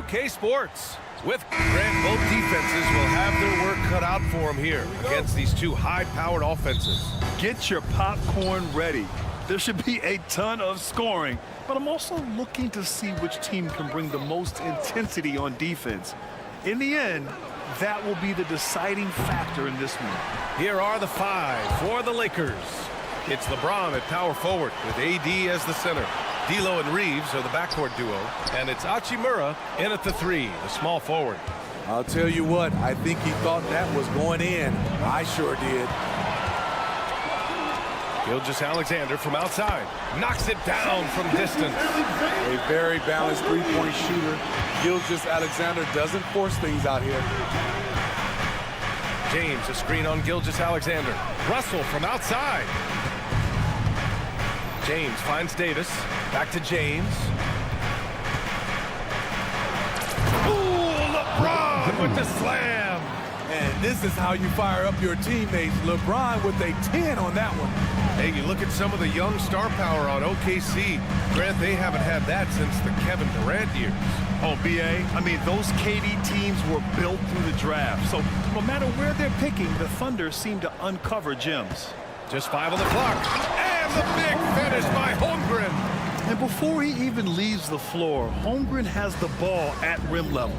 2K Sports. With Grant, both defenses will have their work cut out for them here against these two high-powered offenses. Get your popcorn ready. There should be a ton of scoring, but I'm also looking to see which team can bring the most intensity on defense. In the end, that will be the deciding factor in this one. Here are the five for the Lakers. It's LeBron at power forward with AD as the center. D'Lo and Reeves are the backcourt duo, and it's Hachimura in at the three, the small forward. I'll tell you what, I think he thought that was going in. I sure did. Gilgeous-Alexander from outside. Knocks it down from distance. A very balanced three-point shooter. Gilgeous-Alexander doesn't force things out here. James, a screen on Gilgeous-Alexander. Russell from outside. James finds Davis. Back to James. Ooh, LeBron with the slam. And this is how you fire up your teammates. LeBron with a 10 on that one. Hey, you look at some of the young star power on OKC. Grant, they haven't had that since the Kevin Durant years. Oh, B.A., I mean, those KD teams were built through the draft. So no matter where they're picking, the Thunder seem to uncover gems. Just 5 on the clock. And the big finish by Holmgren. And before he even leaves the floor, Holmgren has the ball at rim level.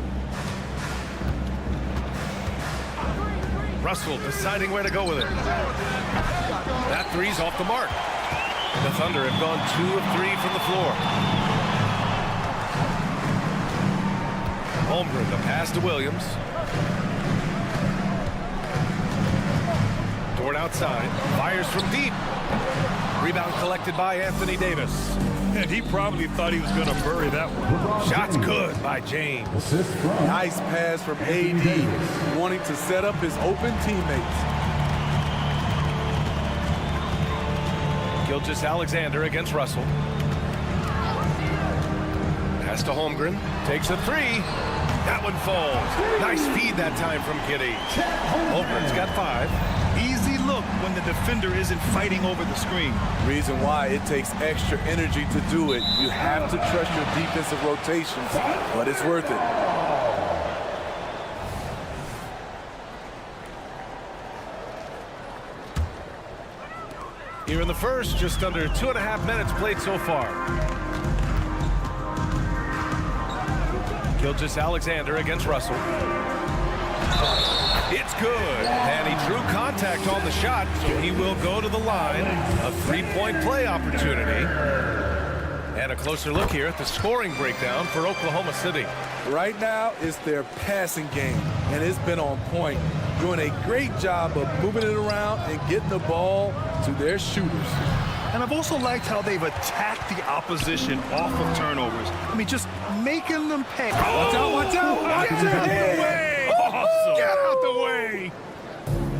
Russell deciding where to go with it. That three's off the mark. The Thunder have gone 2 of 3 from the floor. Holmgren, the pass to Williams. Dort outside, fires from deep. Rebound collected by Anthony Davis. And he probably thought he was going to bury that one. Shot's good by James. Nice pass from AD, wanting to set up his open teammates. Gilgeous-Alexander against Russell. Pass to Holmgren, takes a three. That one falls. Nice feed that time from Kitty. Holmgren's got 5. Easy look when the defender isn't fighting over the screen. Reason why it takes extra energy to do it. You have to trust your defensive rotations, but it's worth it. Here in the first, just under 2.5 minutes played so far. Gilgeous-Alexander against Russell. It's good, and he drew contact on the shot, so he will go to the line. A 3-point play opportunity. And a closer look here at the scoring breakdown for Oklahoma City. Right now, it's their passing game, and it's been on point. Doing a great job of moving it around and getting the ball to their shooters. And I've also liked how they've attacked the opposition off of turnovers. I mean, just making them pay. Watch out, watch out, watch Get out the way! Awesome. Get out the way!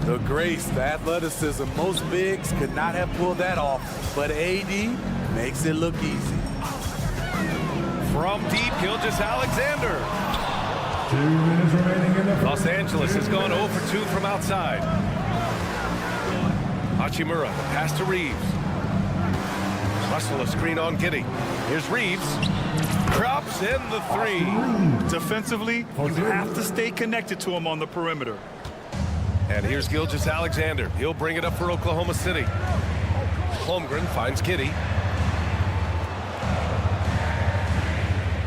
The grace, the athleticism, most bigs could not have pulled that off, but AD makes it look easy. From deep, Gilgeous-Alexander. 2 minutes remaining in the first. Los Angeles has gone 0 for 2 from outside. Hachimura, pass to Reeves. Russell, a screen on Giddey. Here's Reeves. Drops in the 3. Defensively, you have to stay connected to him on the perimeter. And here's Gilgeous-Alexander. He'll bring it up for Oklahoma City. Holmgren finds Giddey.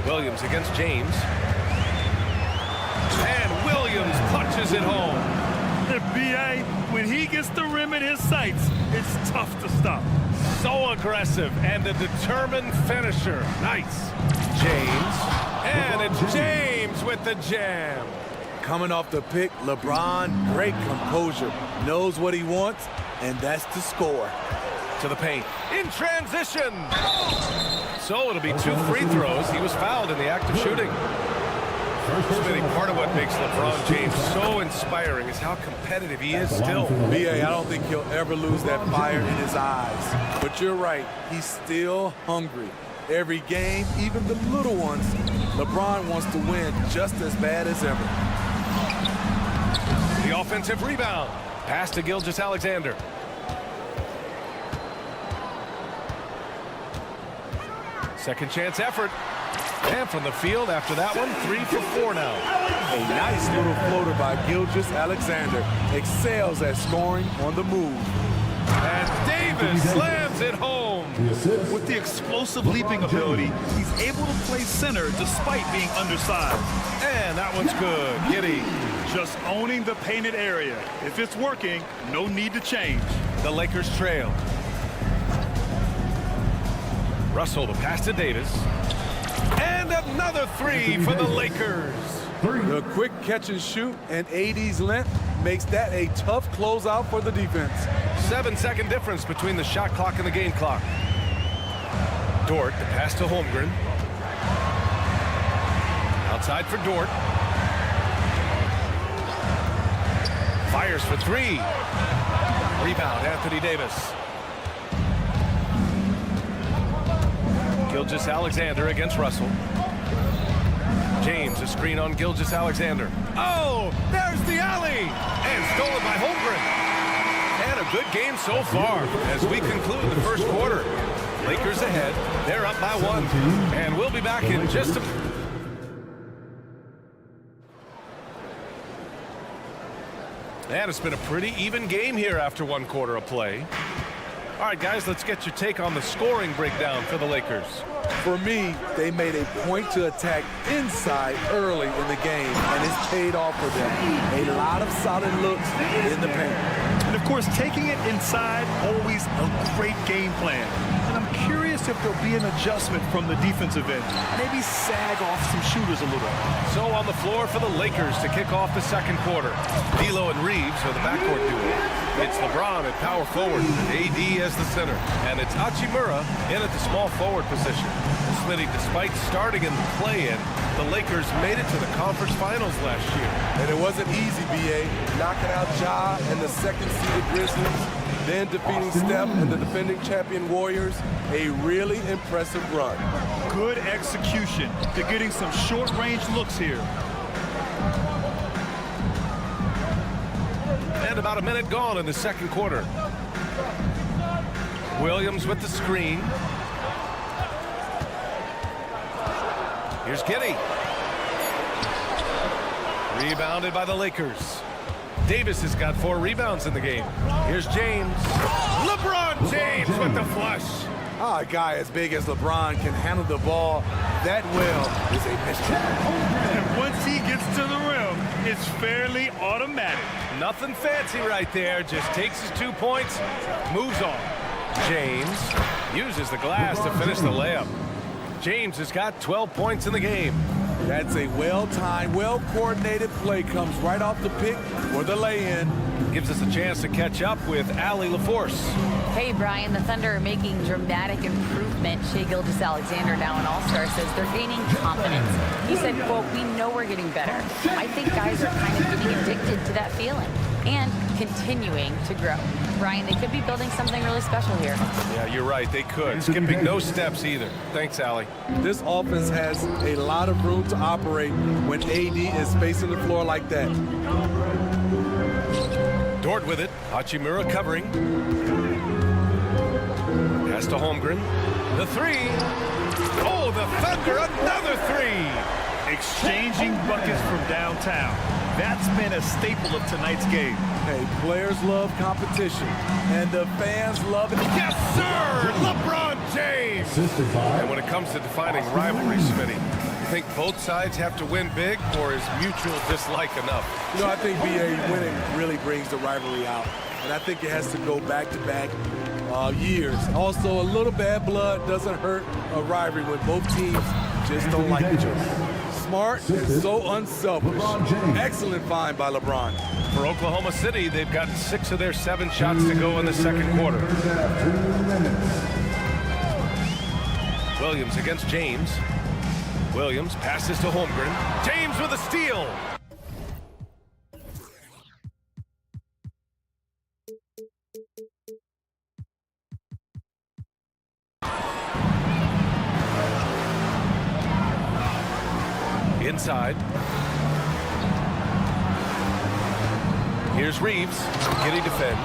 Williams against James. And Williams punches it home. And B.A., when he gets the rim in his sights, it's tough to stop. So aggressive and a determined finisher. Nice. James. And it's James with the jam. Coming off the pick, LeBron, great composure. Knows what he wants, and that's to score. To the paint. In transition. So it'll be 2 free throws. He was fouled in the act of shooting. Smitty, part of what makes LeBron James so inspiring is how competitive he is still. B.A., I don't think he'll ever lose that fire in his eyes. But you're right, he's still hungry. Every game, even the little ones, LeBron wants to win just as bad as ever. The offensive rebound. Pass to Gilgeous-Alexander. Second chance effort. And from the field after that one, 3 for 4 now. A nice little floater by Skijesss Alexander. Excels at scoring on the move. And Davis slams it home. With the explosive leaping ability, he's able to play center despite being undersized. And that one's good. Giddy. Just owning the painted area. If it's working, no need to change. The Lakers trail. Russell the pass to Davis. And another 3 for the Lakers. The quick catch and shoot and AD's length makes that a tough closeout for the defense. 7-second difference between the shot clock and the game clock. Dort, the pass to Holmgren. Outside for Dort. Fires for 3. Rebound, Anthony Davis. Skijesss Alexander against Russell. James, a screen on Skijesss Alexander. Oh, there's the alley! And stolen by Holmgren. And a good game so far as we conclude the first quarter. Lakers ahead. They're up by 1. And we'll be back in just a... And it's been a pretty even game here after 1 quarter of play. All right, guys, let's get your take on the scoring breakdown for the Lakers. For me, they made a point to attack inside early in the game, and it's paid off for them. A lot of solid looks in the paint. And of course, taking it inside, always a great game plan. And I'm curious if there'll be an adjustment from the defensive end. Maybe sag off some shooters a little. So on the floor for the Lakers to kick off the second quarter. D'Lo and Reeves are the backcourt duo. It's LeBron at power forward, AD as the center. And it's Hachimura in at the small forward position. Smitty, despite starting in the play-in, the Lakers made it to the conference finals last year. And it wasn't easy, B.A. Knocking out Ja and the second-seeded Grizzlies, then defeating Steph and the defending champion Warriors. A really impressive run. Good execution. They're getting some short-range looks here. And about a minute gone in the second quarter. Williams with the screen. Here's Giddy. Rebounded by the Lakers. Davis has got 4 rebounds in the game. Here's James. LeBron James with the flush. A guy as big as LeBron can handle the ball that well is a mystery. And once he gets to the rim, it's fairly automatic. Nothing fancy right there. Just takes his 2 points, moves on. James uses the glass to finish the layup. James has got 12 points in the game. That's a well-timed, well-coordinated play. Comes right off the pick for the lay-in. Gives us a chance to catch up with Allie LaForce. Hey, Brian, the Thunder are making dramatic improvement. Shai Gilgeous-Alexander, now an All-Star, says they're gaining confidence. He said, quote, "We know we're getting better." I think guys are kind of getting addicted to that feeling and continuing to grow. Brian, they could be building something really special here. Yeah, you're right. They could. Skipping no steps either. Thanks, Allie. This offense has a lot of room to operate when AD is spacing the floor like that. Dort with it. Hachimura covering. Pass to Holmgren. The 3. Oh, the Thunder, another 3. Exchanging buckets from downtown. That's been a staple of tonight's game. Hey, players love competition, and the fans love it. Yes, sir! LeBron James! And when it comes to defining rivalry, Smitty, you think both sides have to win big, or is mutual dislike enough? You know, I think BA winning really brings the rivalry out, and I think it has to go back-to-back years. Also, a little bad blood doesn't hurt a rivalry when both teams just don't like each other. Smart and so unselfish. Excellent find by LeBron. For Oklahoma City, they've gotten 6 of their 7 shots to go in the second quarter. Williams against James. Williams passes to Holmgren. James with a steal. Inside. Here's Reeves. Giddy defends.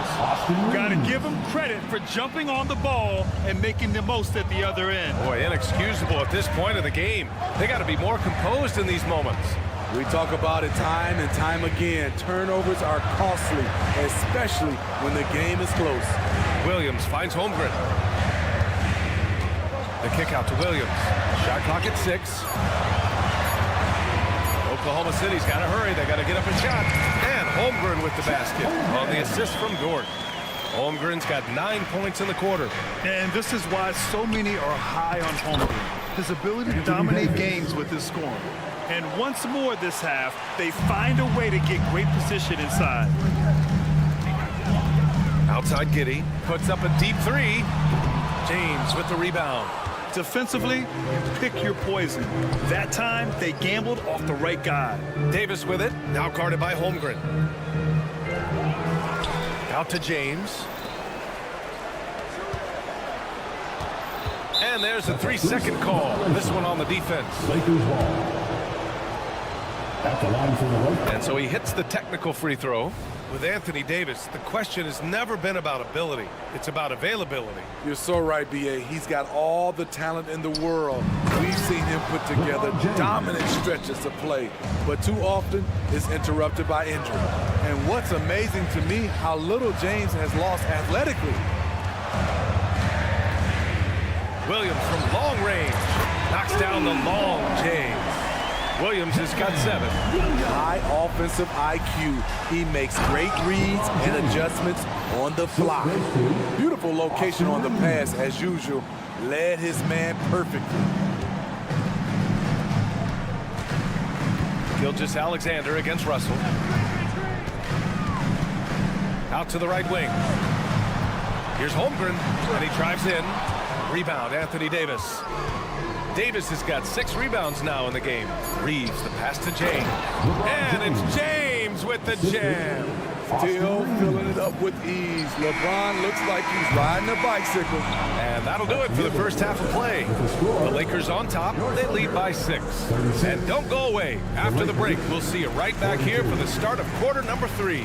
Got to give him credit for jumping on the ball and making the most at the other end. Boy, inexcusable at this point of the game. They got to be more composed in these moments. We talk about it time and time again. Turnovers are costly, especially when the game is close. Williams finds Holmgren. The kick out to Williams. Shot clock at 6. Oklahoma City's got to hurry. They got to get up a shot. And Holmgren with the basket on the assist from Dort. Holmgren's got 9 points in the quarter. And this is why so many are high on Holmgren. His ability to dominate games with his scoring. And once more this half, they find a way to get great position inside. Outside Giddy puts up a deep 3. James with the rebound. Defensively, you pick your poison. That time, they gambled off the right guy. Davis with it, now guarded by Holmgren. Out to James. And there's a 3-second call. This one on the defense. Lakers ball. At the line for the Lakers. And so he hits the technical free throw. With Anthony Davis, the question has never been about ability. It's about availability. You're so right, B.A. He's got all the talent in the world. We've seen him put together dominant stretches of play, but too often is interrupted by injury. And what's amazing to me, how little James has lost athletically. Williams from long range knocks down the long James. Williams has got 7. High offensive IQ. He makes great reads and adjustments on the fly. Beautiful location on the pass, as usual. Led his man perfectly. Skijesss against Russell. Out to the right wing. Here's Holmgren, and he drives in. Rebound, Anthony Davis. Davis has got 6 rebounds now in the game. Reeves, the pass to James. And it's James with the jam. Still filling it up with ease. LeBron looks like he's riding a bicycle. And that'll do it for the first half of play. The Lakers on top. They lead by 6. And don't go away. After the break, we'll see you right back here for the start of quarter number 3.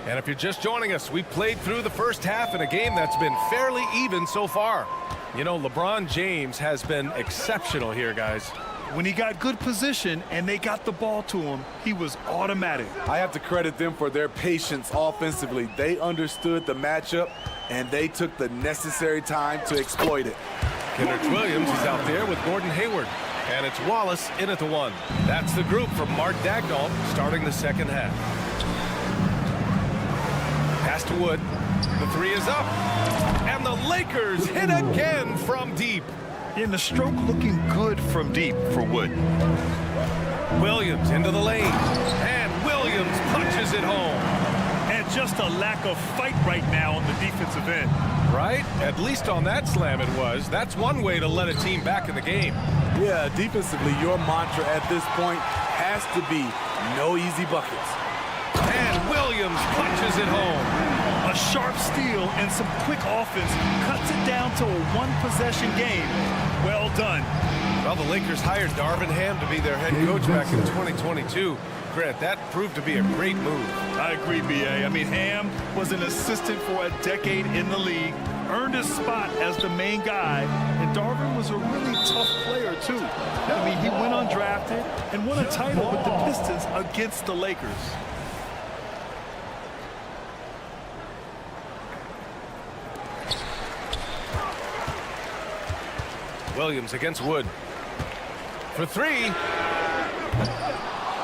And if you're just joining us, we played through the first half in a game that's been fairly even so far. You know, LeBron James has been exceptional here, guys. When he got good position and they got the ball to him, he was automatic. I have to credit them for their patience offensively. They understood the matchup, and they took the necessary time to exploit it. Kendrick Williams is out there with Gordon Hayward. And it's Wallace in at the 1. That's the group from Mark Daigneault starting the second half. Pass to Wood. The 3 is up. And the Lakers hit again from deep. In the stroke looking good from deep for Wood. Williams into the lane. And Williams punches it home. And just a lack of fight right now on the defensive end. Right? At least on that slam it was. That's one way to let a team back in the game. Yeah, defensively, your mantra at this point has to be no easy buckets. And Williams punches it home. A sharp steal and some quick offense cuts it down to a one-possession game. Well done. Well, the Lakers hired Darvin Ham to be their head coach back in 2022. Grant, that proved to be a great move. I agree, B.A. I mean, Ham was an assistant for a decade in the league, earned his spot as the main guy, and Darvin was a really tough player, too. I mean, he went undrafted and won a title with the Pistons against the Lakers. Williams against Wood. For 3.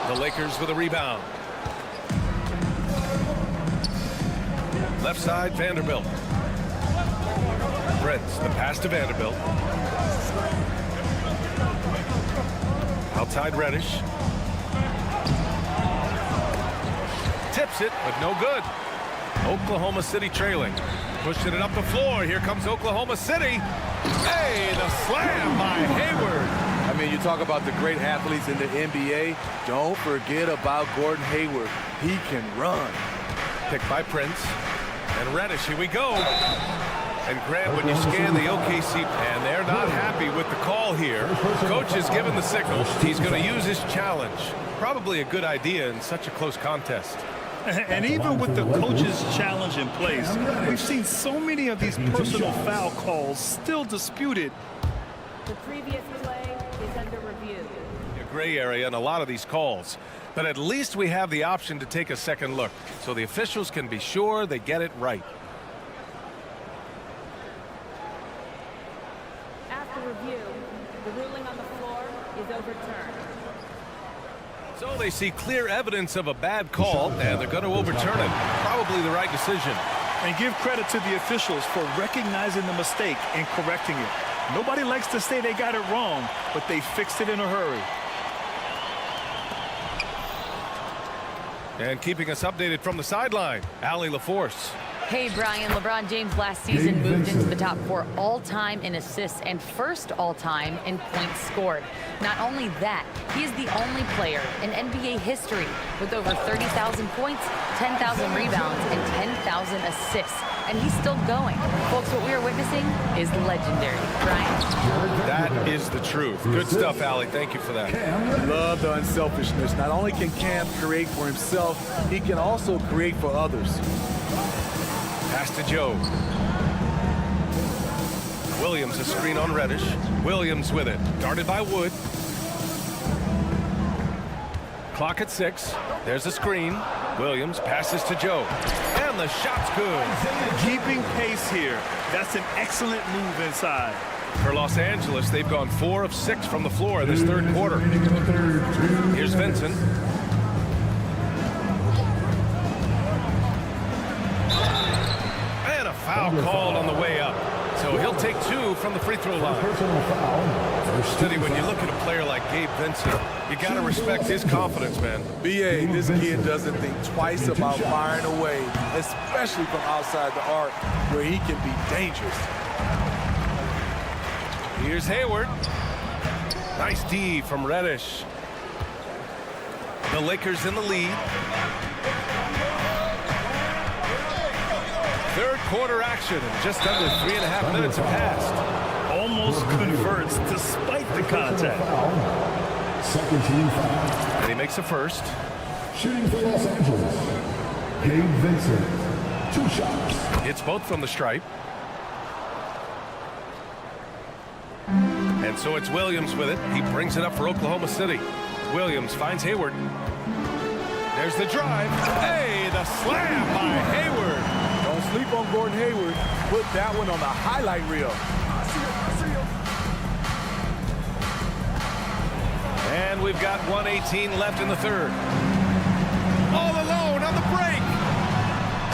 The Lakers with a rebound. Left side, Vanderbilt. Brents, the pass to Vanderbilt. Outside Reddish. Tips it, but no good. Oklahoma City trailing. Pushing it up the floor. Here comes Oklahoma City. Hey, the slam by Hayward. I I mean, you talk about the great athletes in the NBA. Don't forget about Gordon Hayward. He can run. Picked by Prince. And Reddish, here we go. And Grant, when you scan the OKC, and they're not happy with the call here. Coach has given the signal. He's going to use his challenge. Probably a good idea in such a close contest. And even with the coach's challenge in place, we've seen so many of these personal foul calls still disputed. The previous play is under review. A gray area in a lot of these calls. But at least we have the option to take a second look, so the officials can be sure they get it right. After review, the ruling on the floor is overturned. So they see clear evidence of a bad call, and they're going to overturn it. Probably the right decision. And give credit to the officials for recognizing the mistake and correcting it. Nobody likes to say they got it wrong, but they fixed it in a hurry. And keeping us updated from the sideline, Allie LaForce. Hey, Brian, LeBron James last season moved into the top 4 all-time in assists and first all-time in points scored. Not only that, he is the only player in NBA history with over 30,000 points, 10,000 rebounds, and 10,000 assists. And he's still going. Folks, what we are witnessing is legendary. Brian? That is the truth. Good stuff, Allie. Thank you for that. Love the unselfishness. Not only can Cam create for himself, he can also create for others. Pass to Joe. Williams, a screen on Reddish. Williams with it. Guarded by Wood. Clock at 6. There's a screen. Williams passes to Joe. And the shot's good. Keeping pace here. That's an excellent move inside. For Los Angeles, they've gone 4 of 6 from the floor in this third quarter. Here's Vincent. And a foul called on the way up. So he'll take 2 from the free throw line. Steady, when you look at a player like Gabe Vincent, you got to respect his confidence, man. BA, this kid doesn't think twice about firing away, especially from outside the arc where he can be dangerous. Here's Hayward. Nice D from Reddish. The Lakers in the lead. Third quarter action, and just under 3.5 minutes have passed. Almost converts despite the contact. Second team foul. And he makes the first. Shooting for Los Angeles. Gabe Vincent. 2 shots. Hits both from the stripe. And so it's Williams with it. He brings it up for Oklahoma City. Williams finds Hayward. There's the drive. Hey, the slam by Hayward. Don't sleep on Gordon Hayward. Put that one on the highlight reel. And we've got 1:18 left in the third. All alone on the break.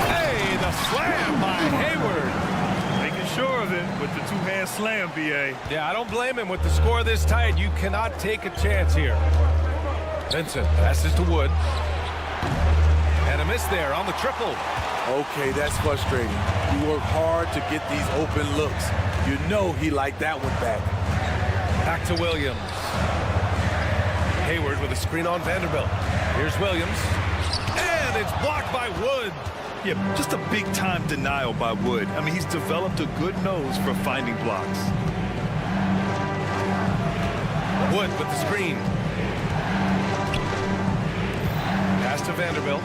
Hey, the slam by Hayward. Making sure of it with the 2-hand slam, BA. Yeah, I don't blame him. With the score this tight, you cannot take a chance here. Vincent passes to Wood. And a miss there on the triple. Okay, that's frustrating. You work hard to get these open looks. You know he liked that one back. Back to Williams. Hayward with a screen on Vanderbilt. Here's Williams. And it's blocked by Wood. Yeah, just a big-time denial by Wood. I mean, he's developed a good nose for finding blocks. Wood with the screen. Pass to Vanderbilt.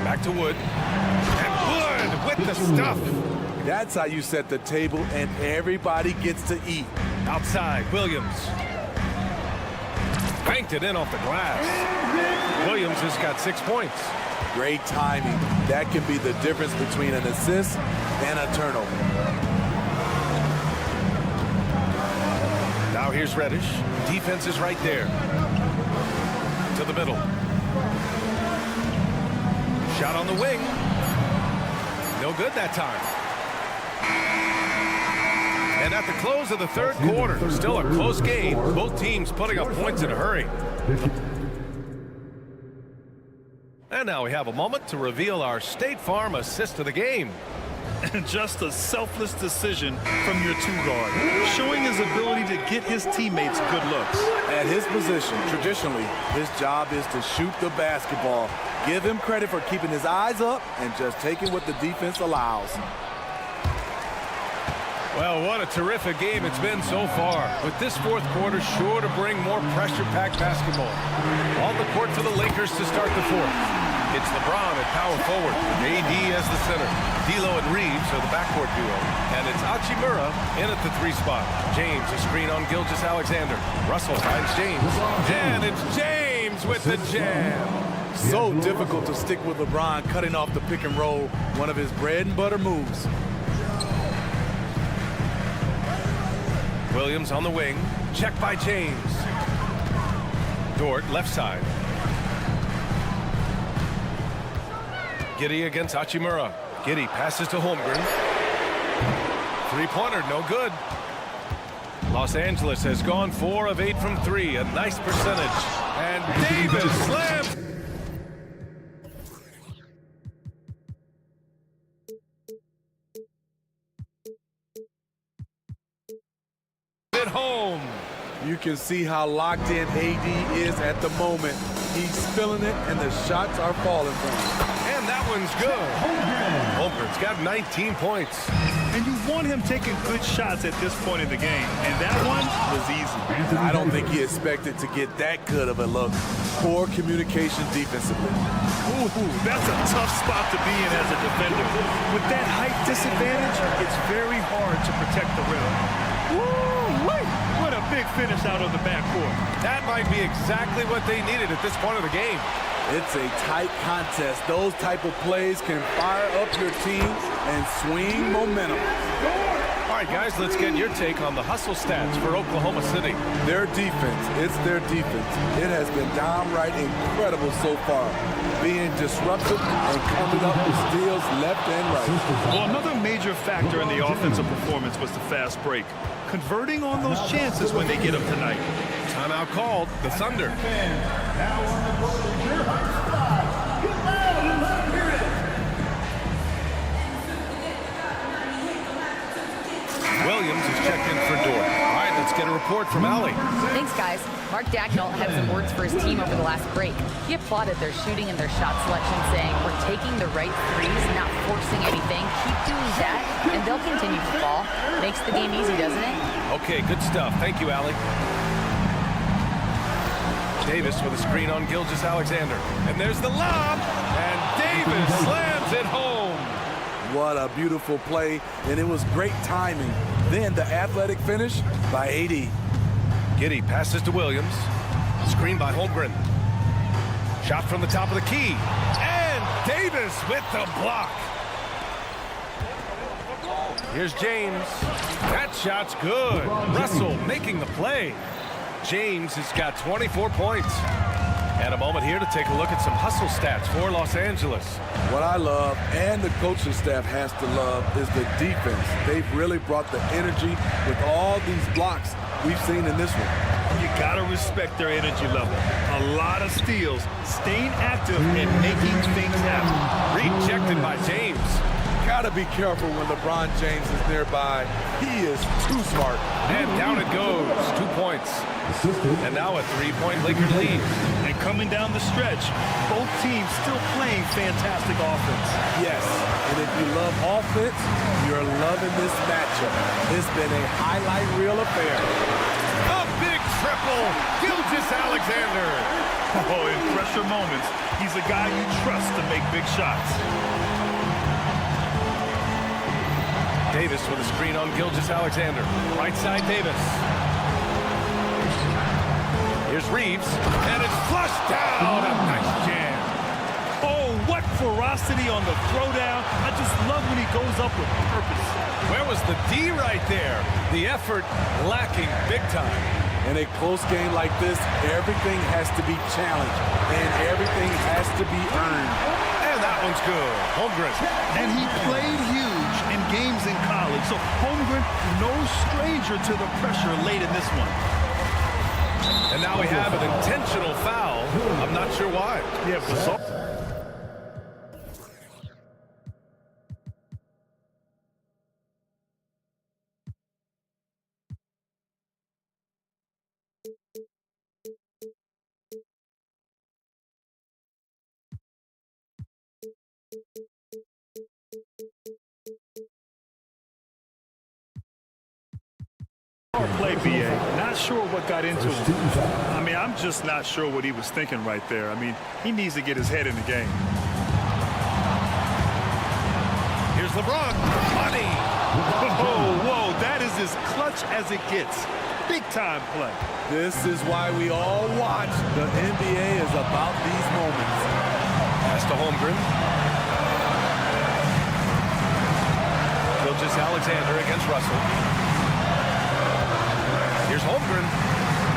Back to Wood. And Wood with the stuff. That's how you set the table and everybody gets to eat. Outside, Williams. Banked it in off the glass. Williams has got 6 points. Great timing. That can be the difference between an assist and a turnover. Now here's Reddish. Defense is right there. To the middle. Shot on the wing. No good that time. And at the close of the third quarter, still a close game. Both teams putting up points in a hurry. And now we have a moment to reveal our State Farm assist of the game. And just a selfless decision from your two-guard, showing his ability to get his teammates good looks. At his position, traditionally, his job is to shoot the basketball. Give him credit for keeping his eyes up and just taking what the defense allows. Well, what a terrific game it's been so far. With this fourth quarter sure to bring more pressure-packed basketball. On the court for the Lakers to start the fourth. It's LeBron at power forward, AD as the center. D'Lo and Reeves are the backcourt duo. And it's Hachimura in at the 3 spot. James, a screen on Gilgeous-Alexander. Russell finds James. And it's James with the jam. So difficult to stick with LeBron cutting off the pick and roll, one of his bread and butter moves. Williams on the wing. Check by James. Dort, left side. Giddey against Hachimura. Giddey passes to Holmgren. Three-pointer, no good. Los Angeles has gone 4 of 8 from 3. A nice percentage. And Davis slams. At home. You can see how locked in AD is at the moment. He's feeling it, and the shots are falling from him. And that one's good. Holmgren's got 19 points. And you want him taking good shots at this point in the game. And that one was easy. I don't think he expected to get that good of a look. Poor communication defensively. Ooh, that's a tough spot to be in as a defender. With that height disadvantage, it's very hard to protect the rim. Woo-wee! What a big finish out of the backcourt. That might be exactly what they needed at this point of the game. It's a tight contest. Those type of plays can fire up your team and swing momentum. All right, guys, let's get your take on the hustle stats for Oklahoma City. Their defense, it's their defense. It has been downright incredible so far, being disruptive and coming up with steals left and right. Well, another major factor in the offensive performance was the fast break. Converting on those chances when they get them tonight. Timeout called. The Thunder. Williams is checked in for Dort. All right, let's get a report from Allie. Thanks, guys. Mark Dagnall had some words for his team over the last break. He applauded their shooting and their shot selection, saying, "We're taking the right threes, not forcing anything. Keep doing that, and they'll continue to fall." Makes the game easy, doesn't it? Okay, good stuff. Thank you, Allie. Davis with a screen on Gilgeous-Alexander. And there's the lob, and Davis slams it home. What a beautiful play, and it was great timing. Then the athletic finish by AD. Giddey passes to Williams. Screen by Holmgren. Shot from the top of the key. And Davis with the block. Here's James. That shot's good. Russell making the play. James has got 24 points. And a moment here to take a look at some hustle stats for Los Angeles. What I love, and the coaching staff has to love, is the defense. They've really brought the energy with all these blocks we've seen in this one. You gotta respect their energy level. A lot of steals, staying active and making things happen. Rejected by James. Gotta be careful when LeBron James is nearby. He is too smart. And down it goes. 2 points. And now a 3-point Laker lead. And coming down the stretch, both teams still playing fantastic offense. Yes, and if you love offense, you're loving this matchup. It's been a highlight reel affair. A big triple. Gilgeous-Alexander. Oh, in pressure moments, he's a guy you trust to make big shots. Davis with a screen on Gilgeous-Alexander. Right side, Davis. Here's Reeves, and it's flushed down. A nice jam. Oh, what ferocity on the throwdown. I just love when he goes up with purpose. Where was the D right there? The effort lacking big time. In a close game like this, everything has to be challenged, and everything has to be earned. And that one's good. Holmgren. And he played huge in games in college, so Holmgren, no stranger to the pressure late in this one. And now we have an intentional foul. I'm not sure why. Yeah, bizarre. Play, BA. Not sure what got into him. I mean, I'm just not sure what he was thinking right there. I mean, he needs to get his head in the game. Here's LeBron. Money. Whoa, that is as clutch as it gets. Big time play. This is why we all watch. The NBA is about these moments. Pass to Holmgren. Gilgeous-Alexander against Russell. Here's Holmgren.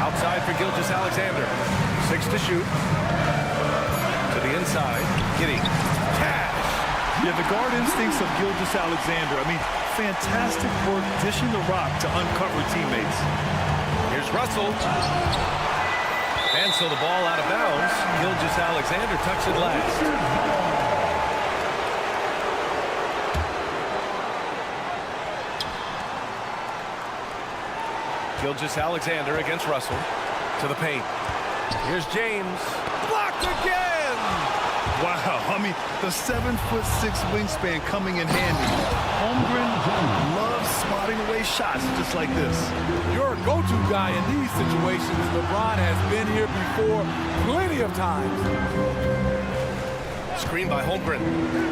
Outside for Gilgeous-Alexander. 6 to shoot. To the inside. Giddey. Cash. Yeah, the guard instincts of Gilgeous-Alexander. I mean, fantastic work dishing the rock to uncover teammates. Here's Russell. And so the ball out of bounds. Gilgeous-Alexander tucks it last. Gilgeous-Alexander against Russell. To the paint. Here's James. Blocked again! Wow, I mean, the 7'6" wingspan coming in handy. Holmgren loves spotting away shots just like this. Your go-to guy in these situations. LeBron has been here before plenty of times. Screen by Holmgren.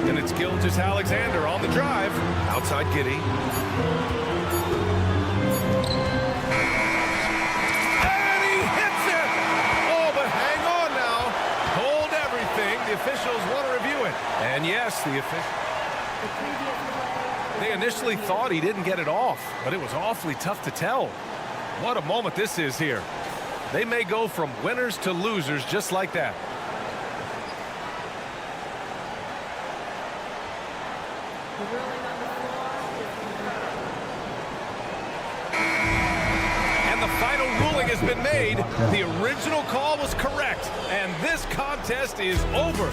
And it's Gilgeous-Alexander on the drive. Outside Giddey. And he hits it! Oh, but hang on now. Hold everything. The officials want to review it. And yes, the officials. They initially thought he didn't get it off, but it was awfully tough to tell. What a moment this is here. They may go from winners to losers just like that. The ruling on the floor is And the final ruling has been made. The original call was correct, and this contest is over.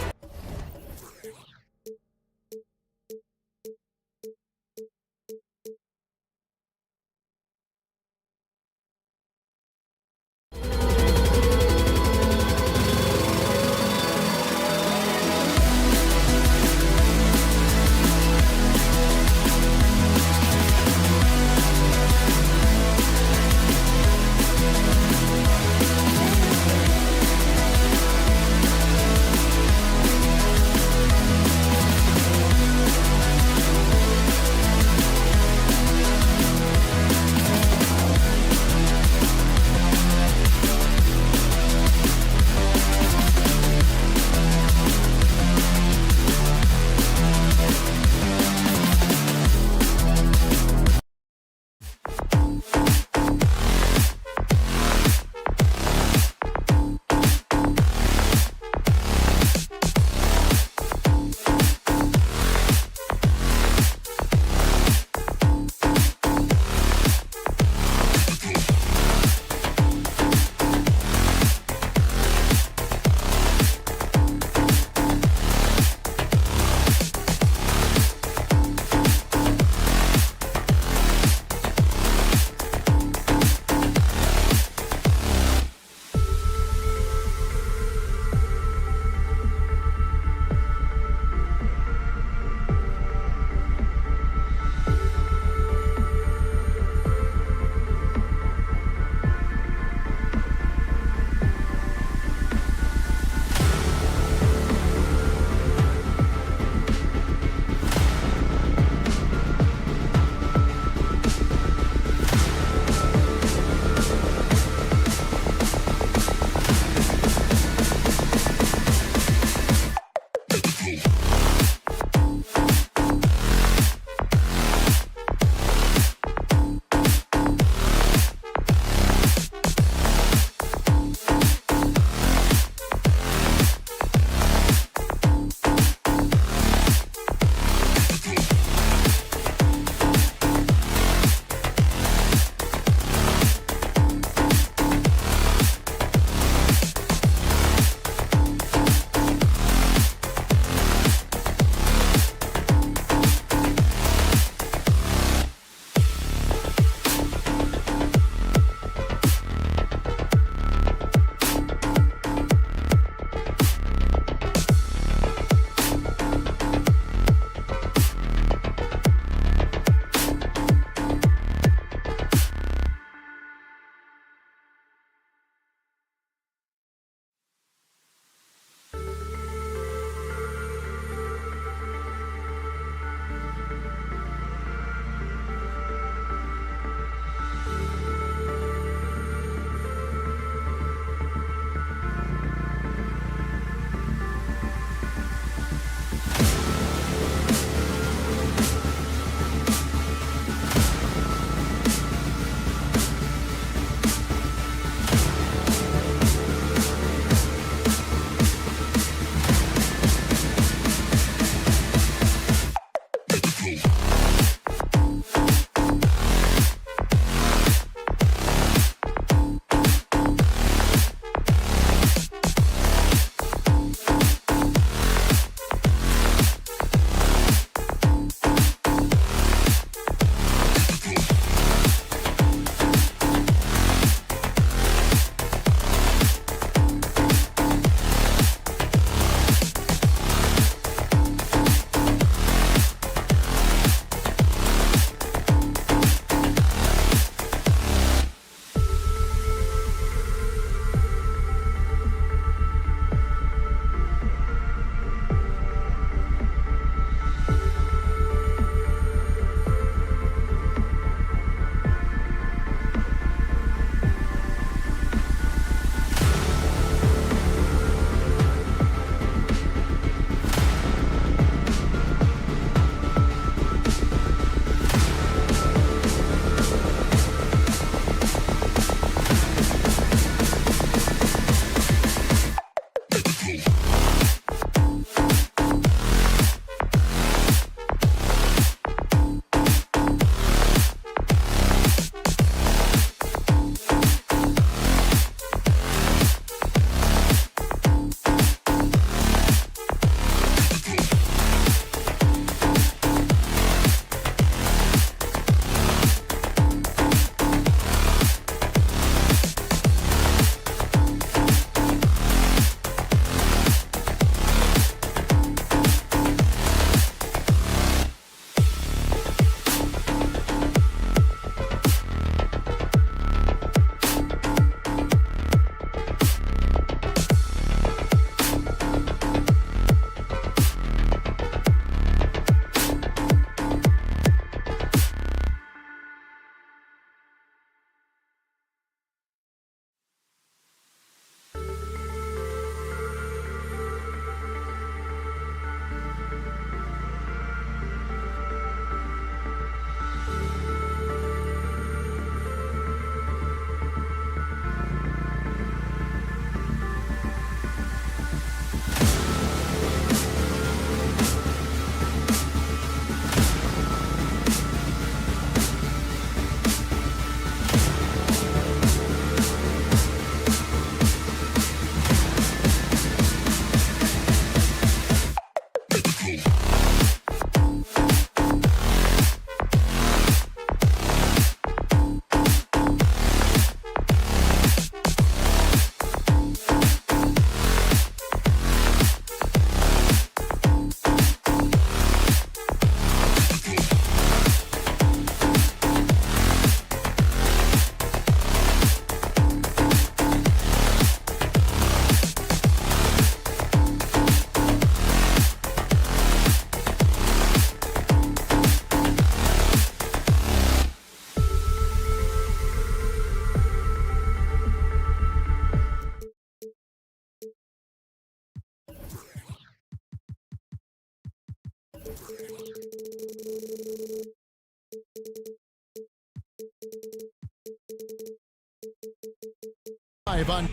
Live on.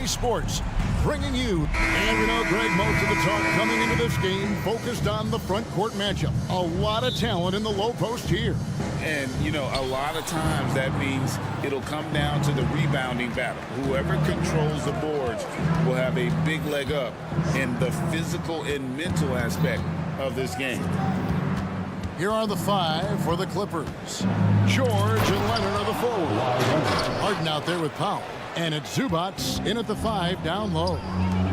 Sports, bringing you, and we know, Greg, most of the talk coming into this game focused on the front court matchup. A lot of talent in the low post here. And, you know, a lot of times that means it'll come down to the rebounding battle. Whoever controls the boards will have a big leg up in the physical and mental aspect of this game. Here are the five for the Clippers. George and Leonard are the forwards. Harden out there with Powell. And it's Zubats in at the 5 down low.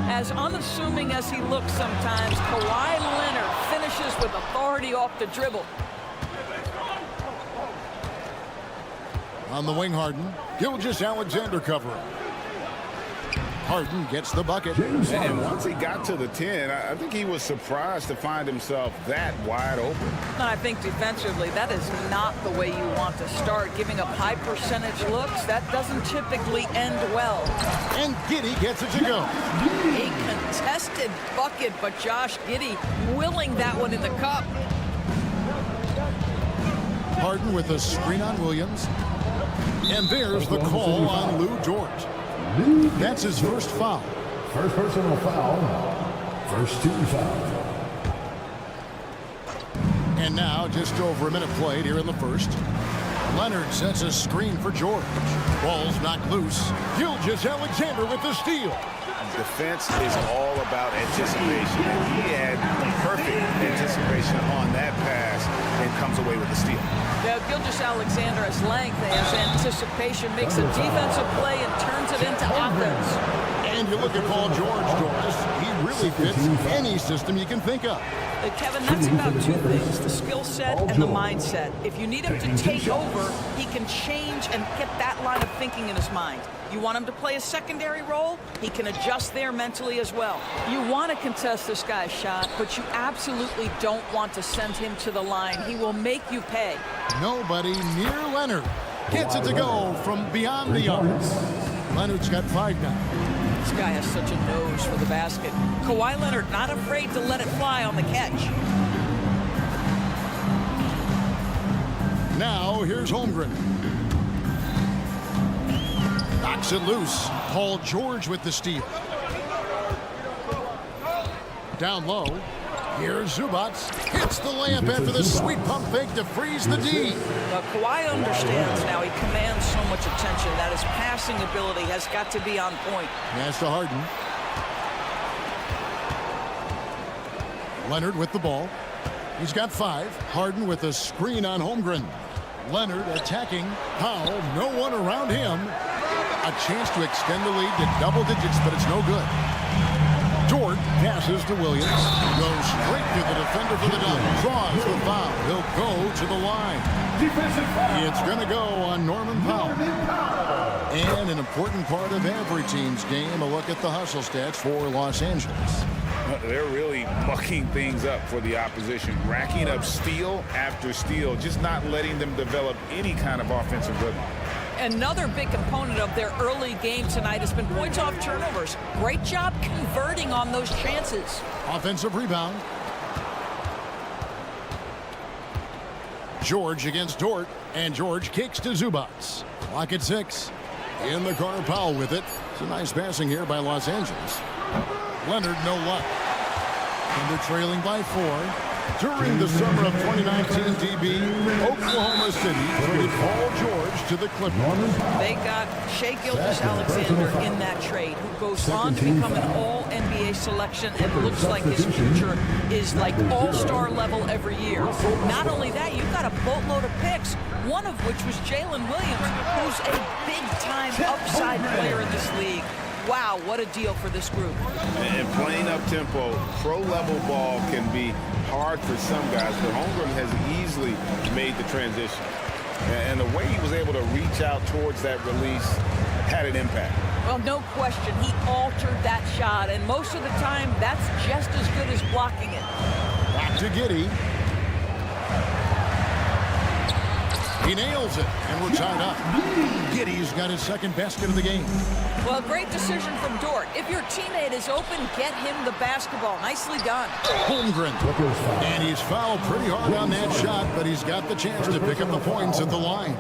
As unassuming as he looks sometimes, Kawhi Leonard finishes with authority off the dribble. On the wing, Harden. Gilgeous-Alexander covering. Harden gets the bucket. And once he got to the 10, I think he was surprised to find himself that wide open. And I think defensively, that is not the way you want to start. Giving up high percentage looks, that doesn't typically end well. And Giddey gets it to go. A contested bucket, but Josh Giddey willing that one in the cup. Harden with a screen on Williams. And there's the call on Lou Dort. That's his first foul. First personal foul. First team foul. And now just over a minute played here in the first. Leonard sets a screen for George. Ball's knocked loose. Gilgeous-Alexander with the steal. Defense is all about anticipation. And he had perfect anticipation on that pass and comes away with the steal. Yeah, Gilgeous-Alexander has length, has anticipation, makes a defensive play and turns it into offense. And And you look at Paul George, Doris, he really fits any system you can think of. Kevin, that's about two things, the skill set and the mindset. If you need him to take over, he can change and get that line of thinking in his mind. You want him to play a secondary role, he can adjust there mentally as well. You want to contest this guy's shot, but you absolutely don't want to send him to the line. He will make you pay. Nobody near Leonard. Gets it to go from beyond the arc. Leonard's got 5 now. This guy has such a nose for the basket. Kawhi Leonard not afraid to let it fly on the catch. Now here's Holmgren. Knocks it loose. Paul George with the steal. Down low. Here's Zubats. Hits the layup after the sweet pump fake to freeze the D. But Kawhi understands now. He commands so much attention that his passing ability has got to be on point. Pass to Harden. Leonard with the ball. He's got 5. Harden with a screen on Holmgren. Leonard attacking. Powell, no one around him. A chance to extend the lead to double digits, but it's no good. Dort passes to Williams. Goes straight to the defender for the dunk. Draws the foul. He'll go to the line. It's going to go on Norman Powell. And an important part of every team's game, a look at the hustle stats for Los Angeles. They're really mucking things up for the opposition, racking up steal after steal, just not letting them develop any kind of offensive rhythm. Another big component of their early game tonight has been points off turnovers. Great job converting on those chances. Offensive rebound. George against Dort, and George kicks to Zubats. Clock at 6. In the corner, Powell with it. It's a nice passing here by Los Angeles. Leonard, no luck. And they're trailing by 4. During the summer of 2019, DB, Oklahoma City traded Paul George to the Clippers. They got Shai Gilgeous-Alexander in that trade, who goes on to become an all-NBA selection and looks like his future is like all-star level every year. Not only that, you've got a boatload of picks, one of which was Jalen Williams, who's a big-time upside player in this league. Wow, what a deal for this group. And playing up-tempo, pro-level ball can be hard for some guys, but Holmgren has easily made the transition. And the way he was able to reach out towards that release had an impact. Well, no question, he altered that shot, and most of the time, that's just as good as blocking it. Back to Giddey. He nails it, and we're tied up. Giddey's got his second basket of the game. Well, great decision from Dort. If your teammate is open, get him the basketball. Nicely done. Holmgren. And he's fouled pretty hard on that shot, but he's got the chance to pick up the points at the line.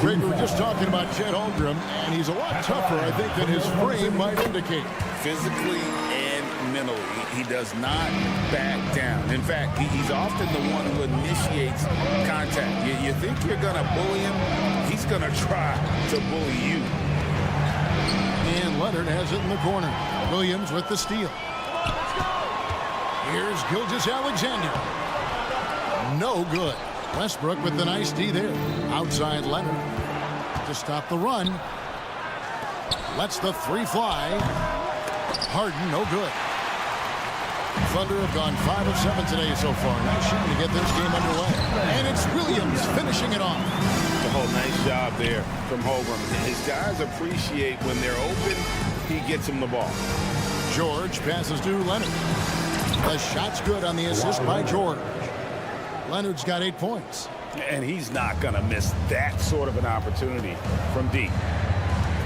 Greg, we're just talking about Chet Holmgren, and he's a lot tougher, I think, than his frame might indicate. Physically and mentally, he does not back down. In fact, he's often the one who initiates contact. You think you're going to bully him, he's going to try to bully you. And Leonard has it in the corner. Williams with the steal. Here's Gilgeous-Alexander. No good. Westbrook with the nice D there. Outside Leonard to stop the run. Lets the 3 fly. Harden, no good. Thunder have gone 5 of 7 today so far. Nice shot to get this game underway. And it's Williams finishing it off. Oh, nice job there from Holmgren. His guys appreciate when they're open, he gets them the ball. George passes to Leonard. The shot's good on the assist by George. Leonard's got 8 points. And he's not going to miss that sort of an opportunity from deep.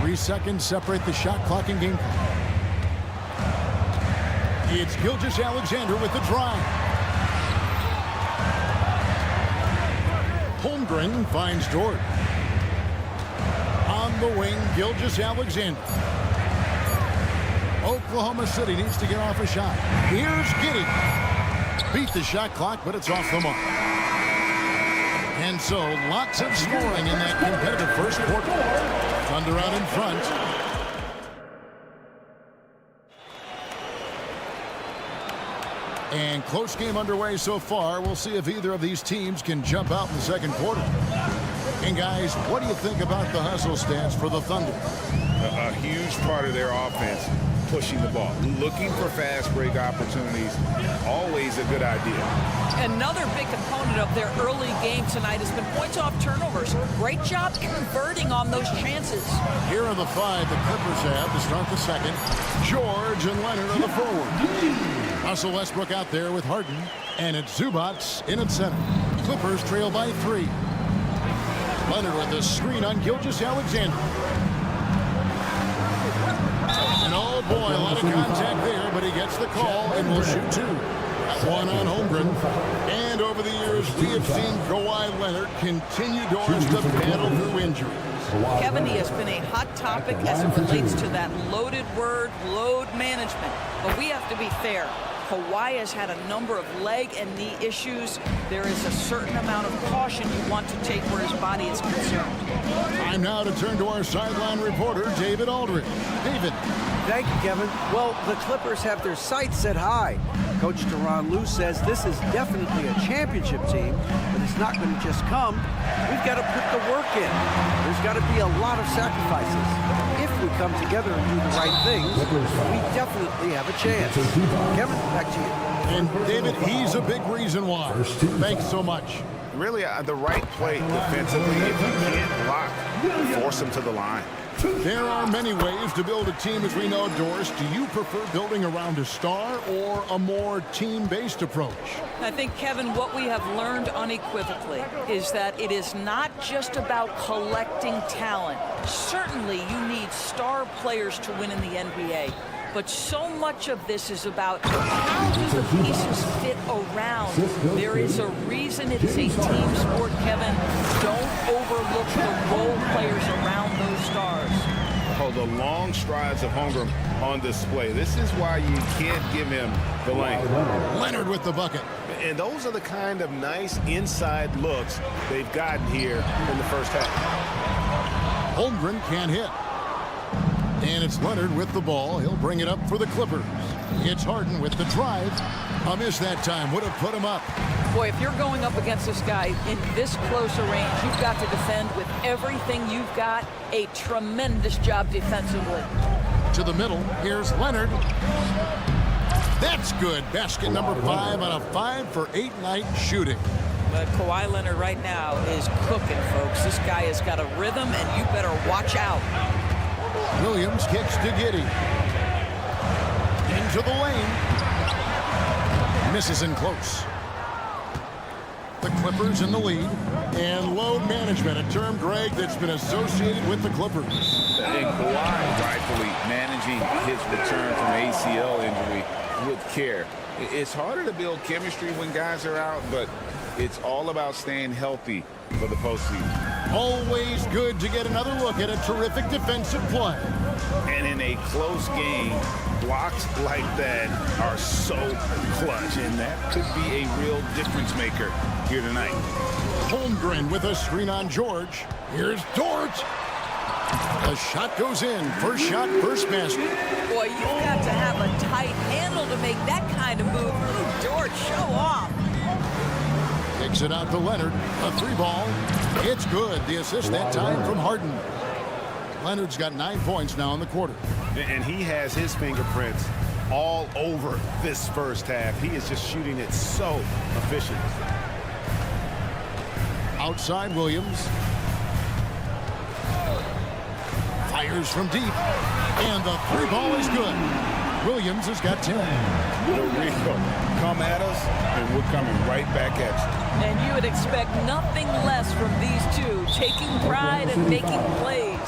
3 seconds separate the shot clock and game clock. It's Gilgeous-Alexander with the drive. Holmgren finds Dort. On the wing, Gilgeous-Alexander. Oklahoma City needs to get off a shot. Here's Giddey. Beat the shot clock, but it's off the mark. And so, lots of scoring in that competitive first quarter. Thunder out in front. And close game underway so far. We'll see if either of these teams can jump out in the second quarter. And guys, what do you think about the hustle stats for the Thunder? A huge part of their offense, pushing the ball. Looking for fast break opportunities, always a good idea. Another big component of their early game tonight has been points off turnovers. Great job converting on those chances. Here are the 5 the Clippers have to start the second. George and Leonard are the forward. Russell Westbrook out there with Harden, and it's Zubats in at center. Clippers trail by 3. Leonard with the screen on Gilgeous-Alexander. And oh boy, a lot of contact there, but he gets the call and will shoot 2. One on Holmgren. And over the years, we have seen Kawhi Leonard continue doors to battle through injuries. Kevin, he has been a hot topic as it relates to that loaded word, load management. But we have to be fair. Kawhi has had a number of leg and knee issues. There is a certain amount of caution you want to take where his body is concerned. Time now to turn to our sideline reporter, David Aldridge. David. Thank you, Kevin. Well, the Clippers have their sights set high. Coach Tyronn Lue says this is definitely a championship team, but it's not going to just come. We've got to put the work in. There's got to be a lot of sacrifices. If we come together and do the right things, we definitely have a chance. Kevin, back to you. And David, he's a big reason why. Thanks so much. Really, the right play defensively. If you can't block, force them to the line. There are many ways to build a team, as we know, Doris. Do you prefer building around a star or a more team-based approach? I think, Kevin, what we have learned unequivocally is that it is not just about collecting talent. Certainly, you need star players to win in the NBA. But so much of this is about how do the pieces fit around. There is a reason it is a team sport, Kevin. Don't overlook the role players around those stars. Oh, the long strides of Holmgren on display. This is why you can't give him the length. Leonard with the bucket. And those are the kind of nice inside looks they've gotten here in the first half. Holmgren can't hit. And it's Leonard with the ball. He'll bring it up for the Clippers. It's Harden with the drive. A miss that time. Would have put him up. Boy, if you're going up against this guy in this close a range, you've got to defend with everything you've got. A tremendous job defensively. To the middle. Here's Leonard. That's good. Basket number 5 on a 5-for-8 night shooting. But Kawhi Leonard right now is cooking, folks. This guy has got a rhythm, and you better watch out. Williams kicks to Giddey. Into the lane. Misses in close. The Clippers in the lead. And load management, a term, Greg, that's been associated with the Clippers. And Kawhi rightfully managing his return from ACL injury with care. It's harder to build chemistry when guys are out, but it's all about staying healthy for the postseason. Always good to get another look at a terrific defensive play. And in a close game, blocks like that are so clutch, and that could be a real difference maker here tonight. Holmgren with a screen on George. Here's Dort. The shot goes in. First shot, first basket. Boy, you've got to have a tight handle to make that kind of move. George, show off. Kicks it out to Leonard. A 3-ball. It's good. The assist that time from Harden. Leonard's got 9 points now in the quarter. And he has his fingerprints all over this first half. He is just shooting it so efficient. Outside Williams. Fires from deep. And the 3-ball is good. Williams has got 10. Rico, come at us, and we're coming right back at you. And you would expect nothing less from these two, taking pride and making plays.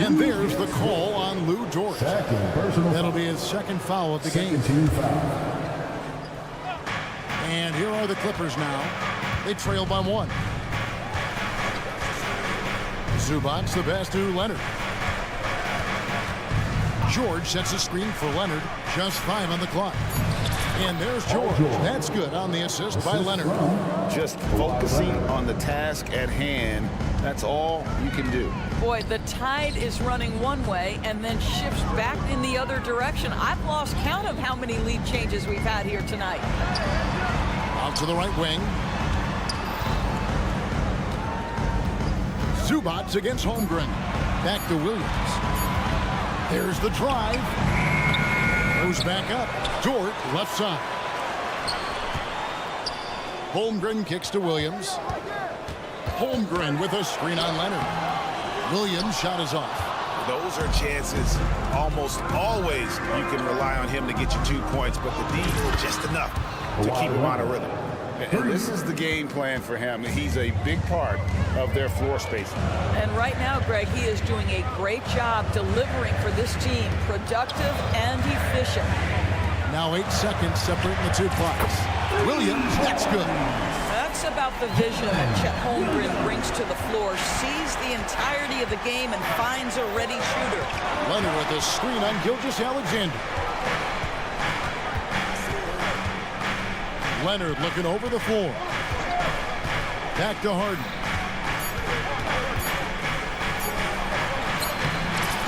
And there's the call on Lou Dort. That'll be his second foul of the game. And here are the Clippers now. They trail by 1. Zubats the pass to Leonard. George sets a screen for Leonard. Just 5 on the clock. And there's George. That's good on the assist by Leonard. Just focusing on the task at hand. That's all you can do. Boy, the tide is running one way and then shifts back in the other direction. I've lost count of how many lead changes we've had here tonight. Out to the right wing. Zubats against Holmgren. Back to Williams. There's the drive. Goes back up. Dort, left side. Holmgren kicks to Williams. Holmgren with a screen on Leonard. Williams' shot is off. Those are chances almost always you can rely on him to get you 2 points, but the D just enough to keep him out of rhythm. And this is the game plan for him. He's a big part of their floor spacing. And right now, Greg, he is doing a great job delivering for this team, productive and efficient. Now 8 seconds separating the two clocks. Williams, that's good. That's about the vision that Chet Holmgren brings to the floor. Sees the entirety of the game and finds a ready shooter. Leonard with a screen on Gilgeous-Alexander. Leonard looking over the floor. Back to Harden.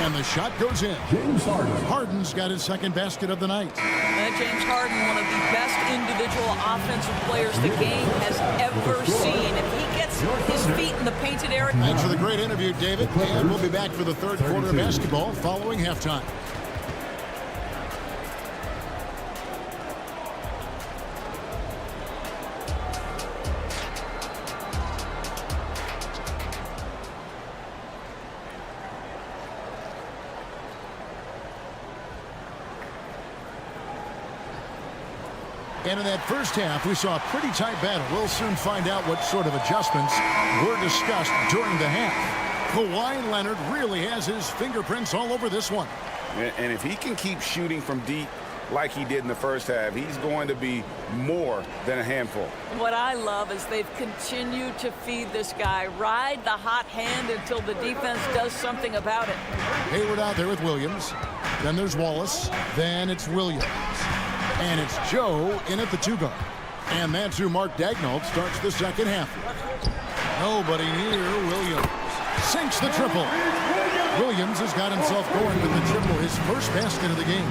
And the shot goes in. James Harden. Harden's got his second basket of the night. And James Harden, one of the best individual offensive players the game has ever seen. If he gets his feet in the painted area. Thanks for the great interview, David. And we'll be back for the third quarter of basketball following halftime. And in that first half, we saw a pretty tight battle. We'll soon find out what sort of adjustments were discussed during the half. Kawhi Leonard really has his fingerprints all over this one. And if he can keep shooting from deep like he did in the first half, he's going to be more than a handful. What I love is they've continued to feed this guy, ride the hot hand until the defense does something about it. Hayward out there with Williams. Then there's Wallace. Then it's Williams. And it's Joe in at the 2-guard. And that's who Mark Daignault starts the second half. Nobody near Williams. Sinks the triple. Williams has got himself going with the triple, his first basket of the game.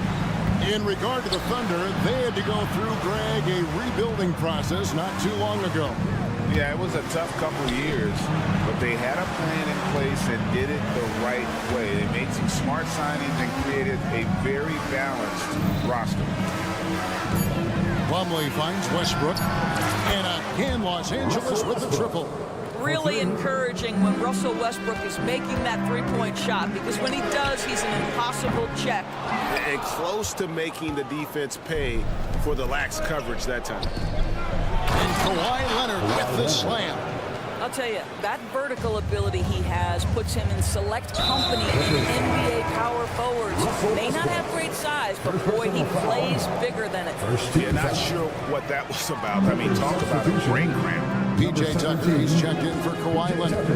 In regard to the Thunder, they had to go through, Greg, a rebuilding process not too long ago. Yeah, it was a tough couple years, but they had a plan in place and did it the right way. They made some smart signings and created a very balanced roster. Plumlee finds Westbrook. And again, Los Angeles with the triple. Really encouraging when Russell Westbrook is making that three-point shot, because when he does, he's an impossible check. And close to making the defense pay for the lax coverage that time. And Kawhi Leonard with the slam. I'll tell you, that vertical ability he has puts him in select company in NBA power forwards. May not have great size, but boy, he plays bigger than it. Yeah, not sure what that was about. I mean, talk about a brain cramp. P.J. Tucker, he's checked in for Kawhi Leonard.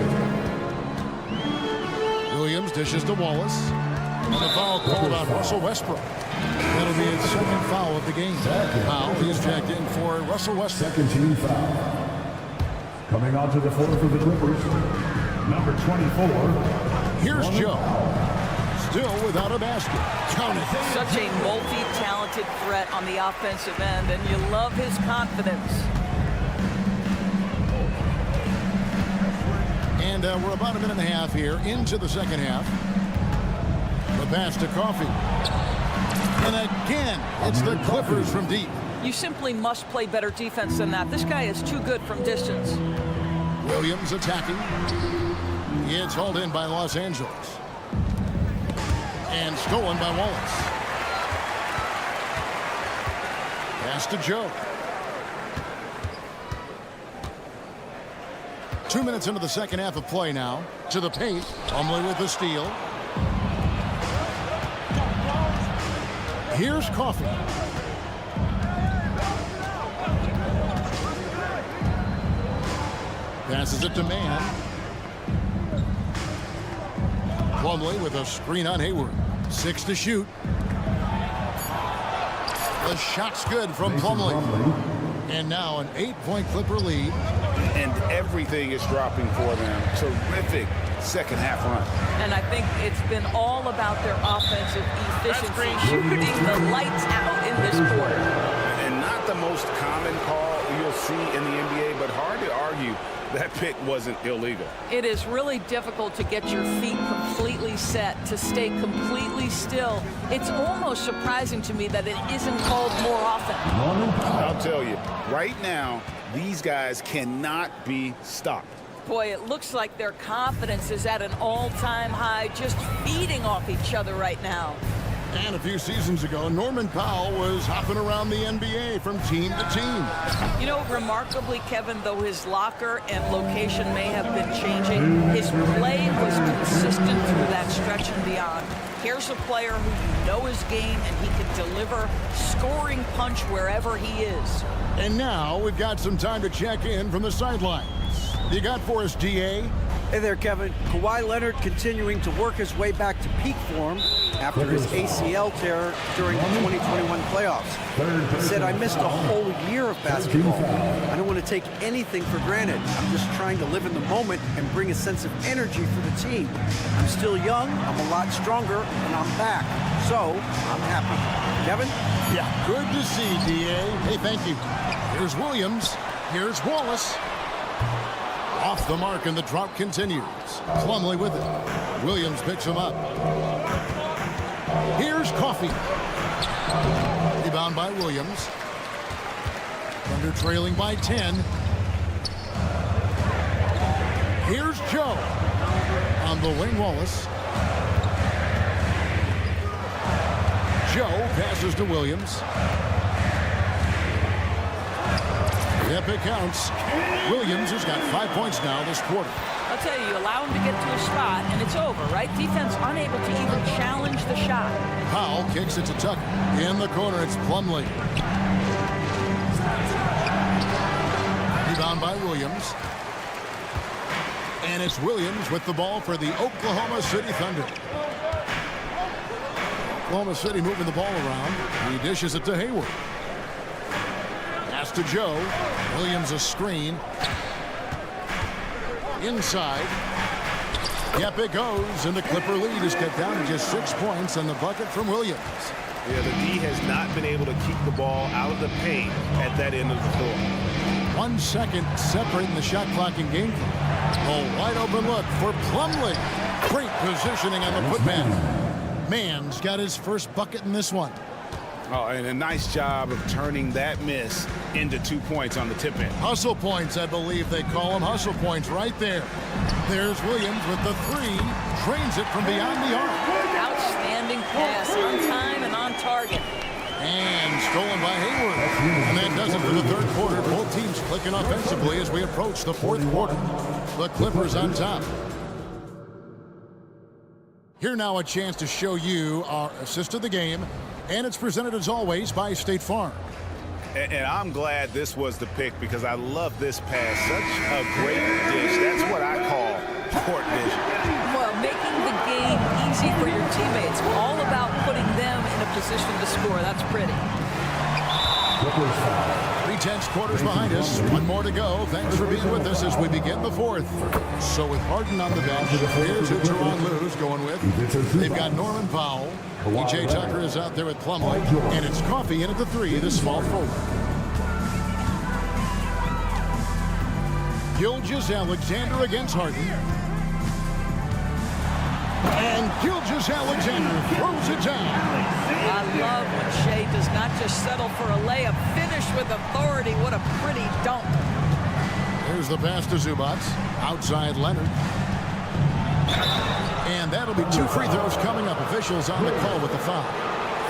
Williams dishes to Wallace. And the foul called on Russell Westbrook. That'll be his second foul of the game. Foul, he's checked in for Russell Westbrook. Second team foul. Coming onto the floor for the Clippers, number 24. Here's Joe. Still without a basket. Count it. Such a multi-talented threat on the offensive end, and you love his confidence. And we're about a minute and a half here into the second half. The pass to Coffey. And again, it's the Clippers from deep. You simply must play better defense than that. This guy is too good from distance. Williams attacking. It's hauled in by Los Angeles. And stolen by Wallace. Pass to Joe. 2 minutes into the second half of play now. To the paint. Plumlee with the steal. Here's Coffey. Passes it to Mann. Plumlee with a screen on Hayward. 6 to shoot. The shot's good from Plumlee. And now an 8-point Clipper lead. And everything is dropping for them. Terrific second half run. And I think it's been all about their offensive efficiency, shooting the lights out in this quarter. And not the most common call you'll see in the NBA, but hard to argue that pick wasn't illegal. It is really difficult to get your feet completely set, to stay completely still. It's almost surprising to me that it isn't called more often. I'll tell you, right now, these guys cannot be stopped. Boy, it looks like their confidence is at an all-time high, just feeding off each other right now. And a few seasons ago, Norman Powell was hopping around the NBA from team to team. You know, remarkably, Kevin, though his locker and location may have been changing, his play was consistent through that stretch and beyond. Here's a player who you know his game, and he can deliver scoring punch wherever he is. And now we've got some time to check in from the sidelines. You got for us, DA? Hey there, Kevin. Kawhi Leonard continuing to work his way back to peak form after his ACL tear during the 2021 playoffs. He said, I missed a whole year of basketball. I don't want to take anything for granted. I'm just trying to live in the moment and bring a sense of energy for the team. I'm still young, I'm a lot stronger, and I'm back. So, I'm happy. Kevin? Yeah, good to see, DA. Hey, thank you. Here's Williams. Here's Wallace. Off the mark, and the drought continues. Plumlee with it. Williams picks him up. Here's Coffey. Rebound by Williams. Thunder trailing by 10. Here's Joe. On the wing, Wallace. Joe passes to Williams. Yep, it counts. Williams has got 5 points now this quarter. I'll tell you, you allow him to get to a spot, and it's over, right? Defense unable to even challenge the shot. Powell kicks it to Tucker. In the corner, it's Plumlee. Rebound by Williams. And it's Williams with the ball for the Oklahoma City Thunder. Oklahoma City moving the ball around. He dishes it to Hayward. Pass to Joe. Williams a screen. Inside. Yep, it goes. And the Clipper lead is cut down to just 6 points and the bucket from Williams. Yeah, the D has not been able to keep the ball out of the paint at that end of the floor. 1 second separating the shot clock and game clock. A wide open look for Plumlee. Great positioning on the putback. Mann's got his first bucket in this one. Oh, and a nice job of turning that miss into 2 points on the tip in. Hustle points, I believe they call them. Hustle points right there. There's Williams with the three. Drains it from beyond the arc. Outstanding pass, on time and on target. And stolen by Hayward. And that does it for the third quarter. Both teams clicking offensively as we approach the fourth quarter. The Clippers on top. Here now a chance to show you our assist of the game. And it's presented as always by State Farm. And I'm glad this was the pick because I love this pass. Such a great dish. That's what I call court vision. Well, making the game easy for your teammates. All about putting them in a position to score. That's pretty. 3/10 quarters behind us. One more to go. Thanks for being with us as we begin the fourth. So with Harden on the bench, here's who Tyronn Lue's going with. They've got Norman Powell. E.J. Tucker is out there with Plumlee. And it's Coffey in at the three, the small forward. Skijesss against Harden. And Skijesss throws it down. I love when Shea does not just settle for a layup. Finish with authority. What a pretty dunk. Here's the pass to Zubac. Outside Leonard. And that'll be 2 free throws coming up. Officials on the call with the foul.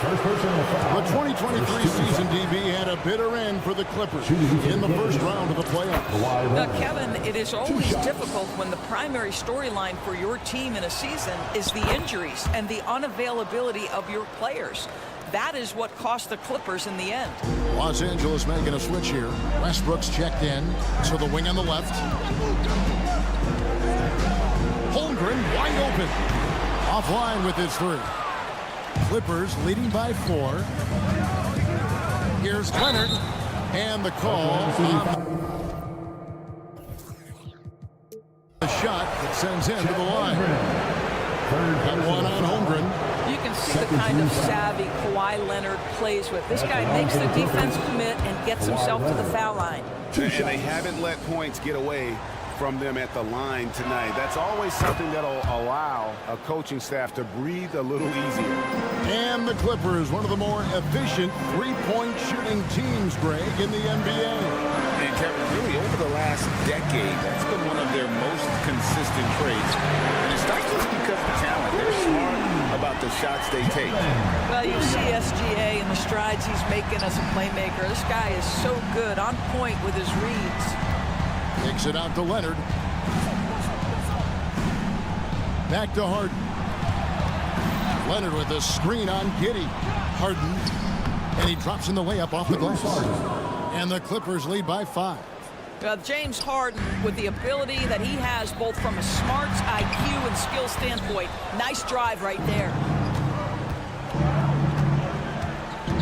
The 2023 season, DB, had a bitter end for the Clippers in the first round of the playoffs. Now, Kevin, it is always difficult when the primary storyline for your team in a season is the injuries and the unavailability of your players. That is what cost the Clippers in the end. Los Angeles making a switch here. Westbrook's checked in to the wing on the left. Holmgren wide open. Offline with his three. Clippers leading by 4. Here's Leonard. And the call. The shot that sends him to the line. That one on Holmgren. You can can see the kind of savvy Kawhi Leonard plays with. This guy makes the defense commit and gets himself to the foul line. And they haven't let points get away from them at the line tonight. That's always something that'll allow a coaching staff to breathe a little easier. And the Clippers, one of the more efficient three-point shooting teams, Greg, in the NBA. And Kevin, really over the last decade, that's been one of their most consistent traits. And it's not just because of talent. They're smart about the shots they take. Well, you see SGA and the strides he's making as a playmaker. This guy is so good, on point with his reads. Kicks it out to Leonard. Back to Harden. Leonard with a screen on Giddey. Harden. And he drops in the layup off the glass. And the Clippers lead by 5. James Harden, with the ability that he has both from a smarts, IQ, and skill standpoint. Nice drive right there.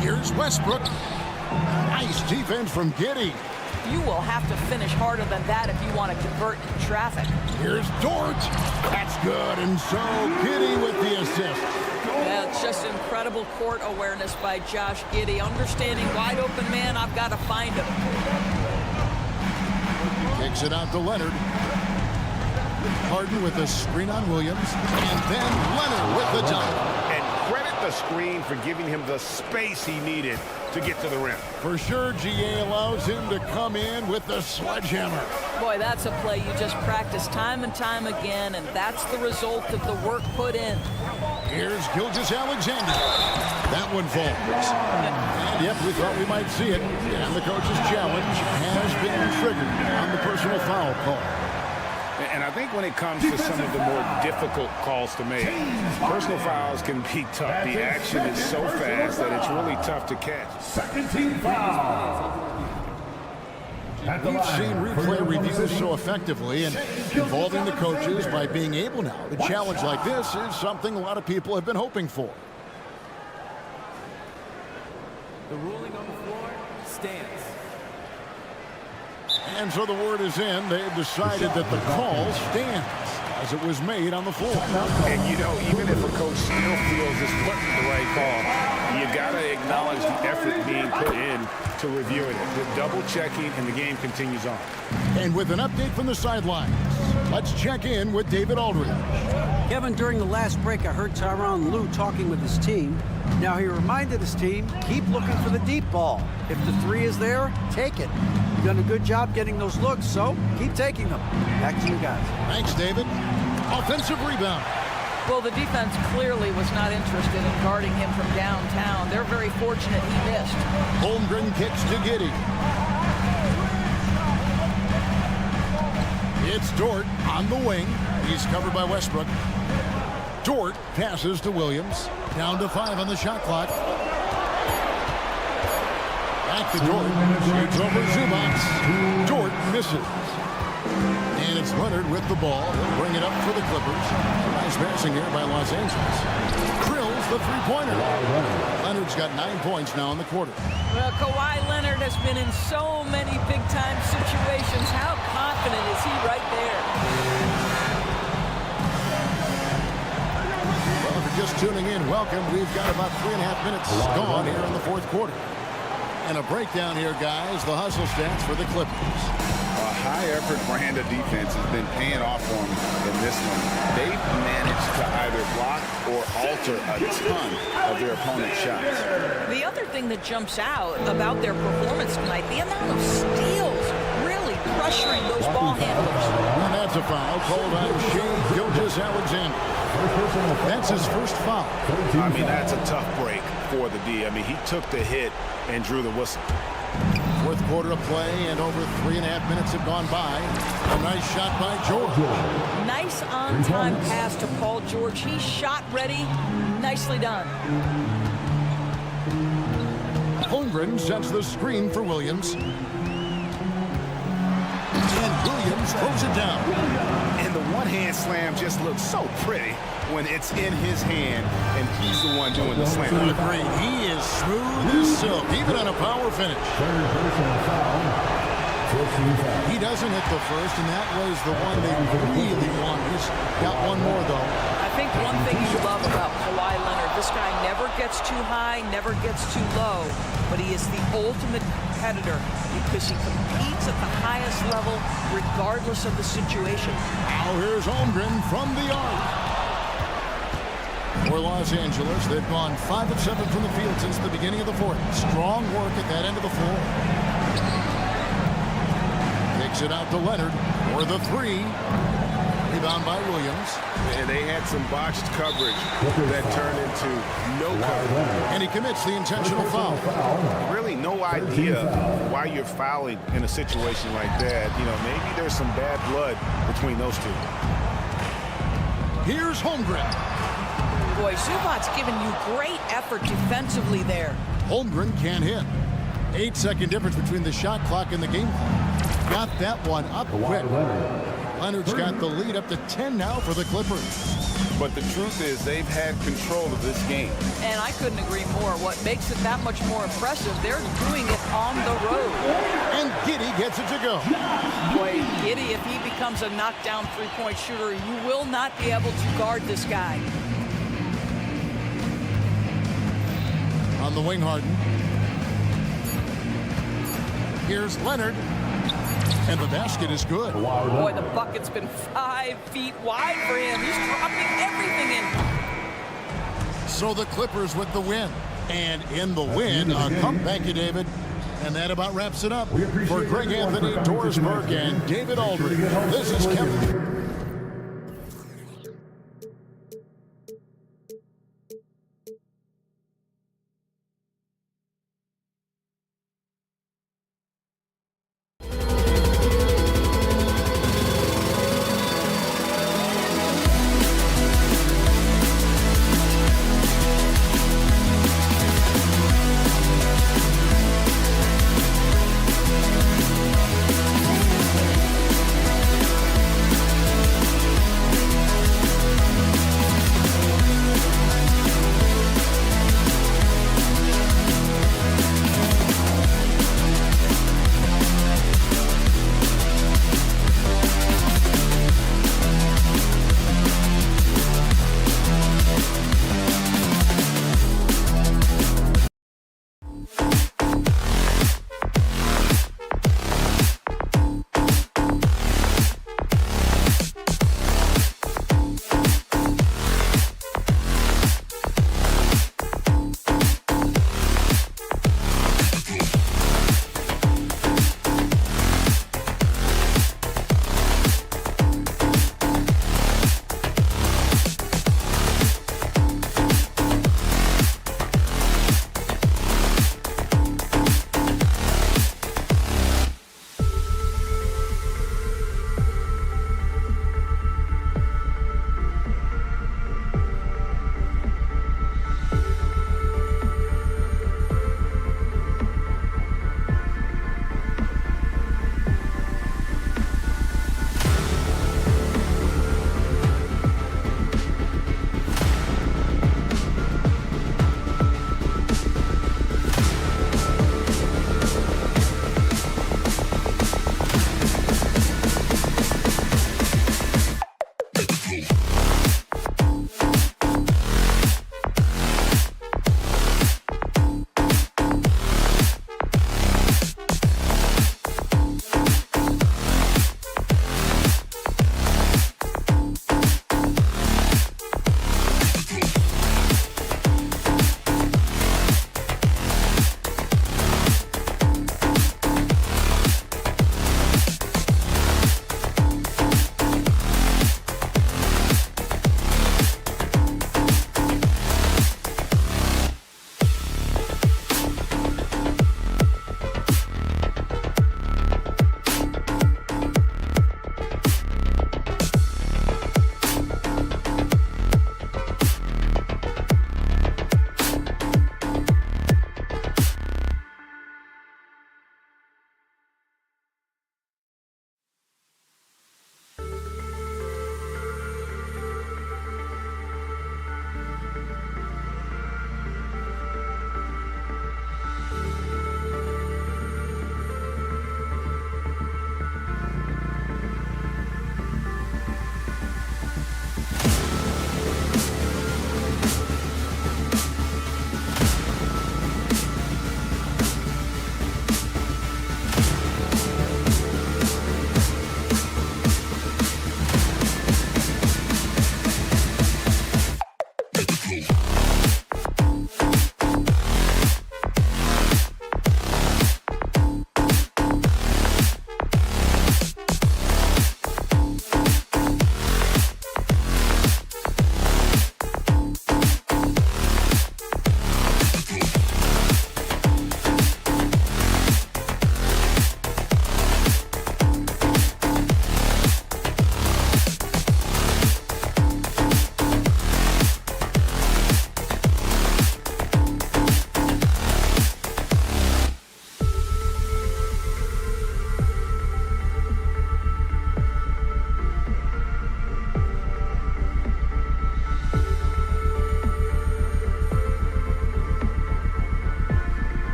Here's Westbrook. Nice defense from Giddey. You will have to finish harder than that if you want to convert in traffic. Here's Dort. That's good. And so Giddey with the assist. Yeah, it's just incredible court awareness by Josh Giddey. Understanding wide open man, I've got to find him. Kicks it out to Leonard. Harden with a screen on Williams. And then Leonard with the dunk. And credit the screen for giving him the space he needed to get to the rim. For sure, GA allows him to come in with the sledgehammer. Boy, that's a play you just practice time and time again, and that's the result of the work put in. Here's Gilgeous-Alexander. That one falls. And yep, we thought we might see it. And the coach's challenge has been triggered on the personal foul call. And I think when it comes to some of the more difficult calls to make, personal fouls can be tough. The action is so fast that it's really tough to catch. Second team foul. We've seen replay reviews so effectively and involving the coaches by being able now to challenge like this is something a lot of people have been hoping for. The ruling on the floor stands. And so the word is in. They've decided that the call stands as it was made on the floor. And, you know, even if a coach still feels this wasn't the right call, you got to acknowledge the effort being put in to reviewing it. The double checking, and the game continues on. And with an update from the sidelines, let's check in with David Aldridge. Kevin, during the last break, I heard Tyronn Lue talking with his team. Now he reminded his team, keep looking for the deep ball. If the three is there, take it. You've done a good job getting those looks, so keep taking them. Back to you guys. Thanks, David. Offensive rebound. Well, the defense clearly was not interested in guarding him from downtown. They're very fortunate he missed. Holmgren kicks to Giddey. It's Dort on the wing. He's covered by Westbrook. Dort passes to Williams. Down to 5 on the shot clock. Back to Dort. Shoots over Zubac. Dort misses. And it's Leonard with the ball. He'll bring it up for the Clippers. Nice passing here by Los Angeles. Krill's the three-pointer. Leonard's got 9 points now in the quarter. Well, Kawhi Leonard has been in so many big-time situations. How confident is he right there? Well, if you're just tuning in, welcome. We've got about 3.5 minutes gone here in the fourth quarter. And a breakdown here, guys. The hustle stats for the Clippers. A high-effort brand of defense has been paying off for them in this one. They've managed to either block or alter a ton of their opponent's shots. The other thing that jumps out about their performance tonight, the amount of steals, really pressuring those ball handlers. And that's a foul called on Shai Gilgeous-Alexander. That's his first foul. I mean, that's a tough break for the D. I mean, he took the hit and drew the whistle. Fourth quarter of play, and over 3.5 minutes have gone by. A nice shot by George. Nice on-time pass to Paul George. He's shot ready. Nicely done. Holmgren sets the screen for Williams. And Williams throws it down. And the one-hand slam just looks so pretty when it's in his hand and he's the one doing the slam. Agreed. He is smooth as silk, even on a power finish. He doesn't hit the first, and that was the one they really won. He's got one more, though. I think one thing you love about Kawhi Leonard, This guy never gets too high, never gets too low, but he is the ultimate competitor because he competes at the highest level regardless of the situation. Now here's Holmgren from the arc. For Los Angeles, they've gone 5 of 7 from the field since the beginning of the fourth. Strong work at that end of the floor. Takes it out to Leonard for the 3. Rebound by Williams. And they had some botched coverage that turned into no coverage. And he commits the intentional foul. Really no idea why you're fouling in a situation like that. You know, maybe there's some bad blood between those two. Here's Holmgren. Boy, Zubac's giving you great effort defensively there. Holmgren can't hit. 8-second difference between the shot clock and the game clock. Got that one up quick. Leonard's got the lead up to 10 now for the Clippers. But the truth is they've had control of this game. And I couldn't agree more. What makes it that much more impressive, they're doing it on the road. And Giddey gets it to go. Boy, Giddey, if he becomes a knockdown three-point shooter, you will not be able to guard this guy. On the wing, Harden. Here's Leonard. And the basket is good. Boy, the bucket's been 5 feet wide for him. He's dropping everything in. So the Clippers with the win. And in the win, thank you, David. And that about wraps it up. For Greg Anthony, Doris Burke, and David Aldridge, this is Kevin.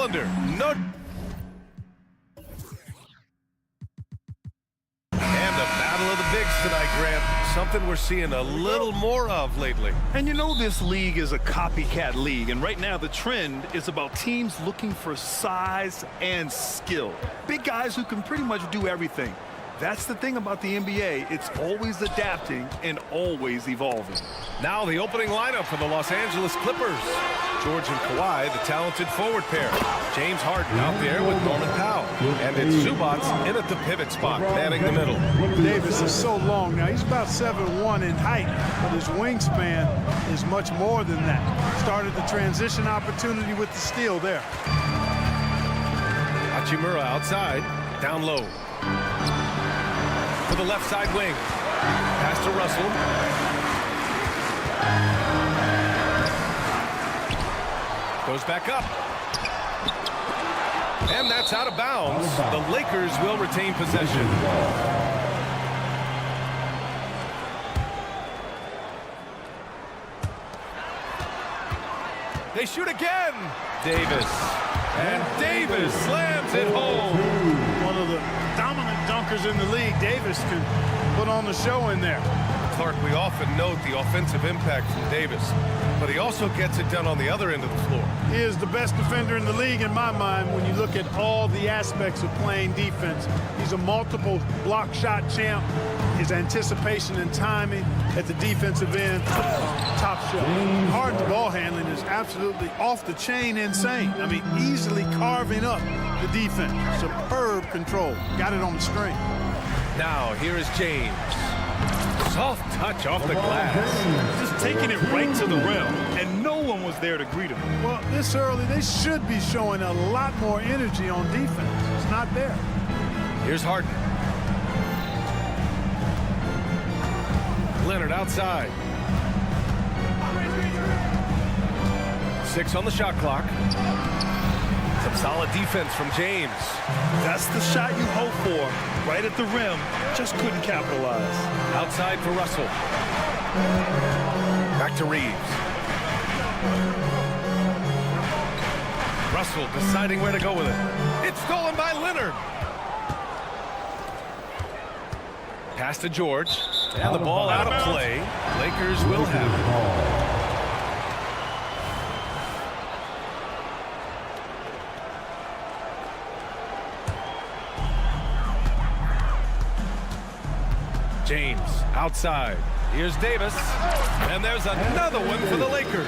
cylinder. No. And the battle of the bigs tonight, Grant. Something we're seeing a little more of lately. And you know this league is a copycat league, and right now the trend is about teams looking for size and skill. Big guys who can pretty much do everything. That's the thing about the NBA. It's always adapting and always evolving. Now the opening lineup for the Los Angeles Clippers. George and Kawhi, the talented forward pair. James Harden out there with Norman Powell. And it's Zubats in at the pivot spot, manning the middle. Davis is so long now. He's about 7'1" in height, but his wingspan is much more than that. Started the transition opportunity with the steal there. Hachimura outside, down low. To the left side wing. Pass to Russell. Goes back up. And that's out of bounds. The Lakers will retain possession. They shoot again. Davis. And Davis slams it home. One of the dominant dunkers in the league. Davis can put on the show in there. Clark, we often note the offensive impact from Davis, but he also gets it done on the other end of the floor. He is the best defender in the league in my mind when you look at all the aspects of playing defense. He's a multiple block shot champ. His anticipation and timing at the defensive end, top shelf. Harden's ball handling is absolutely off the chain insane. I mean, easily carving up the defense. Superb control. Got it on the string. Now, here is James. Soft touch off the glass. Just taking it right to the rim, and no one was there to greet him. Well, this early, they should be showing a lot more energy on defense. It's not there. Here's Harden. Leonard outside. 6 on the shot clock. Some solid defense from James. That's the shot you hope for, right at the rim. Just couldn't capitalize. Outside for Russell. Back to Reeves. Russell deciding where to go with it. It's stolen by Leonard. Pass to George. And the ball out of play. Lakers will have it. James outside. Here's Davis. And there's another one for the Lakers.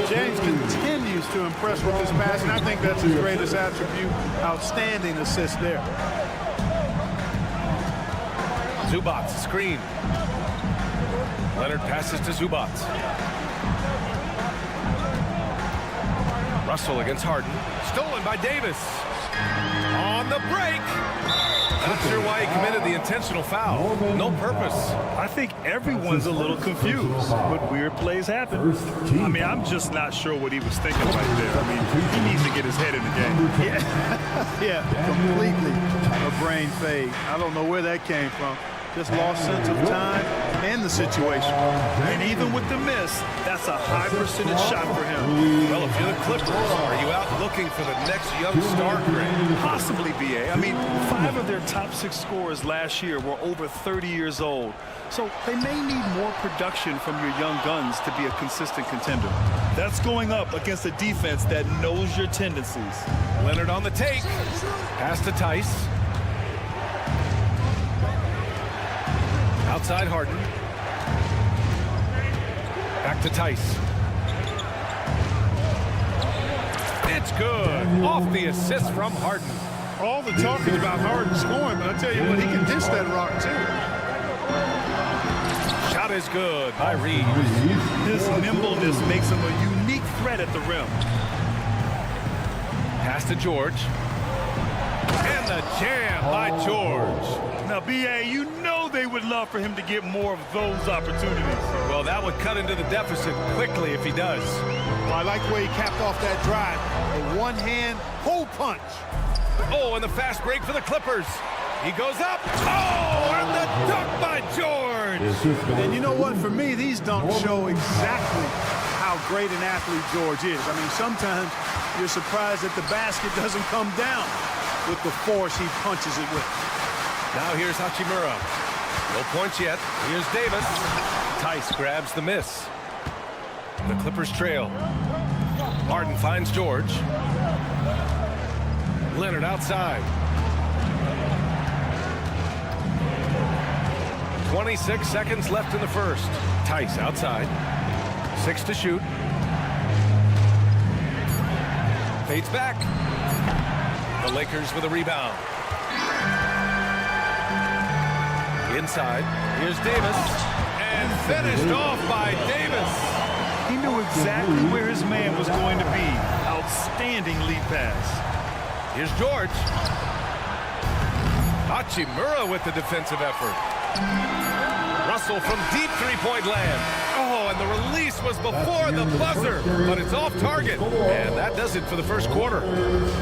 James continues to impress with his passing. I think that's his greatest attribute. Outstanding assist there. Zubats screen. Leonard passes to Zubats. Russell against Harden. Stolen by Davis. On the break. Not sure why he committed the intentional foul. No purpose. I think everyone's a little confused, but weird plays happen. I mean, I'm just not sure what he was thinking right there. I mean, he needs to get his head in the game. Yeah, completely a brain fade. I don't know where that came from. Just lost sense of time and the situation. And even with the miss, that's a high percentage shot for him. Well, if you're the Clippers, are you out looking for the next young star grade? Possibly, BA. I mean, 5 of their top 6 scorers last year were over 30 years old. So they may need more production from your young guns to be a consistent contender. That's going up against a defense that knows your tendencies. Leonard on the take. Pass to Tice. Outside Harden. Back to Tice. It's good. Off the assist from Harden. All the talking about Harden scoring, but I tell you what, he can dish that rock too. Shot is good by Reeves. His nimbleness makes him a unique threat at the rim. Pass to George. And the jam by George. Now, BA, you know they would love for him to get more of those opportunities. Well, that would cut into the deficit quickly if he does. Well, I like the way he capped off that drive. A one-hand hole punch. Oh, and the fast break for the Clippers. He goes up. Oh, and the dunk by George. And you know what? For me, these dunks show exactly how great an athlete George is. I mean, sometimes you're surprised that the basket doesn't come down with the force he punches it with. Now here's Hachimura. No points yet. Here's Davis. Tice grabs the miss. The Clippers trail. Harden finds George. Leonard outside. 26 seconds left in the first. Tice outside. 6 to shoot. Fades back. The Lakers with a rebound. Inside. Here's Davis. And finished off by Davis. He knew exactly where his man was going to be. Outstanding lead pass. Here's George. Hachimura with the defensive effort. Russell from deep three-point land. Oh, and the release was before the buzzer, but it's off target. And that does it for the first quarter.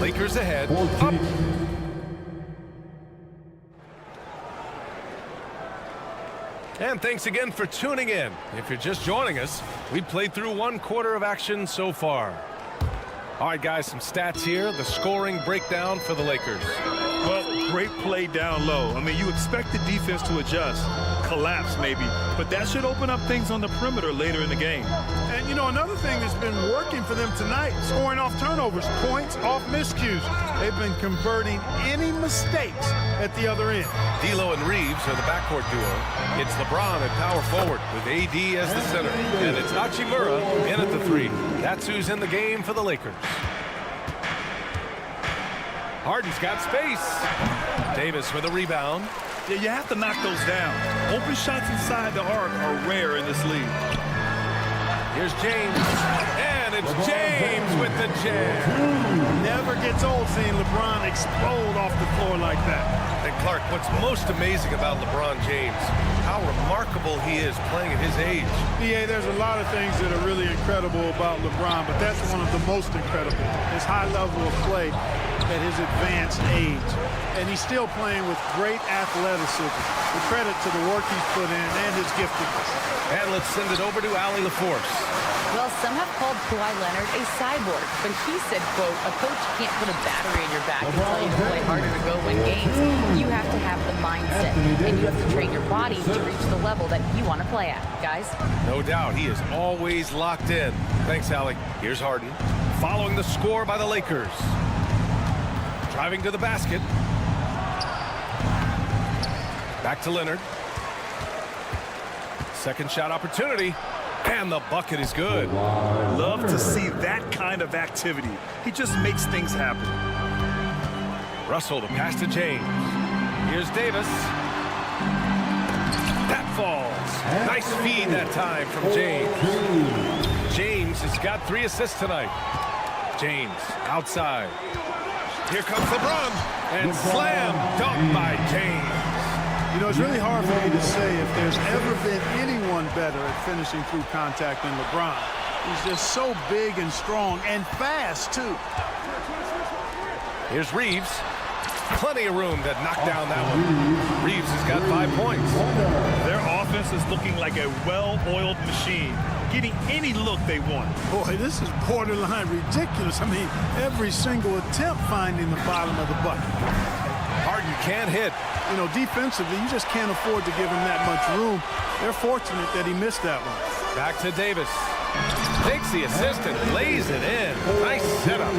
Lakers ahead. Up. And thanks again for tuning in. If you're just joining us, we played through 1 quarter of action so far. All right, guys, some stats here. The scoring breakdown for the Lakers. Well, great play down low. I mean, you expect the defense to adjust, collapse maybe, but that should open up things on the perimeter later in the game. And, you know, another thing that's been working for them tonight, scoring off turnovers, points off miscues. They've been converting any mistakes at the other end. D'Lo and Reeves are the backcourt duo. It's LeBron at power forward with AD as the center. And it's Hachimura in at the 3. That's who's in the game for the Lakers. Harden's got space. Davis with a rebound. Yeah, you have to knock those down. Open shots inside the arc are rare in this league. Here's James. And it's James with the jam. Never gets old seeing LeBron explode off the floor like that. And Clark, what's most amazing about LeBron James, how remarkable he is playing at his age. Yeah, there's a lot of things that are really incredible about LeBron, but that's one of the most incredible. His high level of play at his advanced age. And he's still playing with great athleticism. The credit to the work he's put in and his giftedness. And let's send it over to Allie LaForce. Well, some have called Kawhi Leonard a cyborg, but he said, quote, a coach can't put a battery in your back and tell you to play harder to go win games. You have to have the mindset, and you have to train your body to reach the level that you want to play at, guys. No doubt, he is always locked in. Thanks, Allie. Here's Harden. Following the score by the Lakers. Driving to the basket. Back to Leonard. Second shot opportunity. And the bucket is good. Love to see that kind of activity. He just makes things happen. Russell to pass to James. Here's Davis. That falls. Nice feed that time from James. James has got 3 assists tonight. James outside. Here comes LeBron. And slam dunk by James. You know, it's really hard for me to say if there's ever been anyone better at finishing through contact than LeBron. He's just so big and strong and fast, too. Here's Reeves. Plenty of room to knock down that one. Reeves has got 5 points. Their offense is looking like a well-oiled machine, getting any look they want. Boy, this is borderline ridiculous. I mean, every single attempt finding the bottom of the bucket. Harden can't hit. You know, defensively, you just can't afford to give him that much room. They're fortunate that he missed that one. Back to Davis. Takes the assist and lays it in. Nice setup.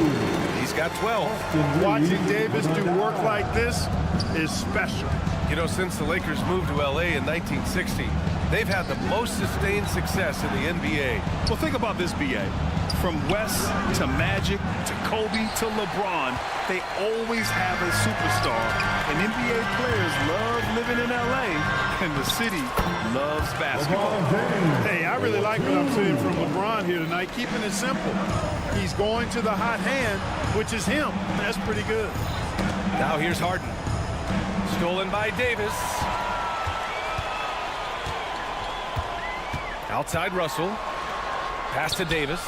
He's got 12. Watching Davis do work like this is special. You know, since the Lakers moved to L.A. in 1960, they've had the most sustained success in the NBA. Well, think about this, B.A. From West to Magic to Kobe to LeBron, they always have a superstar. And NBA players love living in L.A., and the city loves basketball. Hey, I really like what I'm seeing from LeBron here tonight, keeping it simple. He's going to the hot hand, which is him. That's pretty good. Now here's Harden. Stolen by Davis. Outside Russell. Pass to Davis.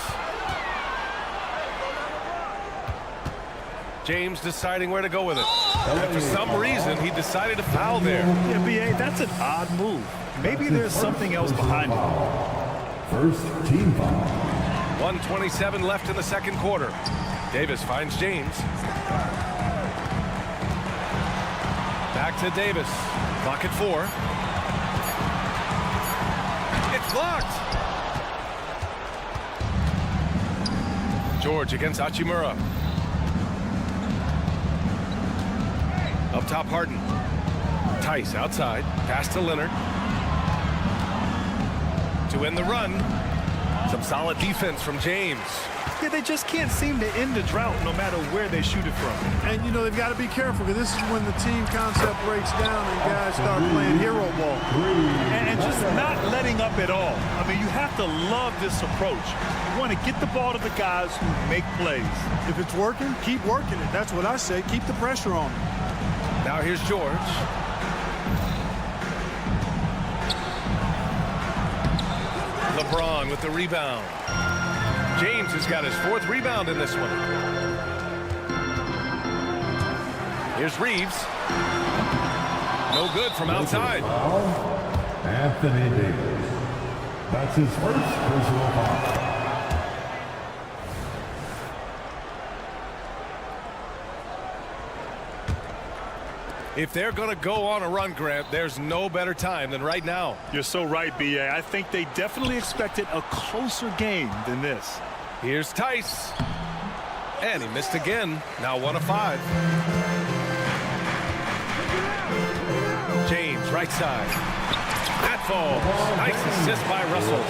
James deciding where to go with it. And for some reason, he decided to foul there. Yeah, B.A., that's an odd move. Maybe there's something else behind it. First team foul. 1:27 left in the second quarter. Davis finds James. Back to Davis. Clock at 4. It's blocked. George against Hachimura. Up top, Harden. Tice outside. Pass to Leonard. To end the run. Some solid defense from James. Yeah, they just can't seem to end the drought no matter where they shoot it from. And, you know, they've got to be careful because this is when the team concept breaks down and guys start playing hero ball. And just not letting up at all. I mean, you have to love this approach. You want to get the ball to the guys who make plays. If it's working, keep working it. That's what I say. Keep the pressure on. Now here's George. LeBron with the rebound. James has got his 4th rebound in this one. Here's Reeves. No good from outside. Anthony Davis. That's his first personal foul. If they're going to go on a run, Grant, there's no better time than right now. You're so right, B.A. I think they definitely expected a closer game than this. Here's Tice. And he missed again. Now 1 of 5. James, right side. That falls. Nice assist by Russell.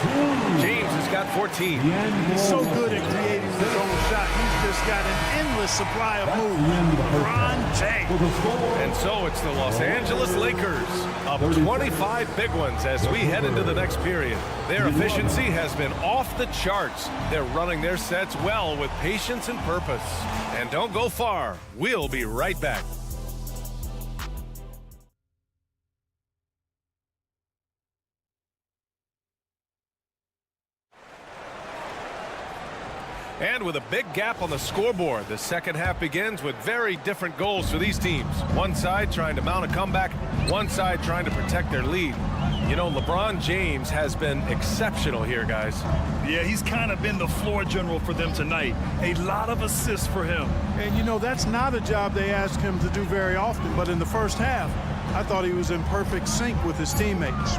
James has got 14. He's so good at creating his own shot. He's just got an endless supply of moves. LeBron James. And so it's the Los Angeles Lakers up 25 big ones as we head into the next period. Their efficiency has been off the charts. They're running their sets well with patience and purpose. And don't go far. We'll be right back. And with a big gap on the scoreboard, the second half begins with very different goals for these teams. One side trying to mount a comeback, one side trying to protect their lead. You know, LeBron James has been exceptional here, guys. Yeah, he's kind of been the floor general for them tonight. A lot of assists for him. And, you know, that's not a job they ask him to do very often. But in the first half, I thought he was in perfect sync with his teammates.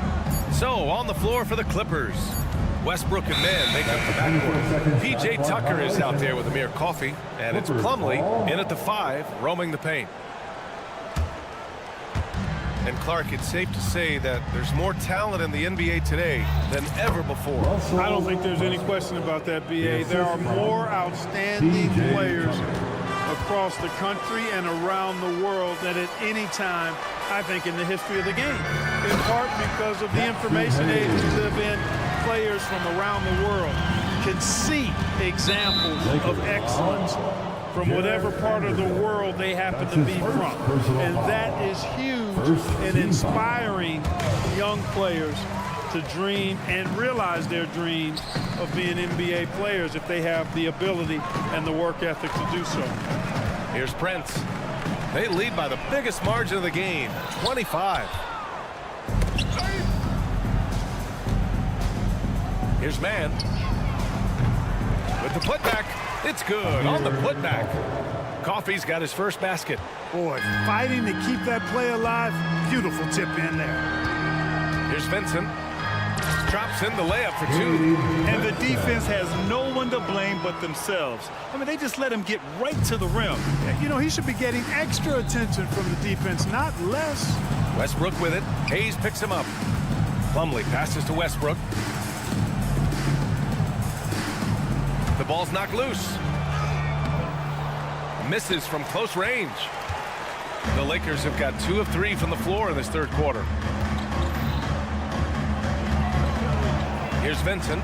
So, on the floor for the Clippers. Westbrook and Mann make up the backcourt. P.J. Tucker is out there with Amir Coffey, and it's Plumlee in at the 5, roaming the paint. And Clark, it's safe to say that there's more talent in the NBA today than ever before. I don't think there's any question about that, B.A. There are more outstanding players across the country and around the world than at any time, I think, in the history of the game. In part because of the information age we live in. Players from around the world can see examples of excellence from whatever part of the world they happen to be from. And that is huge in inspiring young players to dream and realize their dreams of being NBA players if they have the ability and the work ethic to do so. Here's Prince. They lead by the biggest margin of the game, 25. Here's Mann. With the putback. It's good on the putback. Coffey's got his first basket. Boy, fighting to keep that play alive. Beautiful tip in there. Here's Vincent. Drops in the layup for 2. And the defense has no one to blame but themselves. I mean, they just let him get right to the rim. You know, he should be getting extra attention from the defense, not less. Westbrook with it. Hayes picks him up. Plumlee passes to Westbrook. The ball's knocked loose. Misses from close range. The Lakers have got 2 of 3 from the floor in this third quarter. Here's Vincent.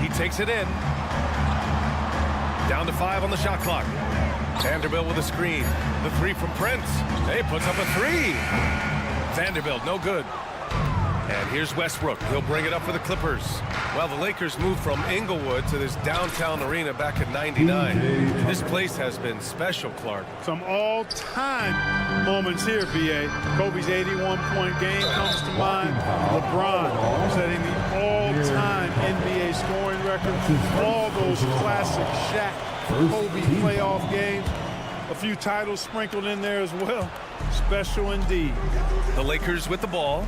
He takes it in. Down to 5 on the shot clock. Vanderbilt with a screen. The 3 from Prince. He puts up a 3. Vanderbilt, no good. And here's Westbrook. He'll bring it up for the Clippers. Well, the Lakers moved from Inglewood to this downtown arena back in '99. This place has been special, Clark. Some all-time moments here, B.A. Kobe's 81-point game comes to mind. LeBron setting the all-time NBA scoring record. All those classic Shaq, Kobe playoff games. A few titles sprinkled in there as well. Special indeed. The Lakers with the ball.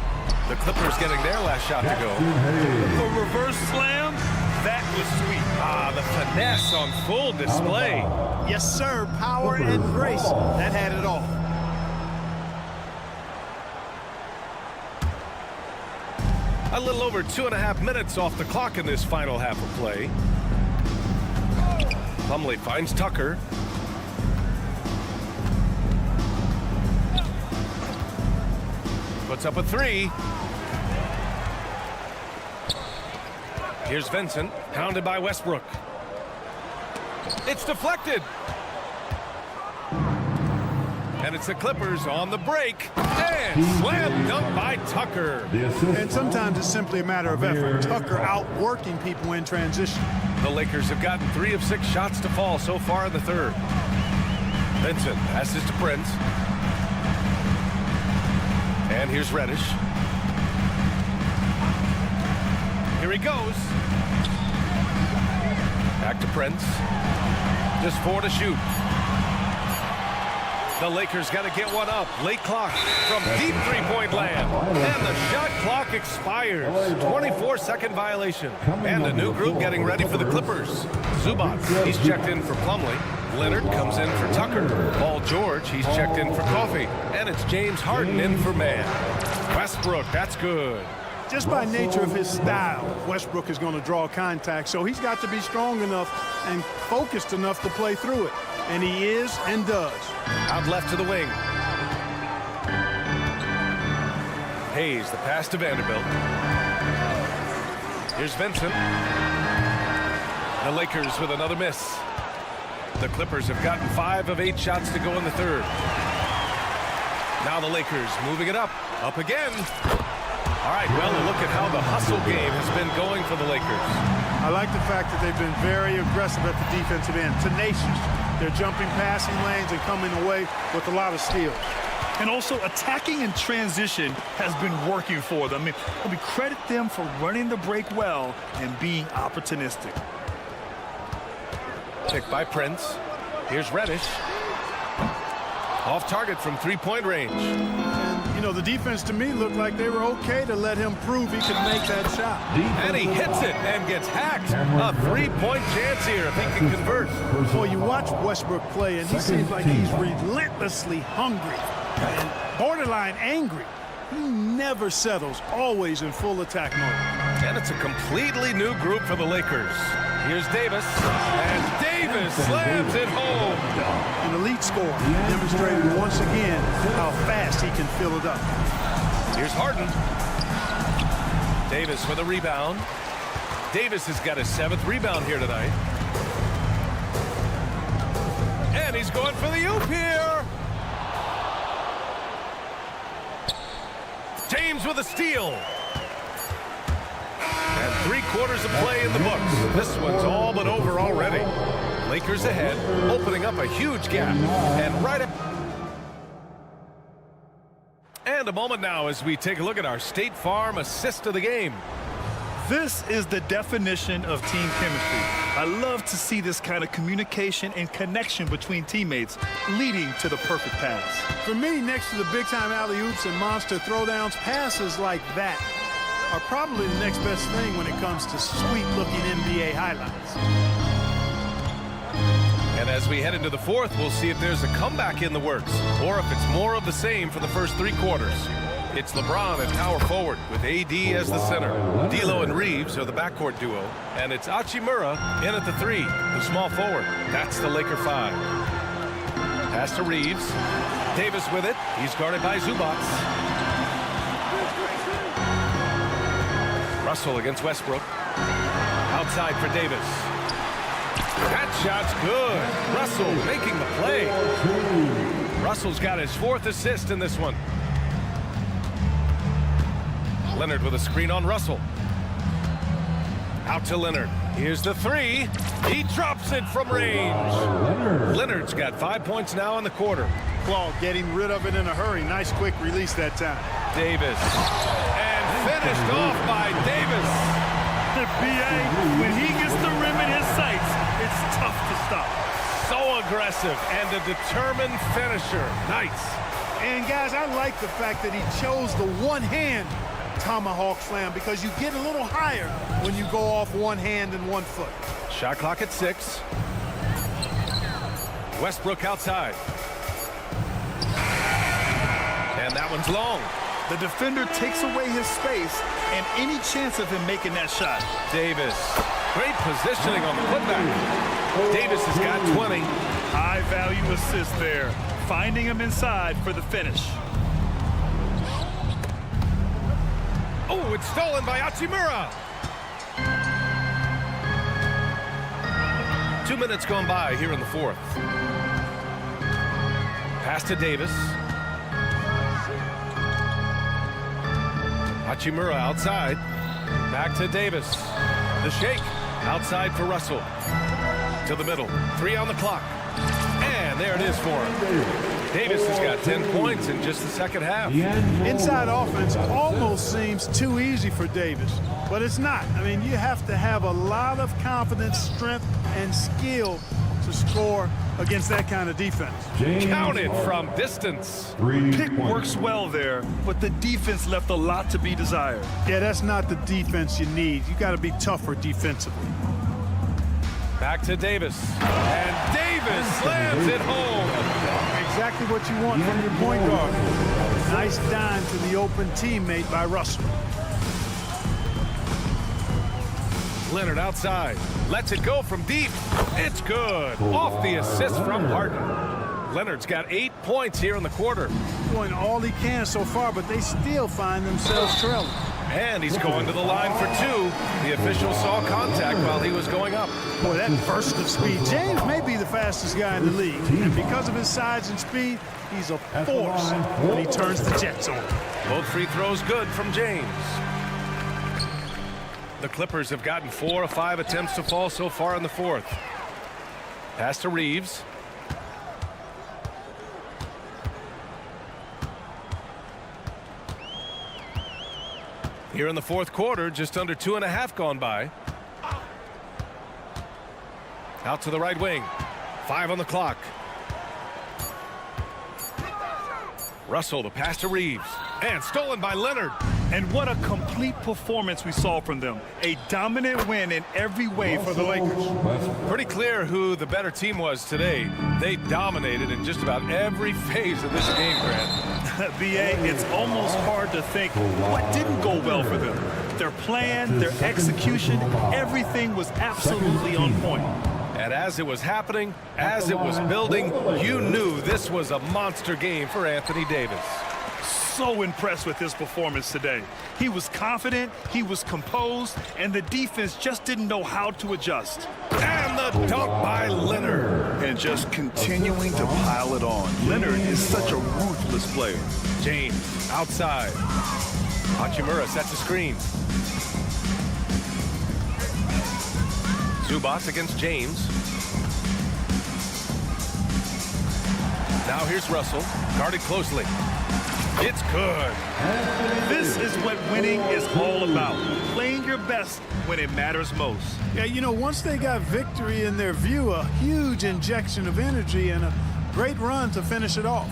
The Clippers getting their last shot to go. The reverse slam, that was sweet. Ah, the finesse on full display. Yes, sir. Power and grace. That had it all. A little over 2.5 minutes off the clock in this final half of play. Plumlee finds Tucker. Puts up a three. Here's Vincent, pounded by Westbrook. It's deflected. And it's the Clippers on the break. And slam dunk by Tucker. And sometimes it's simply a matter of effort. Tucker outworking people in transition. The Lakers have gotten 3 of 6 shots to fall so far in the third. Vincent passes to Prince. And here's Reddish. Here he goes. Back to Prince. Just 4 to shoot. The Lakers got to get one up. Late clock from deep three-point land. And the shot clock expires. 24-second violation. And a new group getting ready for the Clippers. Zubac, he's checked in for Plumlee. Leonard comes in for Tucker. Paul George, he's checked in for Coffey. And it's James Harden in for Mann. Westbrook, that's good. Just by nature of his style, Westbrook is going to draw contact, so he's got to be strong enough and focused enough to play through it. And he is and does. Out left to the wing. Hayes, the pass to Vanderbilt. Here's Vincent. The Lakers with another miss. The Clippers have gotten 5 of 8 shots to go in the third. Now the Lakers moving it up. Up again. All right, well, a look at how the hustle game has been going for the Lakers. I like the fact that they've been very aggressive at the defensive end. Tenacious. They're jumping passing lanes and coming away with a lot of steals. And also attacking in transition has been working for them. I mean, credit them for running the break well and being opportunistic. Picked by Prince. Here's Reddish. Off target from three-point range. And, you know, the defense to me looked like they were okay to let him prove he could make that shot. And he hits it and gets hacked. A three-point chance here if he can convert. Boy, you watch Westbrook play, and he seems like he's relentlessly hungry and borderline angry. He never settles, always in full attack mode. And it's a completely new group for the Lakers. Here's Davis, and Davis slams it home. An elite scorer, demonstrating once again how fast he can fill it up. Here's Harden. Davis with a rebound. Davis has got his 7th rebound here tonight. And he's going for the oop here. James with a steal. And 3/4 of play in the books. This one's all but over already. Lakers ahead, opening up a huge gap. And right up. And a moment now as we take a look at our State Farm assist of the game. This is the definition of team chemistry. I love to see this kind of communication and connection between teammates leading to the perfect pass. For me, next to the big-time alley-oops and monster throwdowns, passes like that are probably the next best thing when it comes to sweet-looking NBA highlights. And as we head into the fourth, we'll see if there's a comeback in the works or if it's more of the same for the first 3 quarters. It's LeBron at power forward with AD as the center. D'Lo and Reeves are the backcourt duo. And it's Hachimura in at the 3, the small forward. That's the Laker 5. Pass to Reeves. Davis with it. He's guarded by Zubac. Russell against Westbrook. Outside for Davis. That shot's good. Russell making the play. Russell's got his 4th assist in this one. Leonard with a screen on Russell. Out to Leonard. Here's the three. He drops it from range. Leonard's got 5 points now in the quarter. Claw getting rid of it in a hurry. Nice quick release that time. Davis. And finished off by Davis. The BA, when he gets the rim in his sights, it's tough to stop. So aggressive and a determined finisher. Nice. And guys, I like the fact that he chose the one-hand tomahawk slam because you get a little higher when you go off one hand and 1 foot. Shot clock at 6. Westbrook outside. And that one's long. The defender takes away his space and any chance of him making that shot. Davis. Great positioning on the putback. Davis has got 20. High value assist there. Finding him inside for the finish. Oh, it's stolen by Hachimura. 2 minutes gone by here in the fourth. Pass to Davis. Hachimura outside. Back to Davis. The shake. Outside for Russell. To the middle. 3 on the clock. And there it is for him. Davis has got 10 points in just the second half. Inside offense almost seems too easy for Davis, but it's not. I mean, you have to have a lot of confidence, strength, and skill to score against that kind of defense. Counted from distance. Pick works well there, but the defense left a lot to be desired. Yeah, that's not the defense you need. You got to be tougher defensively. Back to Davis. And Davis slams it home. Exactly what you want from your point guard. Nice dime to the open teammate by Russell. Leonard outside. Lets it go from deep. It's good. Off the assist from Harden. Leonard's got 8 points here in the quarter. Doing all he can so far, but they still find themselves trailing. And he's going to the line for 2. The official saw contact while he was going up. Boy, that burst of speed. James may be the fastest guy in the league. And because of his size and speed, he's a force when he turns the jets on. Both free throws good from James. The Clippers have gotten 4 of 5 attempts to fall so far in the fourth. Pass to Reeves. Here in the fourth quarter, just under 2.5 gone by. Out to the right wing. 5 on the clock. Russell, the pass to Reeves. And stolen by Leonard. And what a complete performance we saw from them. A dominant win in every way for the Lakers. Pretty clear who the better team was today. They dominated in just about every phase of this game, Grant. BA, it's almost hard to think what didn't go well for them. Their plan, their execution, everything was absolutely on point. And as it was happening, as it was building, you knew this was a monster game for Anthony Davis. So impressed with his performance today. He was confident, he was composed, and the defense just didn't know how to adjust. And the dunk by Leonard. And just continuing to pile it on. Leonard is such a ruthless player. James outside. Hachimura sets a screen. Zubac against James. Now here's Russell, guarded closely. It's good. This is what winning is all about. Playing your best when it matters most. Yeah, you know, once they got victory in their view, a huge injection of energy and a great run to finish it off.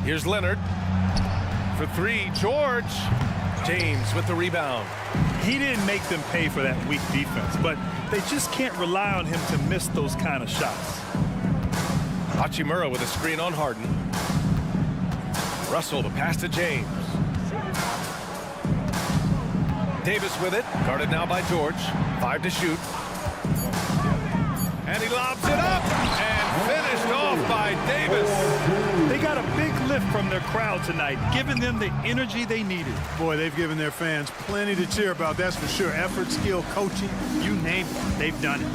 Here's Leonard for 3. George. James with the rebound. He didn't make them pay for that weak defense, but they just can't rely on him to miss those kind of shots. Hachimura with a screen on Harden. Russell, the pass to James. Davis with it, guarded now by George. 5 to shoot. And he lobs it up and finished off by Davis. They got a big lift from their crowd tonight, giving them the energy they needed. Boy, they've given their fans plenty to cheer about, that's for sure. Effort, skill, coaching, you name it, they've done it.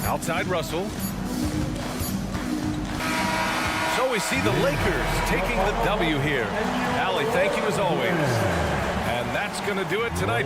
Outside Russell. So we see the Lakers taking the W here. Allie, thank you as always. And that's going to do it tonight.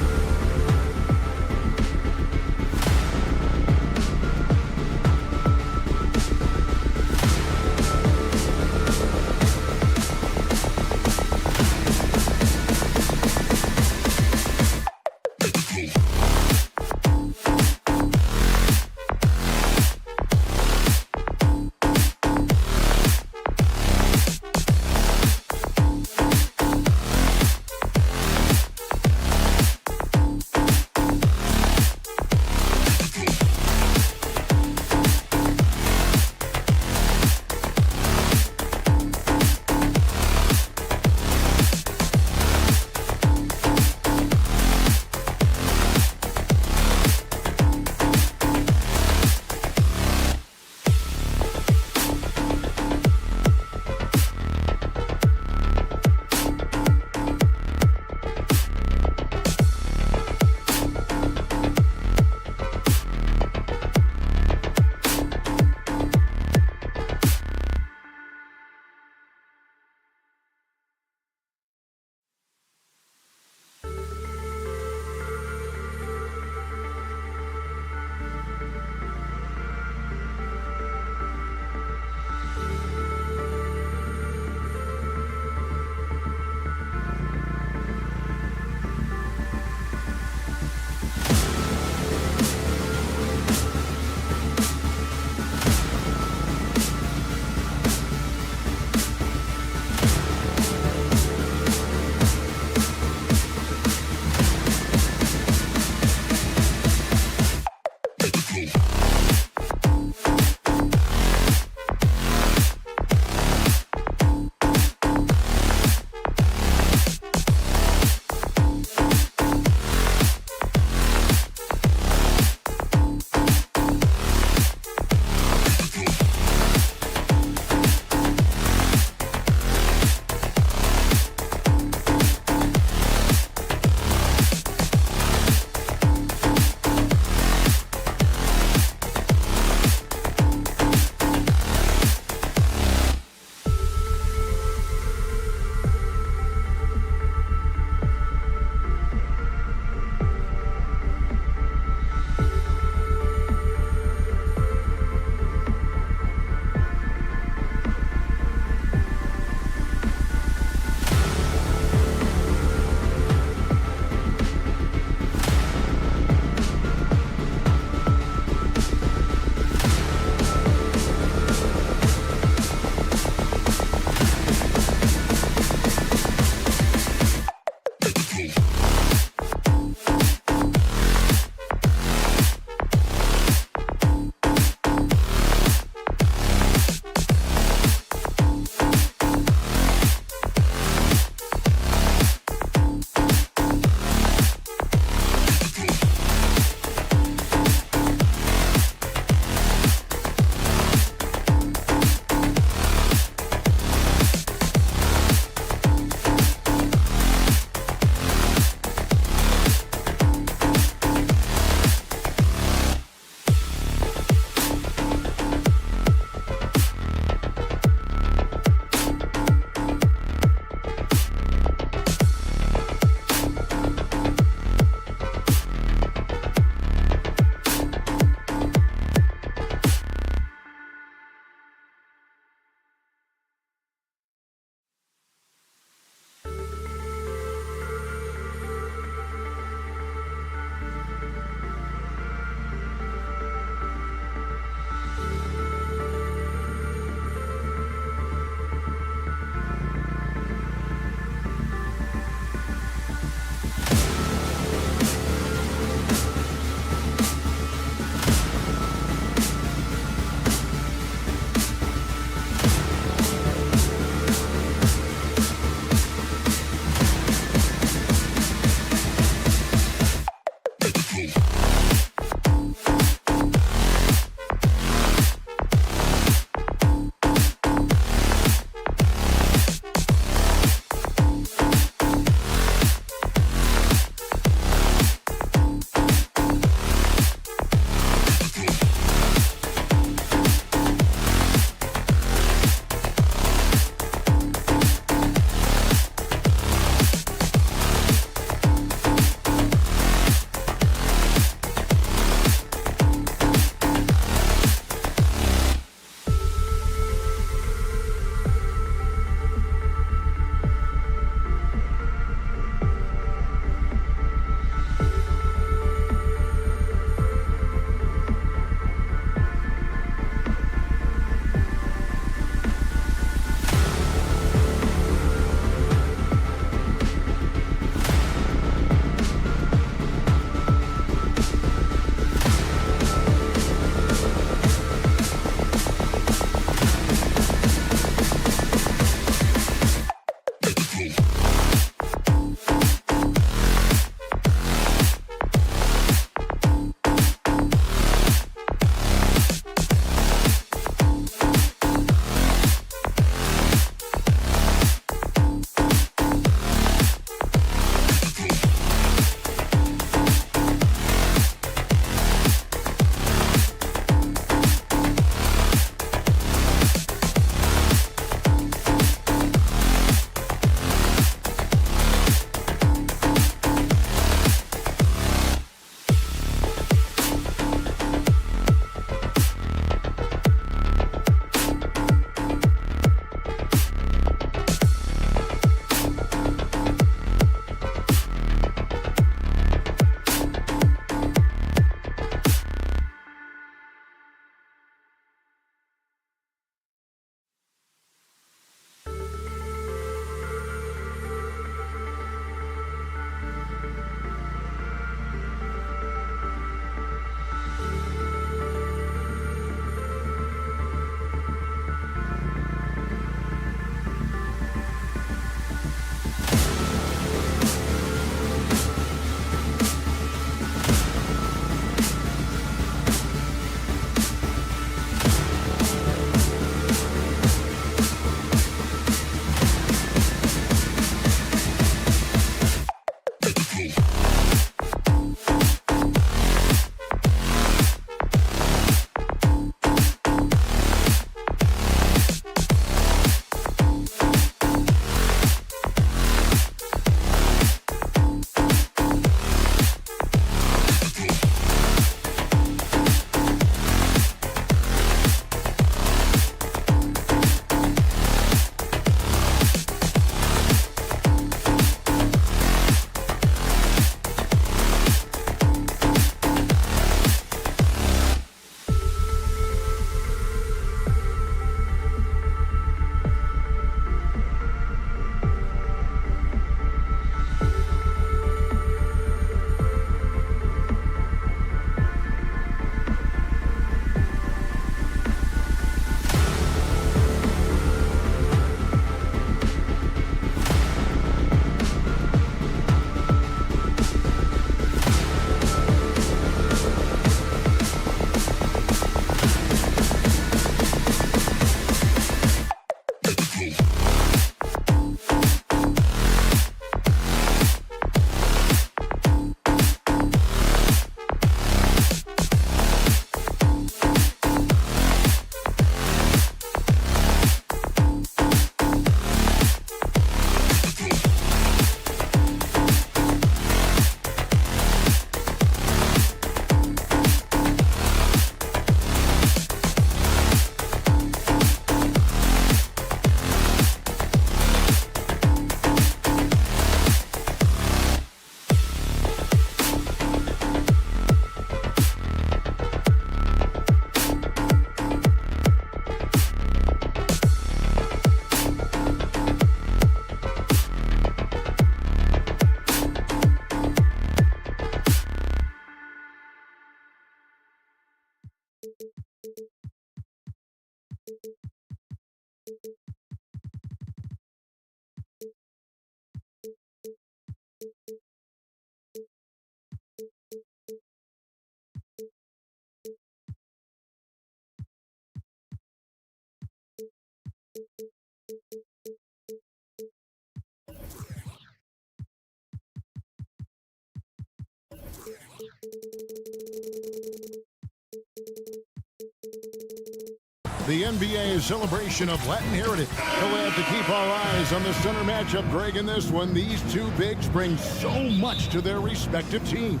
the NBA celebration of Latin heritage. We'll have to keep our eyes on the center matchup, Greg, in this one. These two bigs bring so much to their respective teams.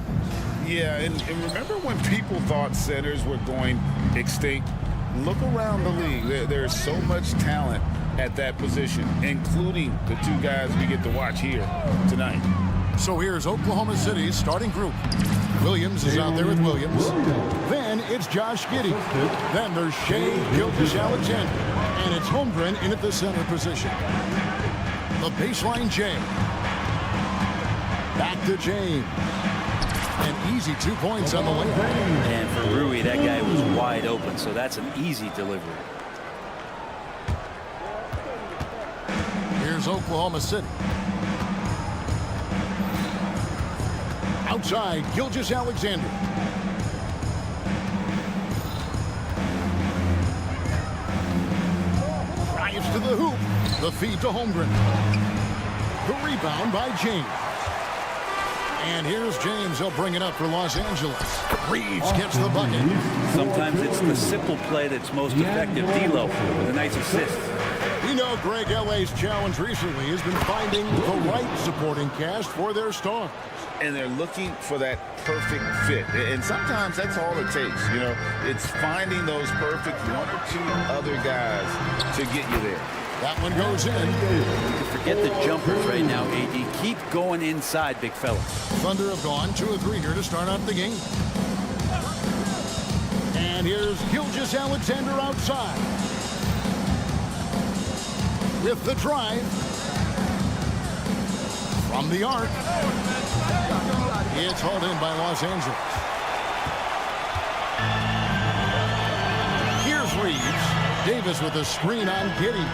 Yeah, and remember when people thought centers were going extinct? Look around the league. There's so much talent at that position, including the two guys we get to watch here tonight. So here's Oklahoma City's starting group. Williams is out there with Williams. Then it's Josh Giddey. Then there's Shai Gilgeous-Alexander. And it's Holmgren in at the center position. The baseline Jay. Back to James. An easy 2 points on the way. And for Rui, that guy was wide open, so that's an easy delivery. Here's Oklahoma City. Outside, Gilgeous-Alexander. Drives to the hoop. The feed to Holmgren. The rebound by James. And here's James. He'll bring it up for Los Angeles. Reeves gets the bucket. Sometimes it's the simple play that's most effective. D'Lo with a nice assist. We know Greg LA's challenge recently has been finding the right supporting cast for their stars. And they're looking for that perfect fit. And sometimes that's all it takes. You know, it's finding those perfect one or two other guys to get you there. That one goes in. Forget the jumpers right now, AD. Keep going inside, big fella. Thunder have gone 2 of 3 here to start out the game. And here's Gilgeous-Alexander outside. With the drive. From the arc. It's hauled in by Los Angeles. Here's Reeves. Davis with a screen on Giddey.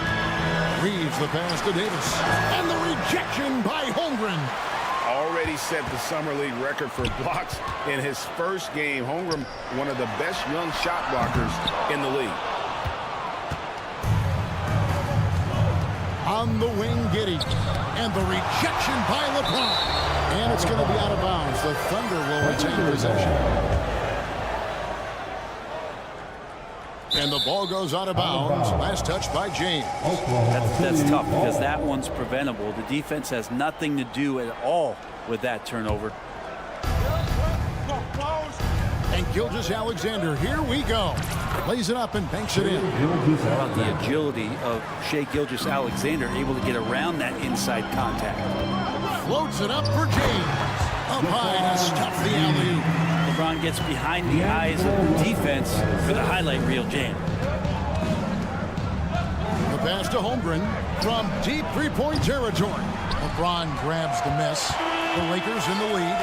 Reeves the pass to Davis. And the rejection by Holmgren. Already set the Summer League record for blocks in his first game. Holmgren, one of the best young shot blockers in the league. On the wing, Giddey. And the rejection by LeBron. And it's going to be out of bounds. The Thunder will retain possession. And the ball goes out of bounds. Last touch by James. That's tough because that one's preventable. The defense has nothing to do at all with that turnover. And Gilgeous-Alexander, here we go. Lays it up and banks it in. How about the agility of Shai Gilgeous-Alexander, able to get around that inside contact. Floats it up for James. Up high to stuff the alley-oop. LeBron gets behind the eyes of the defense for the highlight reel jam. The pass to Holmgren from deep three-point territory. LeBron grabs the miss. The Lakers in the lead.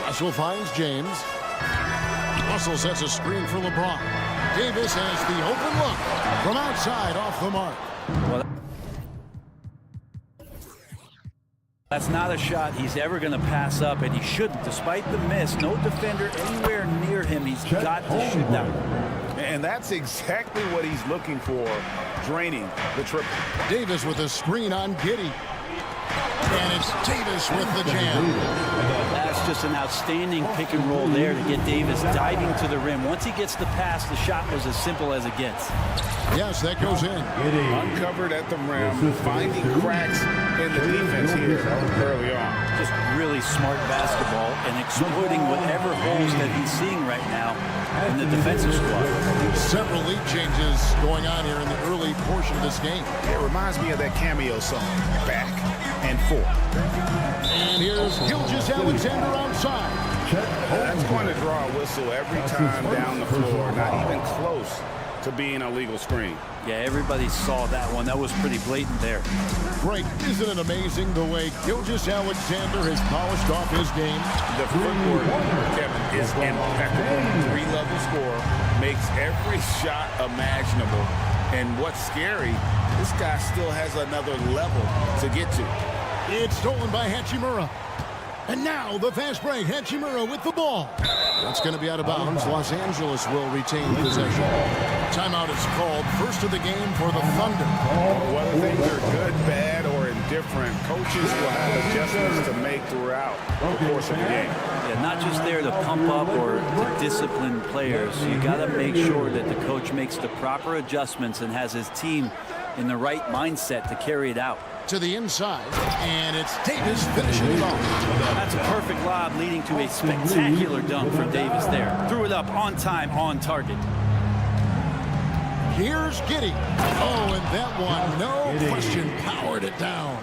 Russell finds James. Russell sets a screen for LeBron. Davis has the open look from outside off the mark. Well, that's not a shot he's ever going to pass up, and he shouldn't. Despite the miss, no defender anywhere near him. He's got to shoot that one. And that's exactly what he's looking for, draining the triple. Davis with a screen on Giddey. And it's Davis with the jam. That's just an outstanding pick and roll there to get Davis diving to the rim. Once he gets the pass, the shot was as simple as it gets. Yes, that goes in. Uncovered at the rim, finding cracks in the defense here early on. Just really smart basketball and exploiting whatever holes that he's seeing right now in the defensive squad. Several lead changes going on here in the early portion of this game. It reminds me of that cameo song, Back and Forth. And here's Gilgeous-Alexander outside. That's going to draw a whistle every time down the floor, not even close to being a legal screen. Yeah, everybody saw that one. That was pretty blatant there. Greg, isn't it amazing the way Gilgeous-Alexander has polished off his game? The footwork, Kevin, is impeccable. Three-level score, makes every shot imaginable. And what's scary, this guy still has another level to get to. It's stolen by Hachimura. And now the fast break. Hachimura with the ball. That's going to be out of bounds. Los Angeles will retain possession. Timeout is called. First of the game for the Thunder. Whether things are good, bad, or indifferent, different. Coaches will have adjustments to make throughout the course of the game. Yeah, not just there to pump up or to discipline players. You got to make sure that the coach makes the proper adjustments and has his team in the right mindset to carry it out. To the inside, and it's Davis finishing it off. That's a perfect lob leading to a spectacular dunk for Davis there. Threw it up on time, on target. Here's Giddey. Oh, and that one, no question, powered it down.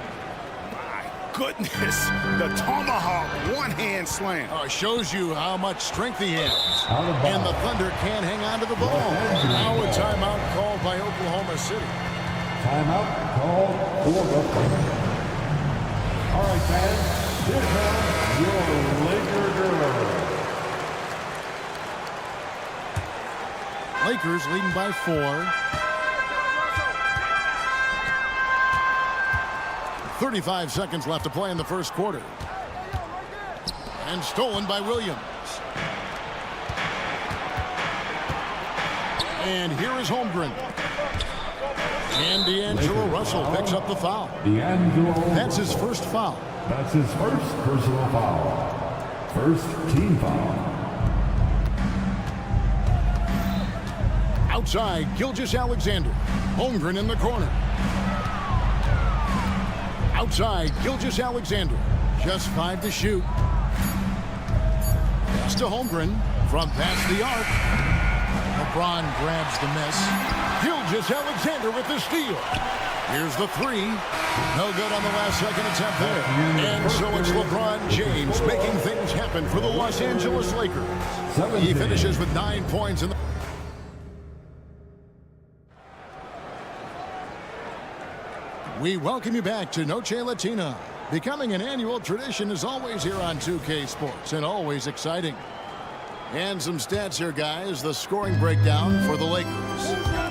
Goodness, the tomahawk one-hand slam. Oh, shows you how much strength he has. And the Thunder can't hang on to the ball. Now a timeout called by Oklahoma City. Timeout called for the Thunder. All right, fans, here comes your Laker girl. Lakers leading by 4. 35 seconds left to play in the first quarter. And stolen by Williams. And here is Holmgren. And D'Angelo Russell picks up the foul. That's his first foul. That's his first personal foul. First team foul. Outside, Skijesss. Holmgren in the corner. Outside, Skijesss. Just 5 to shoot. Pass to Holmgren from past the arc. LeBron grabs the miss. Skijesss with the steal. Here's the 3. No good on the last second attempt there. And so it's LeBron James making things happen for the Los Angeles Lakers. He finishes with 9 points in the... We welcome you back to Noche Latina. Becoming an annual tradition is always here on 2K Sports and always exciting. And some stats here, guys. The scoring breakdown for the Lakers.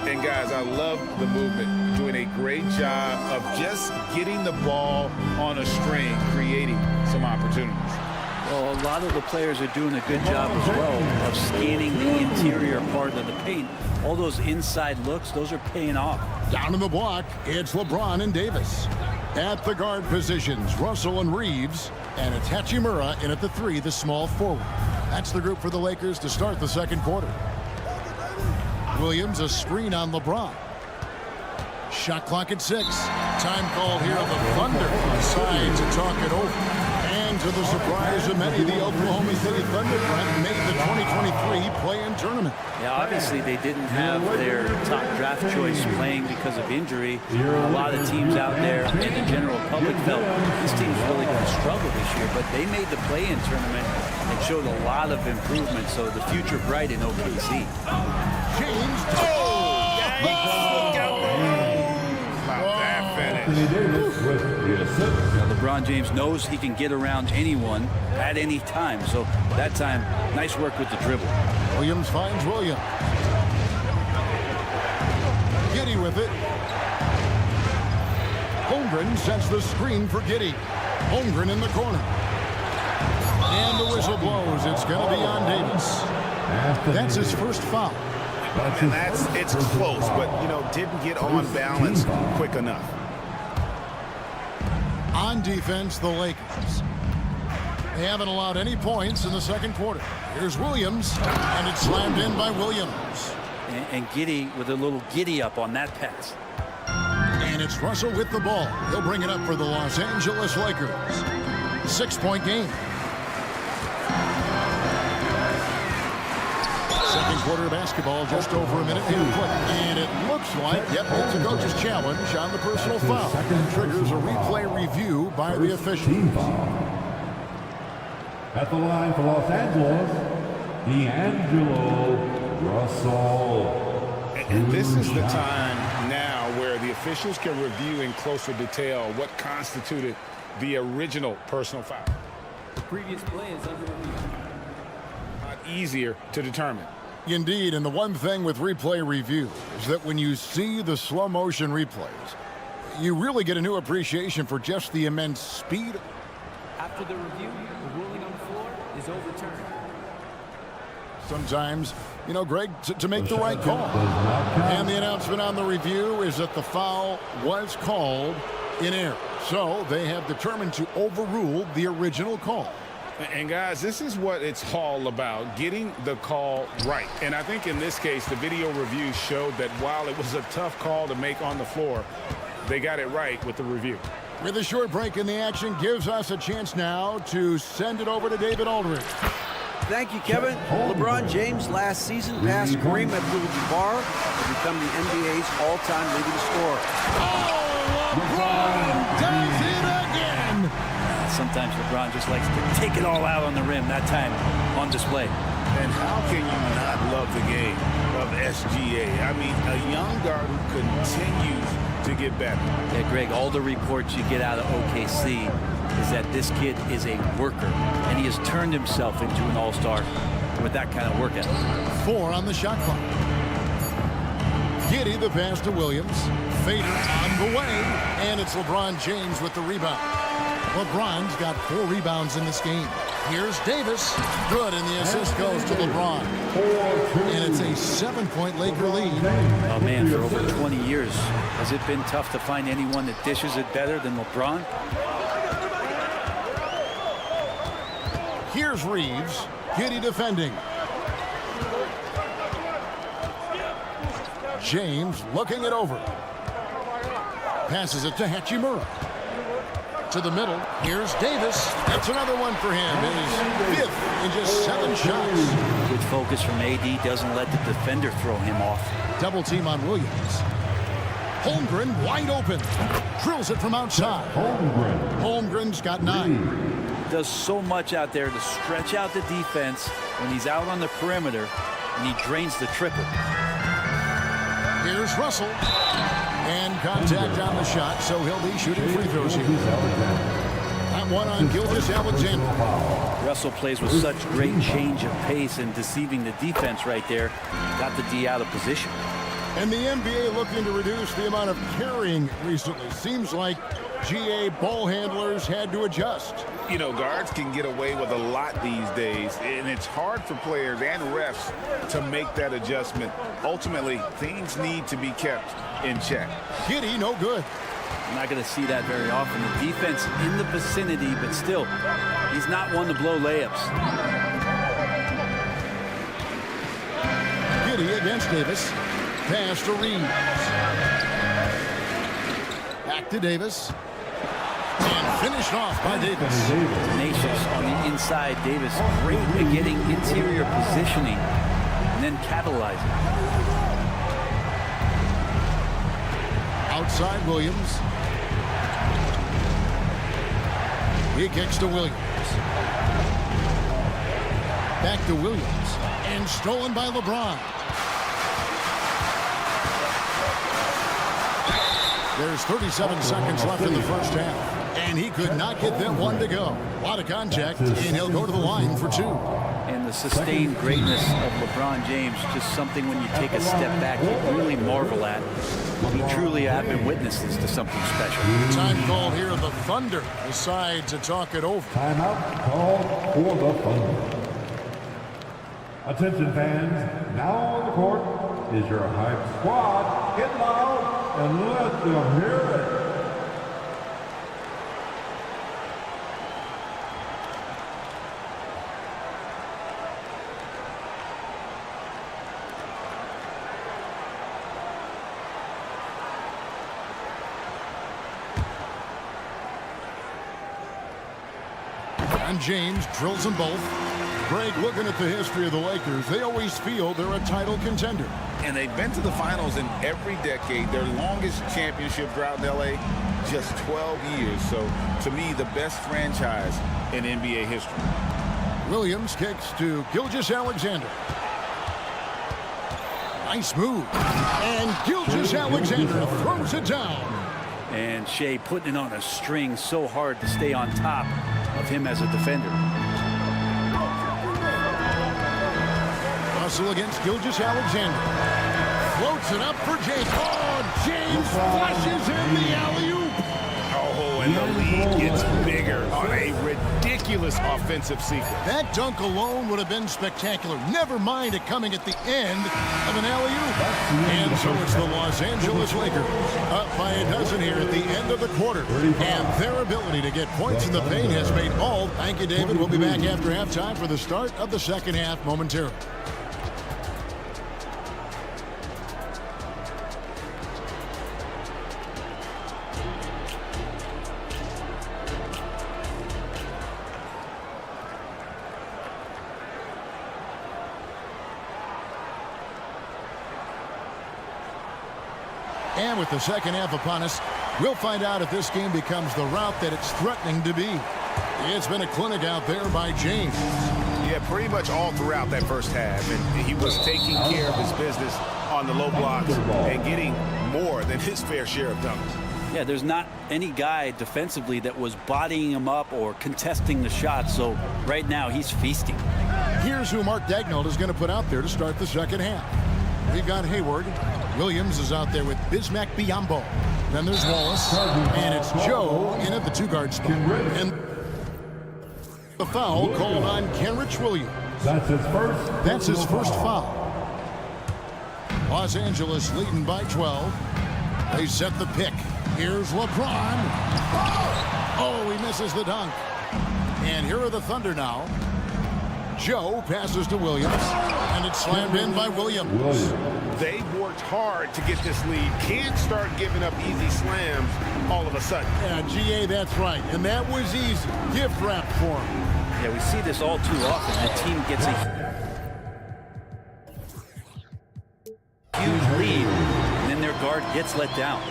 And, guys, I love the movement. Doing a great job of just getting the ball on a string, creating some opportunities. Well, a lot of the players are doing a good job as well of scanning the interior part of the paint. All those inside looks, those are paying off. Down in the block, it's LeBron and Davis. At the guard positions, Russell and Reeves. And it's Hachimura in at the 3, the small forward. That's the group for the Lakers to start the second quarter. Williams, a screen on LeBron. Shot clock at 6. Time called here. The Thunder decide to talk it over. And to the surprise of many, the Oklahoma City Thunder made the 2023 play-in tournament. Yeah, obviously they didn't have their top draft choice playing because of injury. A lot of teams out there and the general public felt this team's really going to struggle this year, but they made the play-in tournament and showed a lot of improvement, so the future bright in OKC. James. LeBron James knows he can get around anyone at any time. So that time, nice work with the dribble. Williams finds Williams. Giddey with it. Holmgren sets the screen for Giddey. Holmgren in the corner. And the whistle blows. It's going to be on Davis. That's his first foul. And it's close, but, didn't get on balance quick enough. On defense, the Lakers. They haven't allowed any points in the second quarter. Here's Williams, and it's slammed in by Williams. And Giddey with a little giddy up on that pass. And it's Russell with the ball. He'll bring it up for the Los Angeles Lakers. 6-point game. Second quarter of basketball, just over a minute to play. And it looks like, it's a coach's challenge on the personal foul. Triggers a replay review by the official. At the line for Los Angeles, D'Angelo Russell. And this is the time now where the officials can review in closer detail what constituted the original personal foul. The previous play is under review. Easier to determine. Indeed, and the one thing with replay review is that when you see the slow motion replays, you really get a new appreciation for just the immense speed. After the review, the ruling on the floor is overturned. Sometimes, Greg, to make the right call. And the announcement on the review is that the foul was called in air. So they have determined to overrule the original call. And guys, this is what it's all about, getting the call right. And I think in this case, the video review showed that while it was a tough call to make on the floor, they got it right with the review. With a short break in the action, gives us a chance now to send it over to David Aldridge. Thank you, Kevin. LeBron James last season passed Kareem Abdul-Jabbar to become the NBA's all-time leading scorer. Oh, LeBron does it again! Sometimes LeBron just likes to take it all out on the rim, that time on display. And how can you not love the game of SGA? I mean, a young guard who continues to get better. Yeah, Greg, all the reports you get out of OKC is that this kid is a worker, and he has turned himself into an all-star with that kind of work ethic. 4 on the shot clock. Giddey the pass to Williams. Fader on the way, and it's LeBron James with the rebound. LeBron's got 4 rebounds in this game. Here's Davis. Good, and the assist goes to LeBron. And it's a 7-point Laker lead. Oh, man, for over 20 years, has it been tough to find anyone that dishes it better than LeBron? Here's Reeves. Giddey defending. James looking it over. Passes it to Hachimura. To the middle. Here's Davis. That's another one for him. His 5th in just 7 shots. Good focus from AD. Doesn't let the defender throw him off. Double team on Williams. Holmgren wide open. Drills it from outside. Holmgren's got 9. Does so much out there to stretch out the defense when he's out on the perimeter, and he drains the triple. Here's Russell. And contact on the shot, so he'll be shooting free throws here. That one on Skijesss. Russell plays with such great change of pace and deceiving the defense right there. Got the D out of position. And the NBA looking to reduce the amount of carrying recently. Seems like GA ball handlers had to adjust. You know, guards can get away with a lot these days, and it's hard for players and refs to make that adjustment. Ultimately, things need to be kept in check. Giddey, no good. I'm not going to see that very often. The defense in the vicinity, but still, he's not one to blow layups. Giddey against Davis. Pass to Reeves. Back to Davis. And finished off by Davis. Tenacious on the inside. Davis great at getting interior positioning and then capitalizing. Outside Williams. He kicks to Williams. Back to Williams. And stolen by LeBron. There's 37 seconds left in the first half. And he could not get that one to go. A lot of contact, and he'll go to the line for 2. And the sustained greatness of LeBron James, just something when you take a step back, you really marvel at. He truly have been witnesses to something special. Time call here. The Thunder decide to talk it over. Timeout called for the Thunder. Attention fans, now on the court is your hype squad. Get loud and let them hear it. And James drills them both. Greg, looking at the history of the Lakers, they always feel they're a title contender. And they've been to the finals in every decade. Their longest championship drought in LA, just 12 years. So, to me, the best franchise in NBA history. Williams kicks to Skijesss. Nice move. And Skijesss throws it down. And Shea putting it on a string so hard to stay on top of him as a defender. Russell against Skijesss. Floats it up for James. Oh, James flushes in the alley-oop. Oh, and the lead gets bigger on a ridiculous offensive sequence. That dunk alone would have been spectacular. Never mind it coming at the end of an alley-oop. And so it's the Los Angeles Lakers up by a dozen here at the end of the quarter. And their ability to get points in the paint has made all. Thank you, David. We'll be back after halftime for the start of the second half momentarily. And with the second half upon us, we'll find out if this game becomes the route that it's threatening to be. It's been a clinic out there by James. Yeah, pretty much all throughout that first half. And he was taking care of his business on the low blocks and getting more than his fair share of dunks. Yeah, there's not any guy defensively that was bodying him up or contesting the shot. So right now he's feasting. Here's who Mark Daigneault is going to put out there to start the second half. We've got Hayward. Williams is out there with Bismack Biyombo. Then there's Wallace. And it's Joe in at the two-guard spot. And the foul called on Kenrich Williams. That's his first foul. Los Angeles leading by 12. They set the pick. Here's LeBron. Oh, he misses the dunk. And here are the Thunder now. Joe passes to Williams, and it's slammed in by Williams. They worked hard to get this lead. Can't start giving up easy slams all of a sudden. Yeah, GA, that's right. And that was easy. Gift wrap for him. Yeah, we see this all too often. The team gets a huge lead, and then their guard gets let down.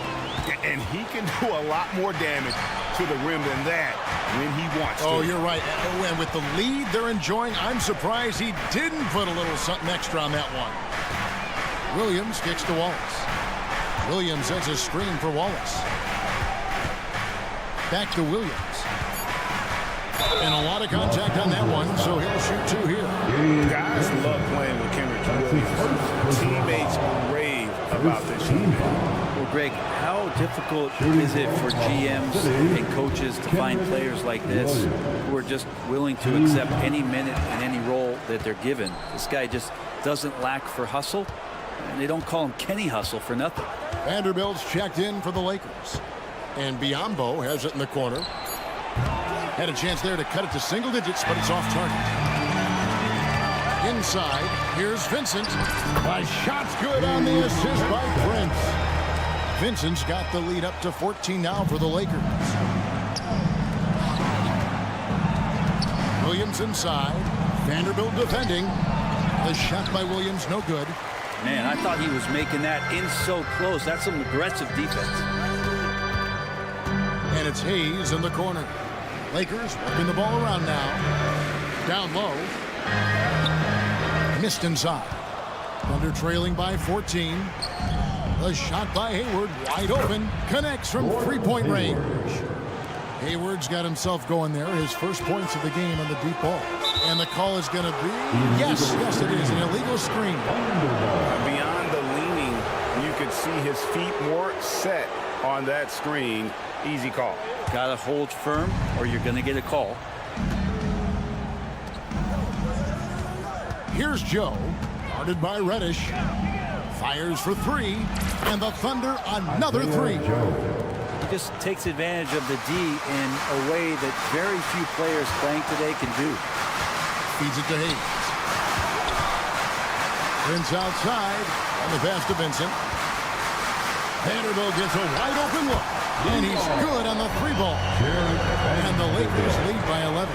And he can do a lot more damage to the rim than that when he wants to. Oh, you're right. And with the lead they're enjoying, I'm surprised he didn't put a little something extra on that one. Williams kicks to Wallace. Williams sends a screen for Wallace. Back to Williams. And a lot of contact on that one, so he'll shoot two here. Guys love playing with Kenrich Williams. Teammates rave about this shooting. Well, Greg, how difficult is it for GMs and coaches to find players like this who are just willing to accept any minute and any role that they're given? This guy just doesn't lack for hustle, and they don't call him Kenny Hustle for nothing. Vanderbilt's checked in for the Lakers. And Biyombo has it in the corner. Had a chance there to cut it to single digits, but it's off target. Inside, here's Vincent. A shot's good on the assist by Prince. Vincent's got the lead up to 14 now for the Lakers. Williams inside. Vanderbilt defending. The shot by Williams, no good. Man, I thought he was making that in so close. That's some aggressive defense. And it's Hayes in the corner. Lakers working the ball around now. Down low. Missed inside. Thunder trailing by 14. The shot by Hayward, wide open, connects from three-point range. Hayward's got himself going there, his first points of the game on the deep ball. And the call is going to be, yes, it is, an illegal screen. Beyond the leaning, you could see his feet more set on that screen. Easy call. Got to hold firm or you're going to get a call. Here's Joe, guarded by Reddish. Fires for three, and the Thunder another three. He just takes advantage of the D in a way that very few players playing today can do. Feeds it to Hayes. Prince outside, and the pass to Vincent. Vanderbilt gets a wide open look, and he's good on the three ball. And the Lakers lead by 11.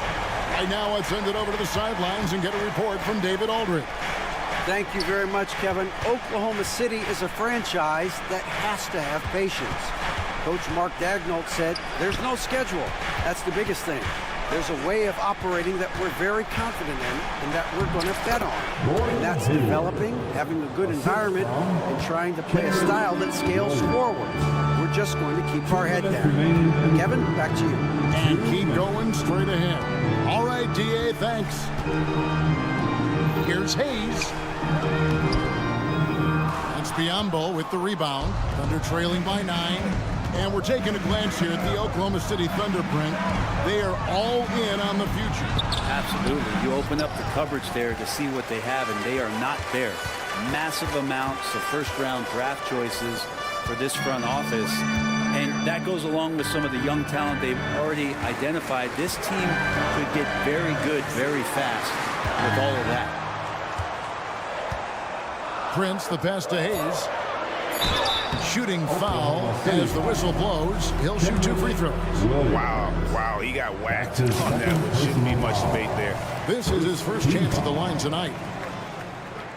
Right now, let's send it over to the sidelines and get a report from David Aldridge. Thank you very much, Kevin. Oklahoma City is a franchise that has to have patience. Coach Mark Daigneault said there's no schedule. That's the biggest thing. There's a way of operating that we're very confident in and that we're going to bet on. And that's developing, having a good environment, and trying to play a style that scales forward. We're just going to keep our head down. Kevin, back to you. And keep going straight ahead. All right, DA, thanks. Here's Hayes. It's Biyombo with the rebound. Thunder trailing by 9. And we're taking a glance here at the Oklahoma City Thunder print. They are all in on the future. Absolutely. You open up the coverage there to see what they have, and they are not there. Massive amounts of first-round draft choices for this front office. And that goes along with some of the young talent they've already identified. This team could get very good very fast with all of that. Prince, the pass to Hayes. Shooting foul as the whistle blows. He'll shoot 2 free throws. Wow, he got whacked on that one. Shouldn't be much debate there. This is his first chance at the line tonight.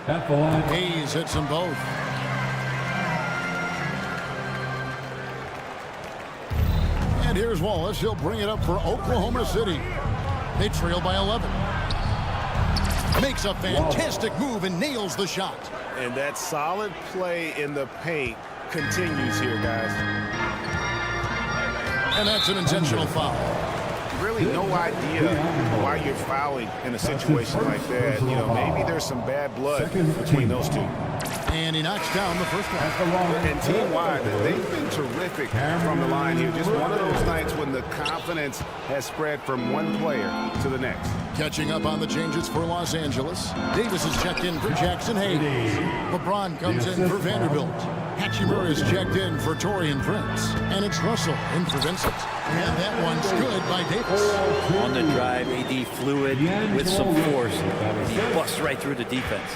At the line. Hayes hits them both. And here's Wallace. He'll bring it up for Oklahoma City. They trail by 11. Makes a fantastic move and nails the shot. And that solid play in the paint continues here, guys. And that's an intentional foul. Really no idea why you're fouling in a situation like that. You know, maybe there's some bad blood between those two. And he knocks down the first one. And team-wide, they've been terrific from the line here. Just one of those nights when the confidence has spread from one player to the next. Catching up on the changes for Los Angeles. Davis is checked in for Jackson Hayes. LeBron comes in for Vanderbilt. Hachimura is checked in for Taurean Prince. And it's Russell in for Vincent. And that one's good by Davis. On the drive, AD fluid with some force. He busts right through the defense.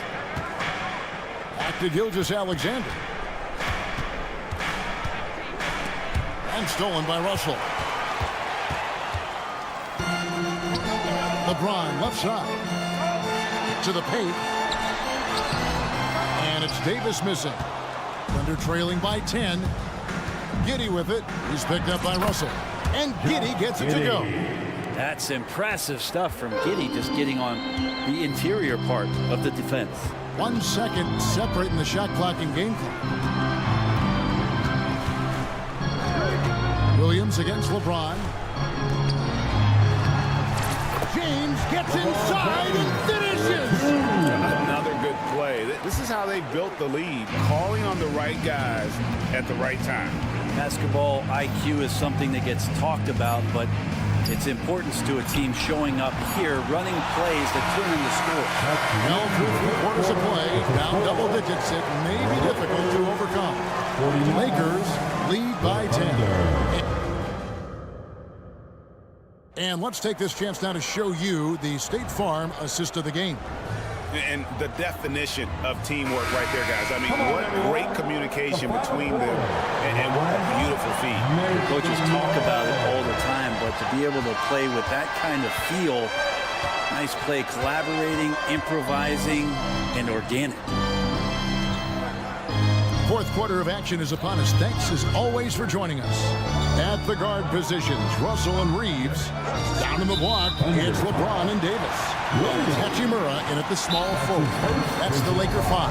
Back to Skijesss. And stolen by Russell. LeBron left side. To the paint. And it's Davis missing. Thunder trailing by 10. Giddey with it. He's picked up by Russell. And Giddey gets it to go. That's impressive stuff from Giddey, just getting on the interior part of the defense. 1 second separating the shot clock and game clock. Williams against LeBron. James gets inside and finishes. Another good play. This is how they built the lead, calling on the right guys at the right time. Basketball IQ is something that gets talked about, but its importance to a team showing up here, running plays that turn into scores. Well, through 3 quarters of play, down double digits, it may be difficult to overcome. Lakers lead by 10. And let's take this chance now to show you the State Farm assist of the game. And the definition of teamwork right there, guys. I mean, what great communication between them, and what a beautiful feed. Coaches talk about it all the time, but to be able to play with that kind of feel, nice play, collaborating, improvising, and organic. Fourth quarter of action is upon us. Thanks as always for joining us. At the guard positions, Russell and Reeves. Down in the block, it's LeBron and Davis. Hachimura in at the small forward. That's the Laker 5.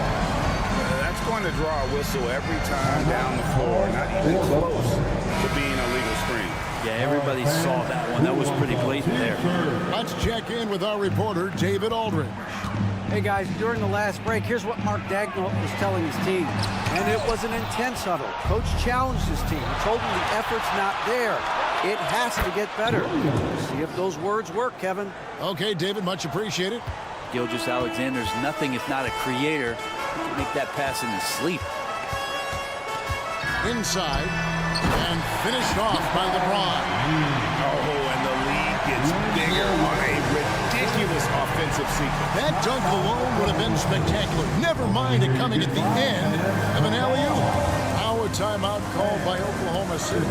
That's going to draw a whistle every time down the floor. Not even close to being a legal screen. Yeah, everybody saw that one. That was pretty blatant there. Let's check in with our reporter, David Aldridge. Hey guys, during the last break, here's what Mark Dagnall was telling his team. And it was an intense huddle. Coach challenged his team. He told them the effort's not there. It has to get better. See if those words work, Kevin. Okay, David, much appreciated. Skijesss nothing if not a creator. He can make that pass in his sleep. Inside, and finished off by LeBron. Oh, and the lead gets bigger on a ridiculous offensive sequence. That dunk alone would have been spectacular. Never mind it coming at the end of an alley-oop. Now a timeout called by Oklahoma City.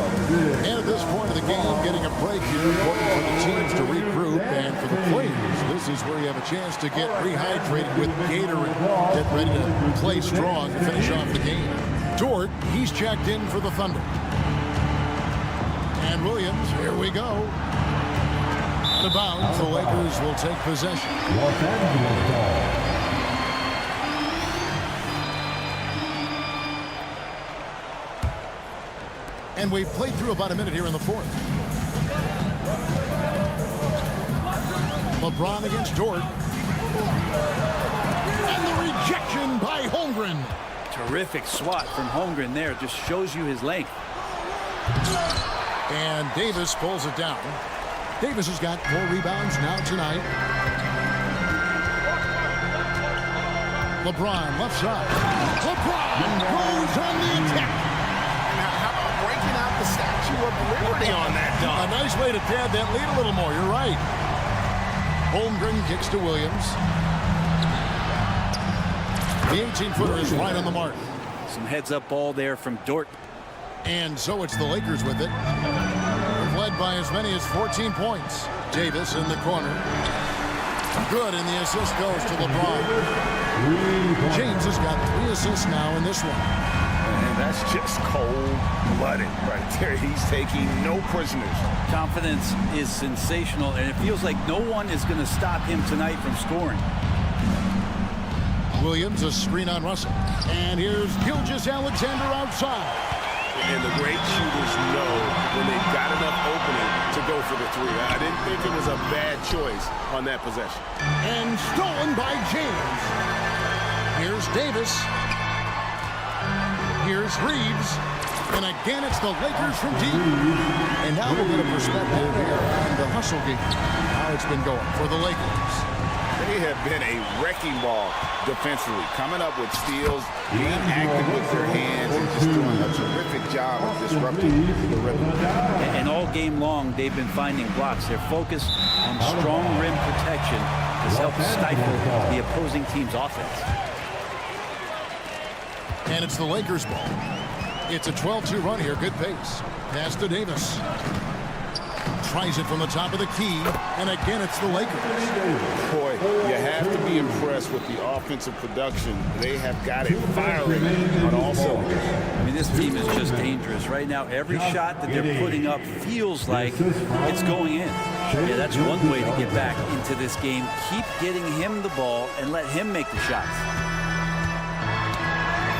And at this point of the game, getting a break here, important for the teams to regroup, and for the players, this is where you have a chance to get rehydrated with Gatorade. Get ready to play strong to finish off the game. Dort, he's checked in for the Thunder. And Williams, here we go. Out of bounds, the Lakers will take possession. Los Angeles ball. And we've played through about a minute here in the fourth. LeBron against Dort. And the rejection by Holmgren. Terrific swat from Holmgren there. Just shows you his length. And Davis pulls it down. Davis has got 4 rebounds now tonight. LeBron left side. LeBron goes on the attack. How about breaking out the Statue of Liberty on that dunk? A nice way to pad that lead a little more. You're right. Holmgren kicks to Williams. The 18-footer is right on the mark. Some heads-up ball there from Dort. And so it's the Lakers with it. They've led by as many as 14 points. Davis in the corner. Good, and the assist goes to LeBron. James has got 3 assists now in this one. And that's just cold-blooded right there. He's taking no prisoners. Confidence is sensational, and it feels like no one is going to stop him tonight from scoring. Williams, a screen on Russell. And here's Gilgeous-Alexander outside. And the great shooters know when they've got enough opening to go for the 3. I didn't think it was a bad choice on that possession. And stolen by James. Here's Davis. Here's Reeves. And again, it's the Lakers from deep. And now we'll get a perspective here on the hustle game. How it's been going for the Lakers. They have been a wrecking ball defensively, coming up with steals, being active with their hands, and just doing a terrific job of disrupting the rhythm. And all game long, they've been finding blocks. Their focus on strong rim protection has helped stifle the opposing team's offense. And it's the Lakers ball. It's a 12-2 run here. Good pace. Pass to Davis. Tries it from the top of the key, and again it's the Lakers. Boy, you have to be impressed with the offensive production. They have got it firing on all cylinders. I mean, this team is just dangerous. Right now, every shot that they're putting up feels like it's going in. Yeah, that's one way to get back into this game. Keep getting him the ball and let him make the shots.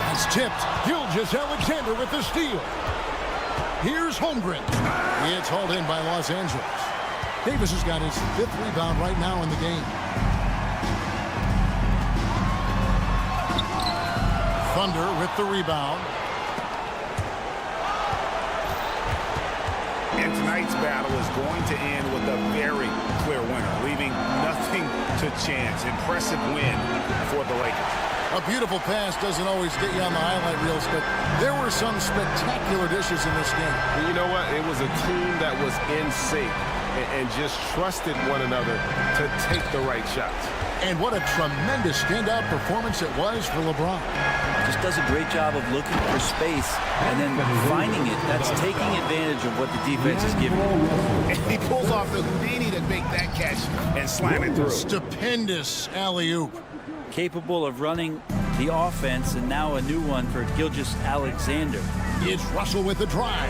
That's tipped. Gilgeous-Alexander with the steal. Here's Holmgren. It's hauled in by Los Angeles. Davis has got his 5th rebound right now in the game. Thunder with the rebound. And tonight's battle is going to end with a very clear winner, leaving nothing to chance. Impressive win for the Lakers. A beautiful pass doesn't always get you on the highlight reels, but there were some spectacular dishes in this game. And you know what? It was a team that was in sync and just trusted one another to take the right shots. And what a tremendous standout performance it was for LeBron. Just does a great job of looking for space and then finding it. That's taking advantage of what the defense is giving him. And he pulls off the Houdini to make that catch and slam it through. Stupendous alley-oop. Capable of running the offense, and now a new one for Gilgeous-Alexander. It's Russell with the drive.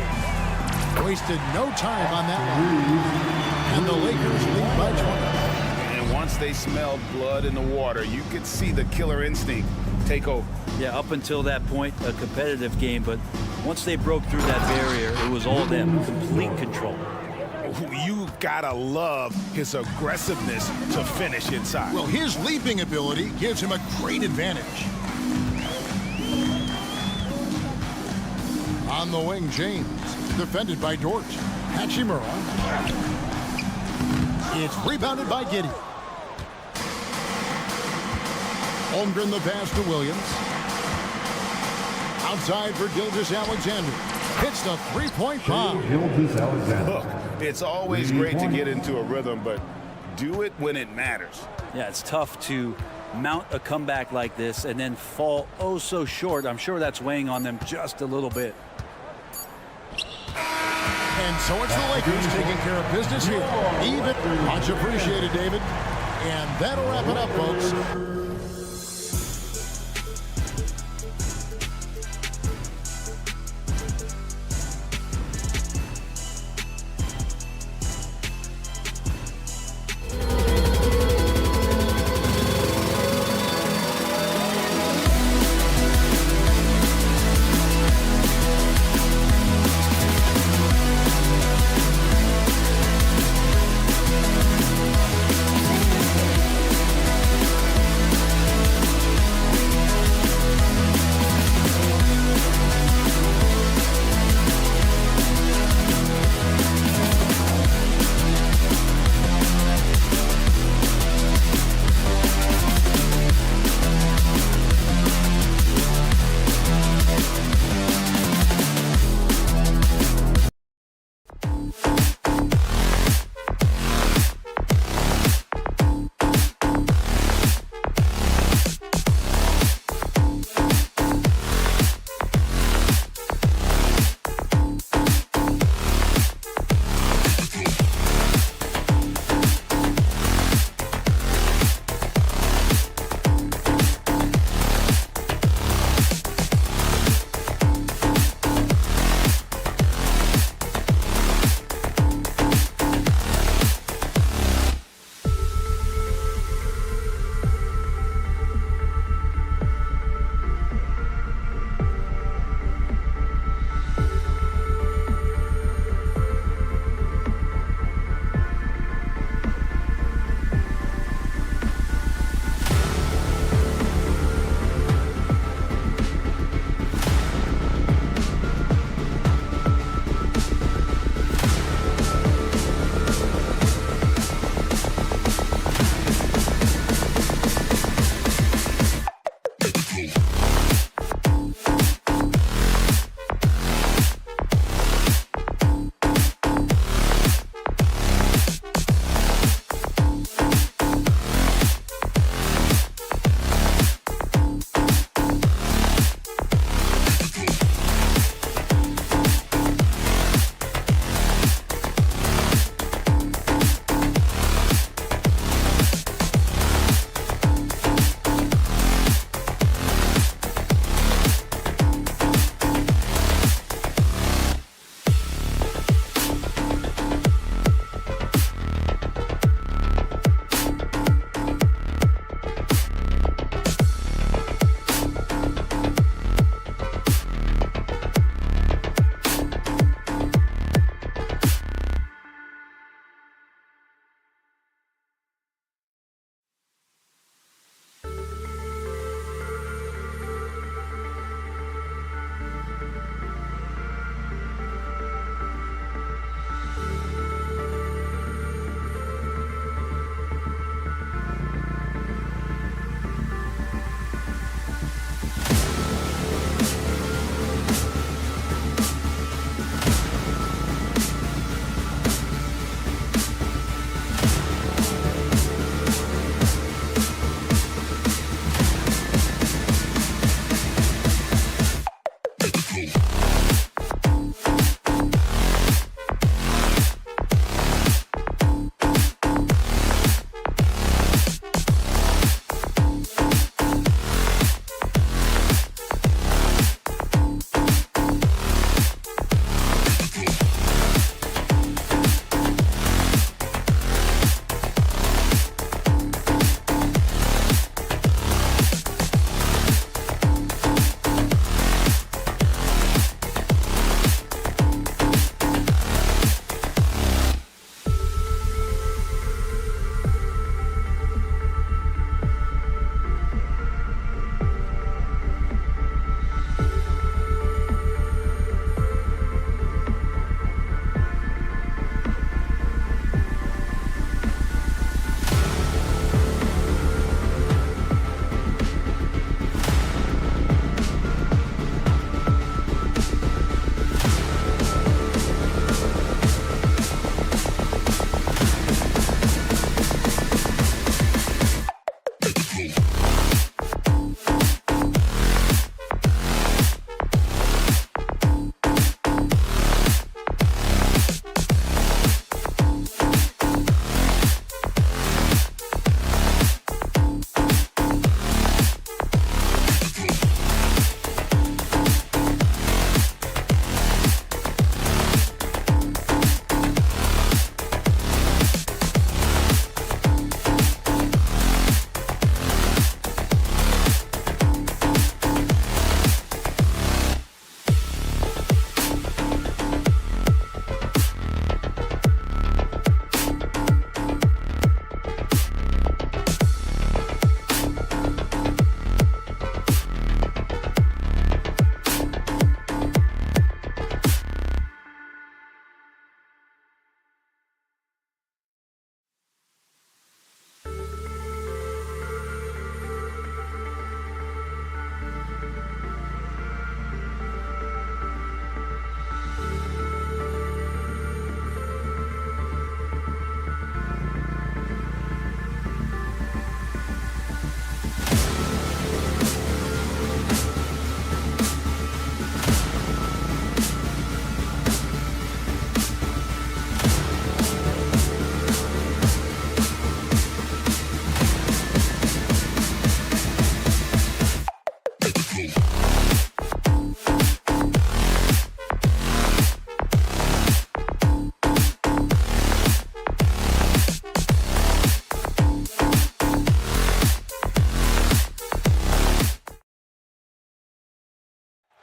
Wasted no time on that one. And the Lakers lead by 20. And once they smelled blood in the water, you could see the killer instinct take over. Yeah, up until that point, a competitive game, but once they broke through that barrier, it was all them, complete control. You gotta love his aggressiveness to finish inside. Well, his leaping ability gives him a great advantage. On the wing, James, defended by Dort. Hachimura. It's rebounded by Giddey. Holmgren the pass to Williams. Outside for Gilgeous-Alexander. Hits the three-point bomb. Look, it's always great to get into a rhythm, but do it when it matters. Yeah, it's tough to mount a comeback like this and then fall oh so short. I'm sure that's weighing on them just a little bit. And so it's the Lakers taking care of business here. Even. Much appreciated, David. And that'll wrap it up, folks.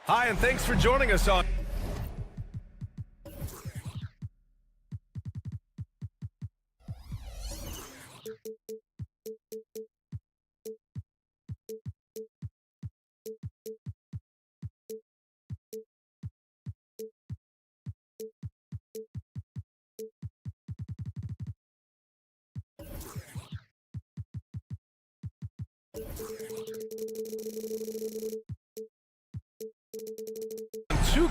Hi, and thanks for joining us on... Two.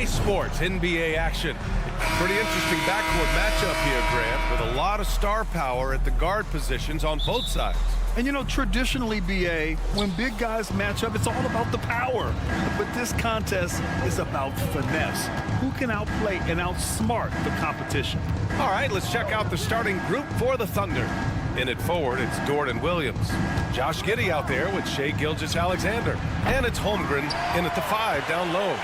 Sports NBA action. Pretty interesting backcourt matchup here, Grant, with a lot of star power at the guard positions on both sides. And you know, traditionally, BA, when big guys match up, it's all about the power. But this contest is about finesse. Who can outplay and outsmart the competition? All right, let's check out the starting group for the Thunder. In it forward, it's Jordan Williams. Josh Giddey out there with Shai Gilgeous-Alexander. And it's Holmgren in at the 5 down low.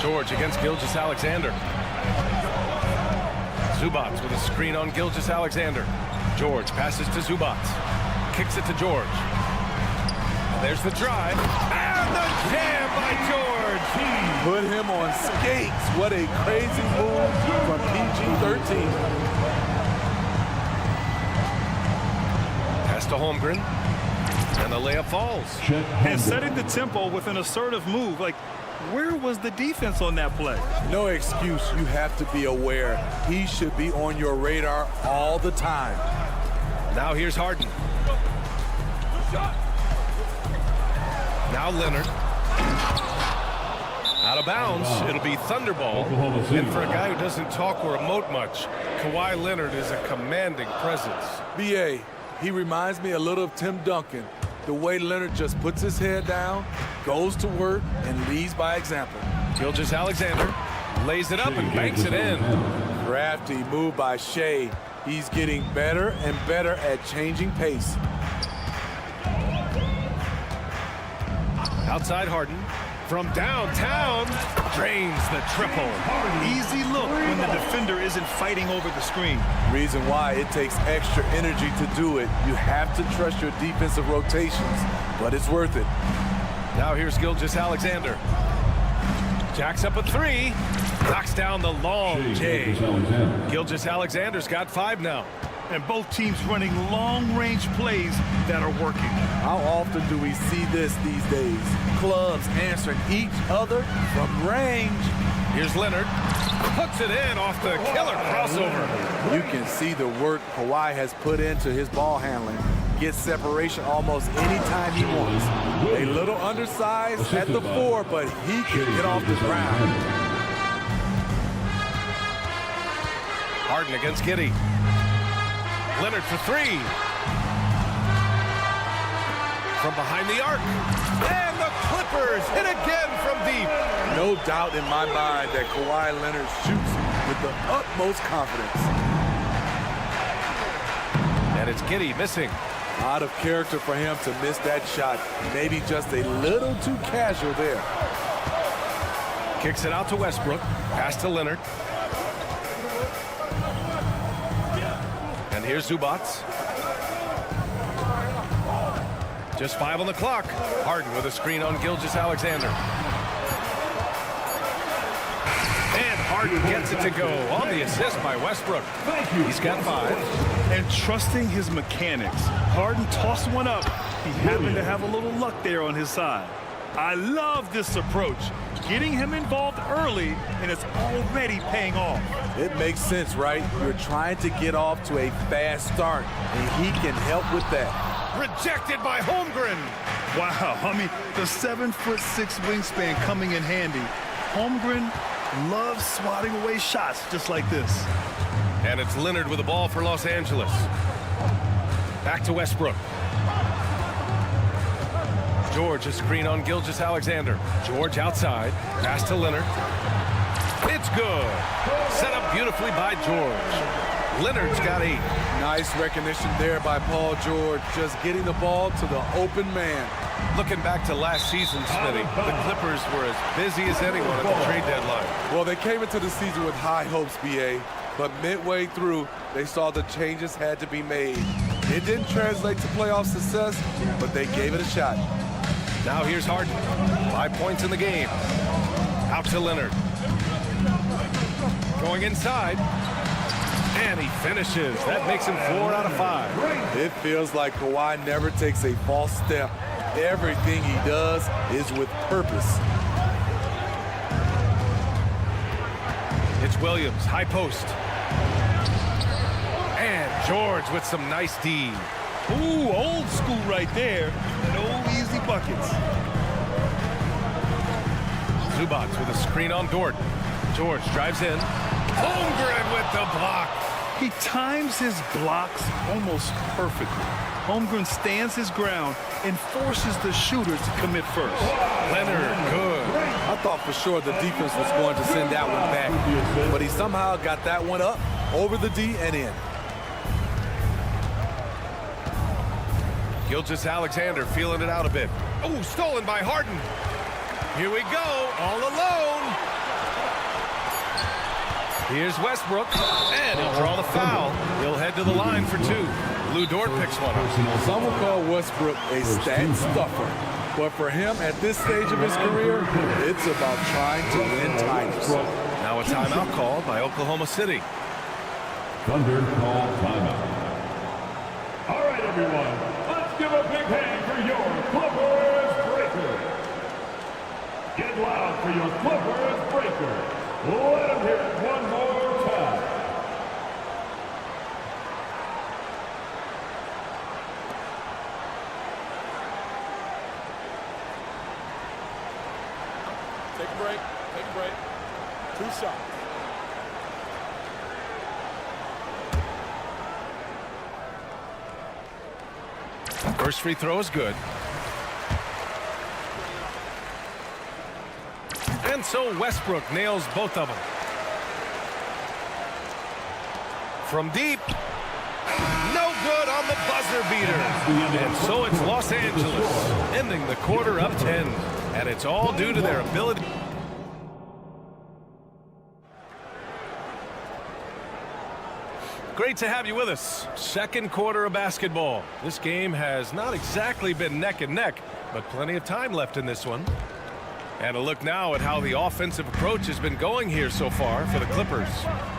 George against Gilgeous-Alexander. Zubats with a screen on Gilgeous-Alexander. George passes to Zubats. Kicks it to George. There's the drive. And the jam by George. Put him on skates. What a crazy move from PG-13. Pass to Holmgren. And the layup falls. And setting the tempo with an assertive move. Like, where was the defense on that play? No excuse. You have to be aware. He should be on your radar all the time. Now here's Harden. Now Leonard. Out of bounds. It'll be Thunderball. And for a guy who doesn't talk or emote much, Kawhi Leonard is a commanding presence. B.A., he reminds me a little of Tim Duncan. The way Leonard just puts his head down, goes to work, and leads by example. Gilgeous-Alexander lays it up and banks it in. Crafty move by Shai. He's getting better and better at changing pace. Outside Harden. From downtown, drains the triple. Easy look when the defender isn't fighting over the screen. Reason why it takes extra energy to do it. You have to trust your defensive rotations, but it's worth it. Now here's Gilgeous-Alexander. Jacks up a 3. Knocks down the long J. Gilgeous-Alexander's got 5 now. And both teams running long-range plays that are working. How often do we see this these days? Clubs answering each other from range. Here's Leonard. Puts it in off the killer crossover. You can see the work Kawhi has put into his ball handling. Gets separation almost anytime he wants. A little undersized at the 4, but he can get off the ground. Harden against Giddey. Leonard for 3. From behind the arc. And the Clippers hit again from deep. No doubt in my mind that Kawhi Leonard shoots with the utmost confidence. And it's Giddey missing. Out of character for him to miss that shot. Maybe just a little too casual there. Kicks it out to Westbrook. Pass to Leonard. And here's Zubats. Just 5 on the clock. Harden with a screen on Gilgeous-Alexander. And Harden gets it to go on the assist by Westbrook. He's got 5. And trusting his mechanics. Harden tossed one up. He happened to have a little luck there on his side. I love this approach. getting him involved early, and it's already paying off. It makes sense, right? You're trying to get off to a fast start, and he can help with that. Rejected by Holmgren. Wow, I mean, the 7'6" wingspan coming in handy. Holmgren loves swatting away shots just like this. And it's Leonard with the ball for Los Angeles. Back to Westbrook. George, a screen on Gilgeous-Alexander. George outside. Pass to Leonard. It's good. Set up beautifully by George. Leonard's got 8. Nice recognition there by Paul George, just getting the ball to the open man. Looking back to last season, Smitty, the Clippers were as busy as anyone at the trade deadline. Well, they came into the season with high hopes, BA, but midway through, they saw the changes had to be made. It didn't translate to playoff success, but they gave it a shot. Now here's Harden. 5 points in the game. Out to Leonard. Going inside. And he finishes. That makes him 4 out of 5. It feels like Kawhi never takes a false step. Everything he does is with purpose. It's Williams, high post. And George with some nice D. Ooh, old school right there. No easy buckets. Zubac with a screen on Dort. George drives in. Holmgren with the block. He times his blocks almost perfectly. Holmgren stands his ground and forces the shooter to commit first. Leonard, good. I thought for sure the defense was going to send that one back, but he somehow got that one up, over the D and in. Gilgeous-Alexander feeling it out a bit. Oh, stolen by Harden. Here we go, all alone. Here's Westbrook, and he'll draw the foul. He'll head to the line for 2. Lou Dort picks one up. Some will call Westbrook a stat stuffer, but for him at this stage of his career, it's about trying to win titles. Now a timeout called by Oklahoma City. Thunder call timeout. All right, everyone, let's give a big hand for your Clippers Breaker. Get loud for your Clippers Breaker. Let them hear it one more time. Take a break. Take a break. 2 shots. First free throw is good. And so Westbrook nails both of them. From deep. No good on the buzzer beater. And so it's Los Angeles ending the quarter up 10. And it's all due to their ability. Great to have you with us. Second quarter of basketball. This game has not exactly been neck and neck, but plenty of time left in this one. And a look now at how the offensive approach has been going here so far for the Clippers.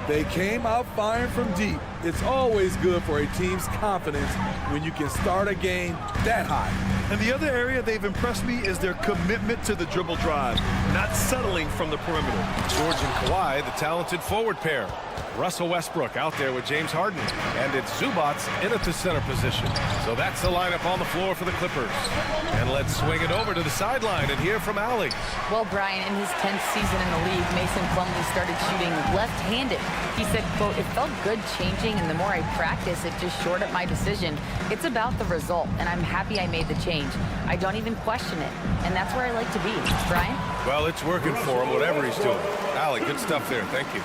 They came out firing from deep. It's always good for a team's confidence when you can start a game that high. And the other area they've impressed me is their commitment to the dribble drive, not settling from the perimeter. George and Kawhi, the talented forward pair. Russell Westbrook out there with James Harden. And it's Zubac in at the center position. So that's the lineup on the floor for the Clippers. And let's swing it over to the sideline and hear from Allie. Well, Brian, in his 10th season in the league, Mason Plumlee started shooting left-handed. He said, quote, "It felt good changing, and the more I practice, it just shored up my decision. It's about the result, and I'm happy I made the change. I don't even question it, and that's where I like to be." Brian? Well, it's working for him, whatever he's doing. Allie, good stuff there. Thank you.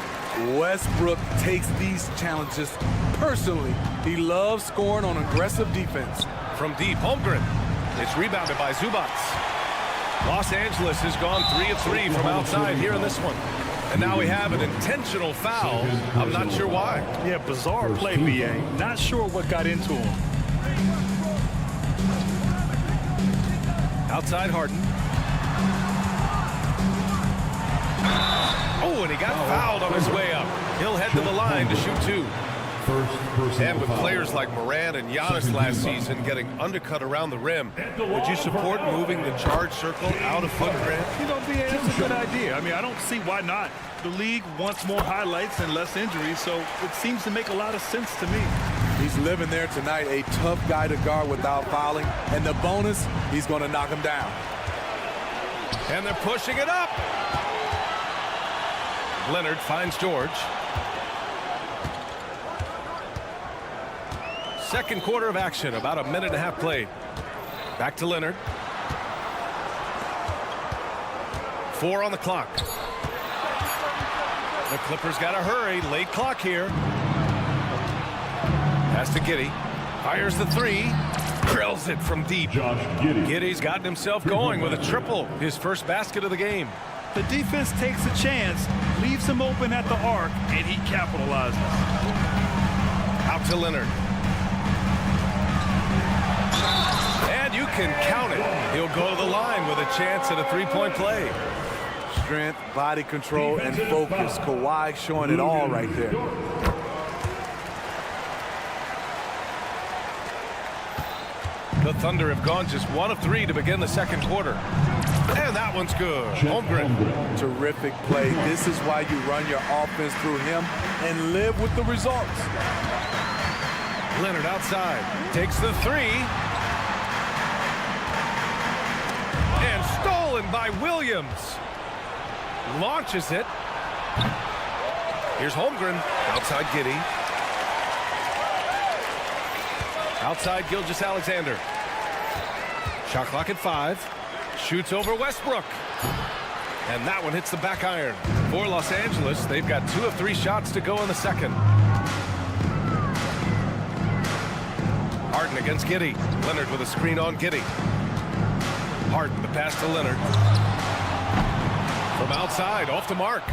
Westbrook takes these challenges personally. He loves scoring on aggressive defense. From deep, Holmgren. It's rebounded by Zubac. Los Angeles has gone 3 of 3 from outside here in this one. And now we have an intentional foul. I'm not sure why. Yeah, bizarre play, BA. Not sure what got into him. Outside Harden. Oh, and he got fouled on his way up. He'll head to the line to shoot 2. And with players like Moran and Giannis last season getting undercut around the rim, would you support moving the charge circle out of footprint? You know, BA, that's a good idea. I mean, I don't see why not. The league wants more highlights and less injuries, so it seems to make a lot of sense to me. He's living there tonight, a tough guy to guard without fouling. And the bonus, he's going to knock him down. And they're pushing it up. Leonard finds George. Second quarter of action, about a minute and a half played. Back to Leonard. 4 on the clock. The Clippers got to hurry. Late clock here. Pass to Giddey. Fires the 3. Drills it from deep. Giddey's gotten himself going with a triple. His first basket of the game. The defense takes a chance, leaves him open at the arc, and he capitalizes. Out to Leonard. And you can count it. He'll go to the line with a chance at a three-point play. Strength, body control, and focus. Kawhi showing it all right there. The Thunder have gone just 1 of 3 to begin the second quarter. And that one's good. Holmgren. Terrific play. This is why you run your offense through him and live with the results. Leonard outside. Takes the 3. And stolen by Williams. Launches it. Here's Holmgren. Outside Giddey. Outside Gilgeous-Alexander. Shot clock at 5. Shoots over Westbrook. And that one hits the back iron. For Los Angeles, they've got 2 of 3 shots to go in the second. Harden against Giddey. Leonard with a screen on Giddey. Harden, the pass to Leonard. From outside, off the mark.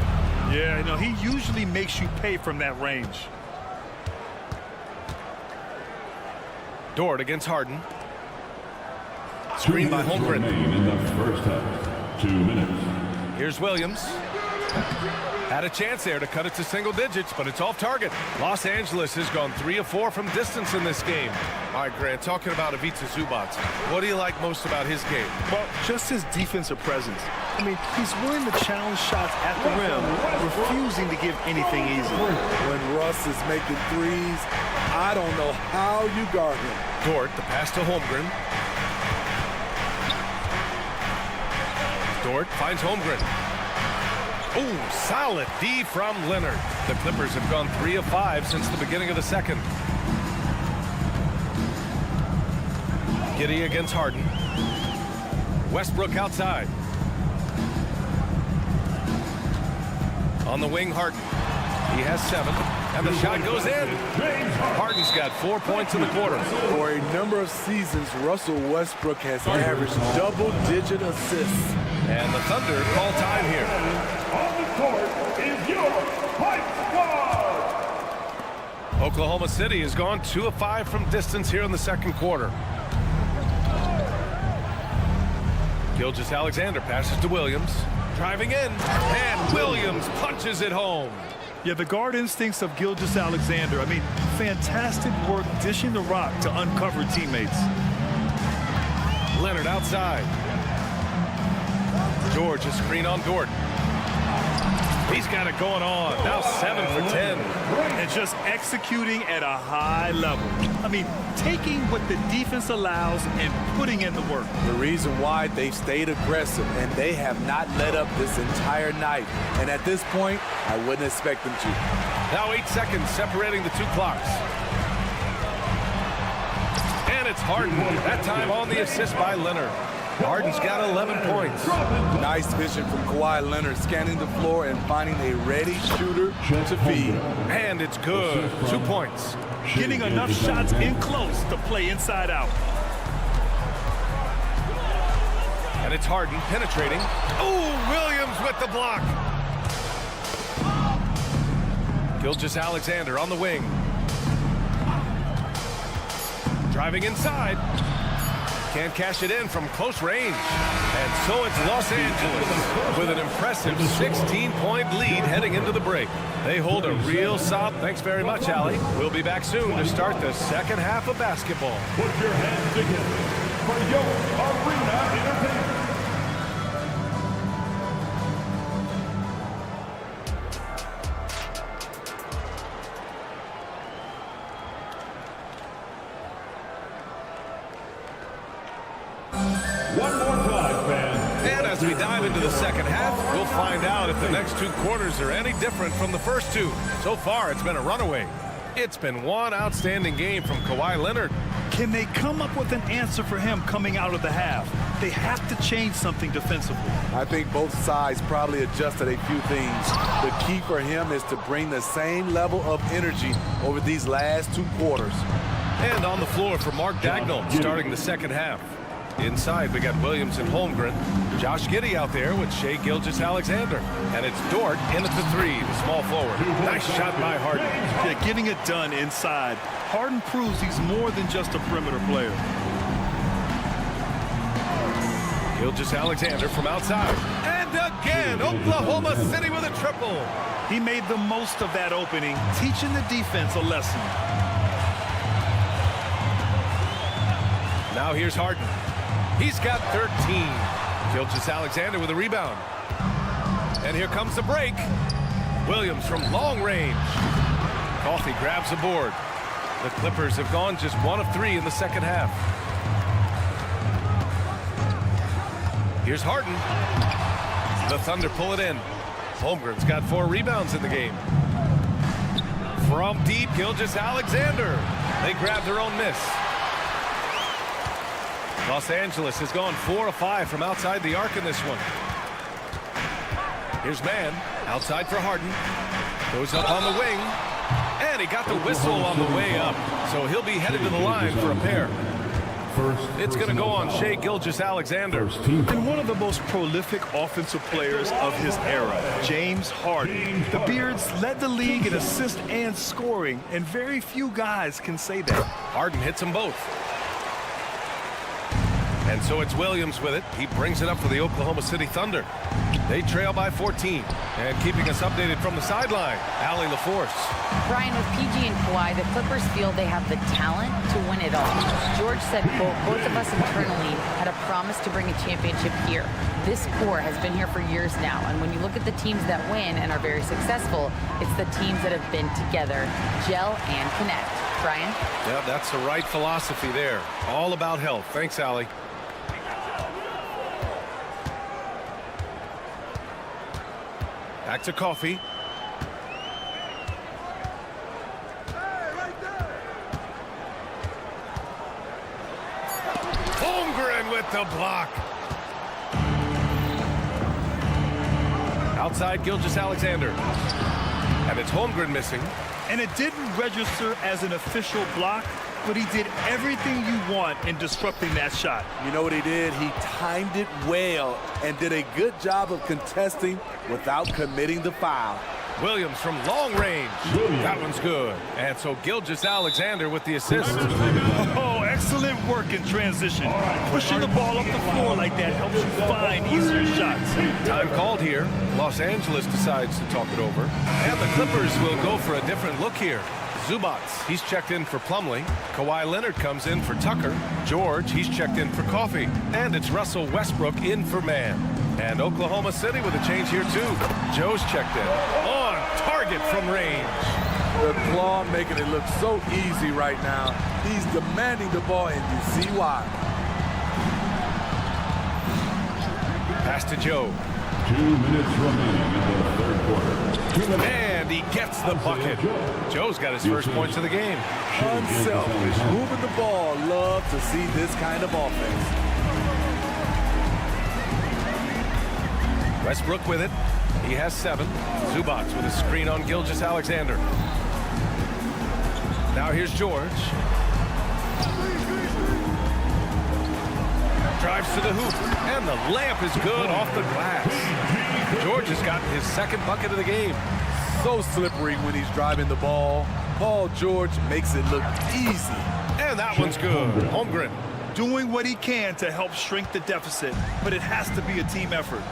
Yeah, you know, he usually makes you pay from that range. Dort against Harden. Screen by Holmgren. In the first half. 2 minutes. Here's Williams. Had a chance there to cut it to single digits, but it's off target. Los Angeles has gone 3 of 4 from distance in this game. All right, Grant, talking about Ivica Zubac, what do you like most about his game? Well, just his defensive presence. I mean, he's willing to challenge shots at the rim, refusing to give anything easy. When Russ is making threes, I don't know how you guard him. Dort, the pass to Holmgren. Dort finds Holmgren. Ooh, solid D from Leonard. The Clippers have gone 3 of 5 since the beginning of the second. Giddey against Harden. Westbrook outside. On the wing, Harden. He has 7, and the shot goes in. Harden's got 4 points in the quarter. For a number of seasons, Russell Westbrook has averaged double-digit assists. And the Thunder call time here. On the court is your Pipe Squad. Oklahoma City has gone 2 of 5 from distance here in the second quarter. Gilgeous-Alexander passes to Williams. Driving in, and Williams punches it home. Yeah, the guard instincts of Gilgeous-Alexander. I mean, fantastic work dishing the rock to uncover teammates. Leonard outside. George, a screen on Dort. He's got it going on. Now 7 for 10. And just executing at a high level. I mean, taking what the defense allows and putting in the work. The reason why they've stayed aggressive and they have not let up this entire night. And at this point, I wouldn't expect them to. Now 8 seconds separating the 2 clocks. And it's Harden. That time on the assist by Leonard. Harden's got 11 points. Nice vision from Kawhi Leonard, scanning the floor and finding a ready shooter to feed. And it's good. 2 points. Getting enough shots in close to play inside out. And it's Harden penetrating. Oh, Williams with the block. Gilgeous-Alexander on the wing. Driving inside. Can't cash it in from close range. And so it's Los Angeles with an impressive 16-point lead heading into the break. They hold a real solid. Thanks very much, Allie. We'll be back soon to start the second half of basketball. Put your hands together for your arena entertainment. One more time, fans. And as we dive into the second half, we'll find out if the next two quarters are any different from the first two. So far, it's been a runaway. It's been one outstanding game from Kawhi Leonard. Can they come up with an answer for him coming out of the half? They have to change something defensively. I think both sides probably adjusted a few things. The key for him is to bring the same level of energy over these last two quarters. And on the floor for Mark Dagnall starting the second half. Inside, we got Williams and Holmgren. Josh Giddey out there with Shai Gilgeous-Alexander. And it's Dort in at the three, the small forward. Nice shot by Harden. Yeah, getting it done inside. Harden proves he's more than just a perimeter player. Gilgeous-Alexander from outside. And again, Oklahoma City with a triple. He made the most of that opening, teaching the defense a lesson. Now here's Harden. He's got 13. Gilgeous-Alexander with a rebound. And here comes the break. Williams from long range. Coffey grabs the board. The Clippers have gone just 1 of 3 in the second half. Here's Harden. The Thunder pull it in. Holmgren's got 4 rebounds in the game. From deep, Gilgeous-Alexander. They grab their own miss. Los Angeles has gone 4 of 5 from outside the arc in this one. Here's Mann outside for Harden. Goes up on the wing. And he got the whistle on the way up. So he'll be headed to the line for a pair. It's going to go on Shai Gilgeous-Alexander. And one of the most prolific offensive players of his era, James Harden. The Beards led the league in assists and scoring, and very few guys can say that. Harden hits them both. And so it's Williams with it. He brings it up for the Oklahoma City Thunder. They trail by 14. And keeping us updated from the sideline, Allie LaForce. Brian, with PG and Kawhi, the Clippers feel they have the talent to win it all. George said, quote, both of us internally had a promise to bring a championship here. This core has been here for years now. And when you look at the teams that win and are very successful, it's the teams that have been together, gel and connect. Brian? Yeah, that's the right philosophy there. All about health. Thanks, Allie. Back to Coffey. Holmgren with the block. Outside Gilgeous-Alexander. And it's Holmgren missing. And it didn't register as an official block, but he did everything you want in disrupting that shot. You know what he did? He timed it well and did a good job of contesting without committing the foul. Williams from long range. That one's good. And so Gilgeous-Alexander with the assist. Oh, excellent work in transition. Pushing the ball up the floor like that helps you find easier shots. Time called here. Los Angeles decides to talk it over. And the Clippers will go for a different look here. Zubats, he's checked in for Plumlee. Kawhi Leonard comes in for Tucker. George, he's checked in for Coffey. And it's Russell Westbrook in for Mann. And Oklahoma City with a change here too. Joe's checked in. On target from range. The Claw making it look so easy right now. He's demanding the ball, and you see why. Pass to Joe. 2 minutes remaining in the third quarter. And he gets the bucket. Joe's got his first points of the game. Unselfish, moving the ball. Love to see this kind of offense. Westbrook with it. He has 7. Zubats with a screen on Gilgeous-Alexander. Now here's George. Drives to the hoop. And the layup is good off the glass. George has got his second bucket of the game. So slippery when he's driving the ball. Paul George makes it look easy. And that one's good. Holmgren. doing what he can to help shrink the deficit, but it has to be a team effort.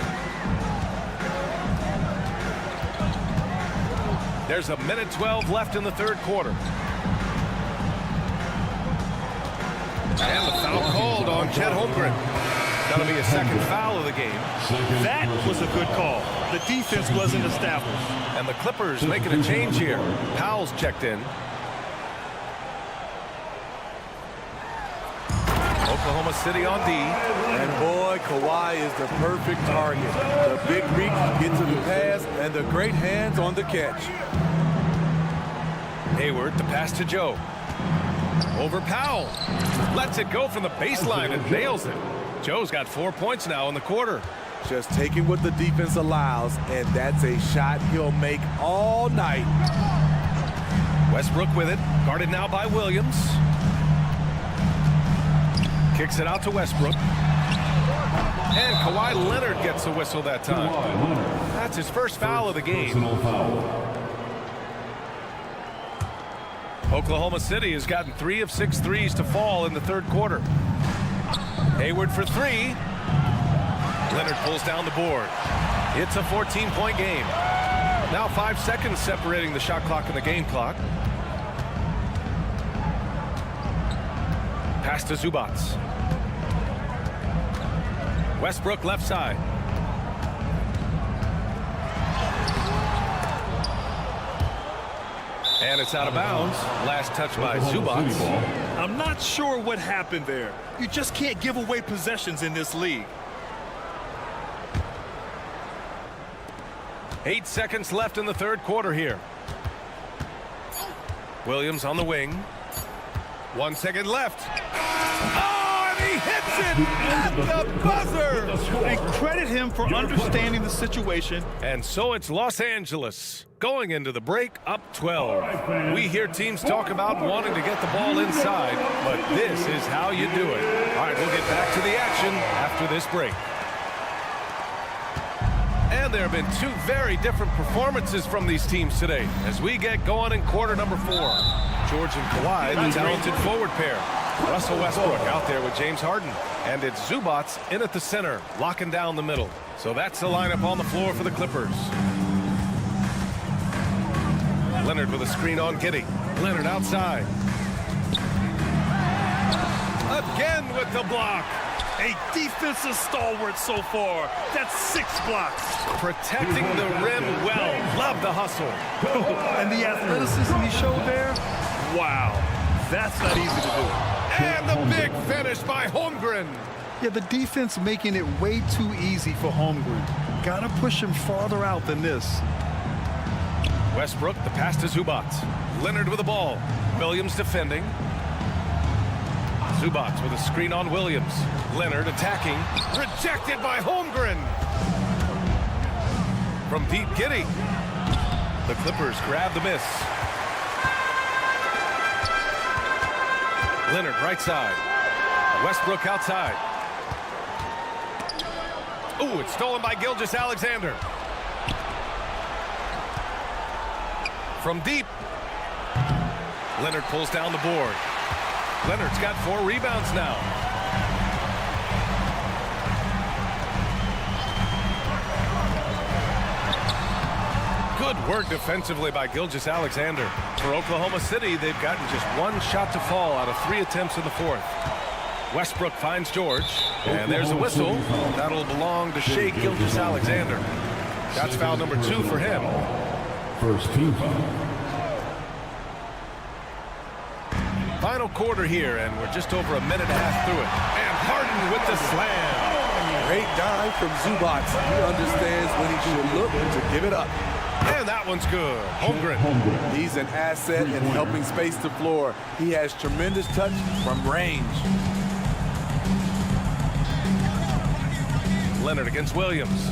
There's a minute 12 left in the third quarter. And the foul called on Chet Holmgren. That'll be a second foul of the game. That was a good call. The defense wasn't established. And the Clippers making a change here. Powell's checked in. Oklahoma City on D. And boy, Kawhi is the perfect target. The big reach, get to the pass, and the great hands on the catch. Hayward, the pass to Joe. Over Powell. Lets it go from the baseline and nails it. Joe's got 4 points now in the quarter. Just taking what the defense allows, and that's a shot he'll make all night. Westbrook with it. Guarded now by Williams. Kicks it out to Westbrook. And Kawhi Leonard gets a whistle that time. That's his first foul of the game. Oklahoma City has gotten 3 of 6 threes to fall in the third quarter. Hayward for 3. Leonard pulls down the board. It's a 14-point game. Now 5 seconds separating the shot clock and the game clock. Pass to Zubac. Westbrook left side. And it's out of bounds. Last touch by Zubac. I'm not sure what happened there. You just can't give away possessions in this league. 8 seconds left in the third quarter here. Williams on the wing. 1 second left. Oh, and he hits it at the buzzer. And credit him for understanding the situation. And so it's Los Angeles going into the break up 12. We hear teams talk about wanting to get the ball inside, but this is how you do it. All right, we'll get back to the action after this break. And there have been 2 very different performances from these teams today as we get going in quarter number 4. George and Kawhi, the talented forward pair. Russell Westbrook out there with James Harden. And it's Zubac in at the center, locking down the middle. So that's the lineup on the floor for the Clippers. Leonard with a screen on Giddey. Leonard outside. Again with the block. A defensive stalwart so far. That's 6 blocks. Protecting the rim well. Love the hustle. And the athleticism he showed there, wow. That's not easy to do. And the big finish by Holmgren. Yeah, the defense making it way too easy for Holmgren. Gotta push him farther out than this. Westbrook, the pass to Zubac. Leonard with the ball. Williams defending. Zubac with a screen on Williams. Leonard attacking. Rejected by Holmgren. From deep, Giddey. The Clippers grab the miss. Leonard right side. Westbrook outside. Ooh, it's stolen by Gilgeous-Alexander. From deep. Leonard pulls down the board. Leonard's got 4 rebounds now. Good work defensively by Gilgeous-Alexander. For Oklahoma City, they've gotten just 1 shot to fall out of 3 attempts in the fourth. Westbrook finds George, and there's a whistle. That'll belong to Shai Gilgeous-Alexander. That's foul number 2 for him. First team foul. Final quarter here, and we're just over a minute and a half through it. And Harden with the slam. Great dive from Zubac. He understands when he should look to give it up. And that one's good. Holmgren. He's an asset in helping space the floor. He has tremendous touch from range. Leonard against Williams.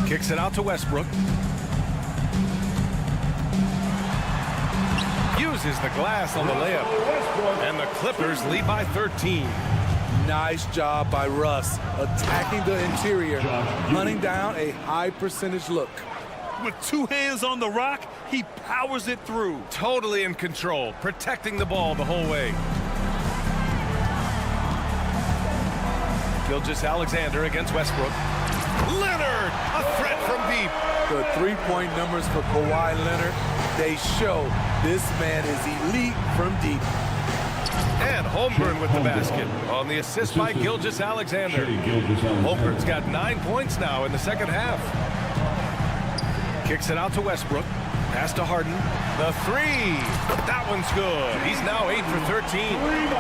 Kicks it out to Westbrook. Uses the glass on the layup. And the Clippers lead by 13. Nice job by Russ, attacking the interior, hunting down a high percentage look. With 2 hands on the rock, he powers it through. Totally in control, protecting the ball the whole way. Gilgeous-Alexander against Westbrook. Leonard, a threat from deep. The three-point numbers for Kawhi Leonard, they show this man is elite from deep. And Holmgren with the basket on the assist by Gilgeous-Alexander. Holmgren's got 9 points now in the second half. Kicks it out to Westbrook. Pass to Harden. The three. That one's good. He's now 8 for 13.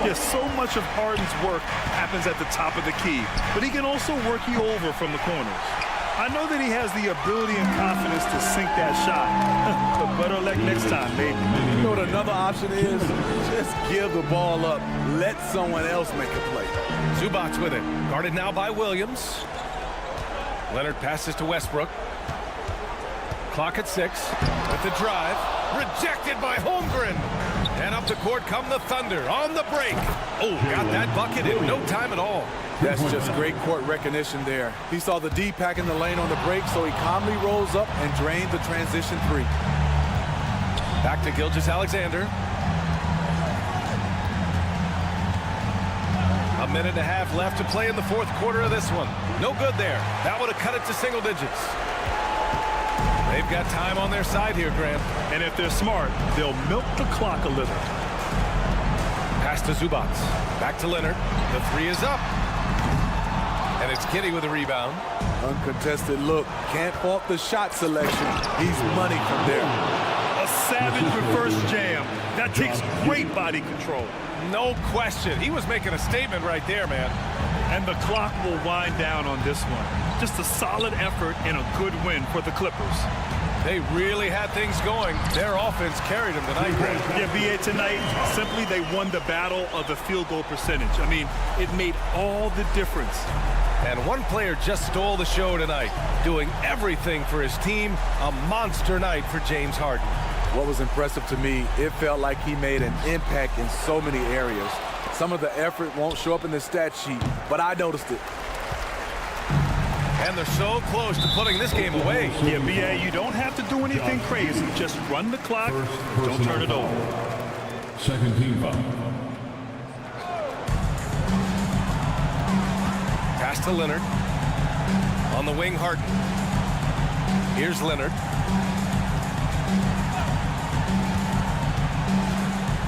Yes, so much of Harden's work happens at the top of the key, but he can also work you over from the corners. I know that he has the ability and confidence to sink that shot, but better luck next time, maybe. You know what another option is? Just give the ball up. Let someone else make a play. Zubac with it. Guarded now by Williams. Leonard passes to Westbrook. Clock at 6. With the drive. Rejected by Holmgren. And up the court come the Thunder on the break. Oh, got that bucket in no time at all. That's just great court recognition there. He saw the D pack in the lane on the break, so he calmly rolls up and drained the transition three. Back to Gilgeous-Alexander. A minute and a half left to play in the fourth quarter of this one. No good there. That would have cut it to single digits. They've got time on their side here, Grant. And if they're smart, they'll milk the clock a little. Pass to Zubac. Back to Leonard. The three is up. And it's Giddey with a rebound. Uncontested look. Can't fault the shot selection. He's money from there. A savage reverse jam. That takes great body control. No question. He was making a statement right there, man. And the clock will wind down on this one. Just a solid effort and a good win for the Clippers. They really had things going. Their offense carried them tonight, Grant. Yeah, BA, tonight, simply they won the battle of the field goal percentage. I mean, it made all the difference. And one player just stole the show tonight, doing everything for his team. A monster night for James Harden. What was impressive to me, it felt like he made an impact in so many areas. Some of the effort won't show up in the stat sheet, but I noticed it. And they're so close to putting this game away. Yeah, BA, you don't have to do anything crazy. Just run the clock, don't turn it over. Second team foul. Pass to Leonard. On the wing, Harden. Here's Leonard.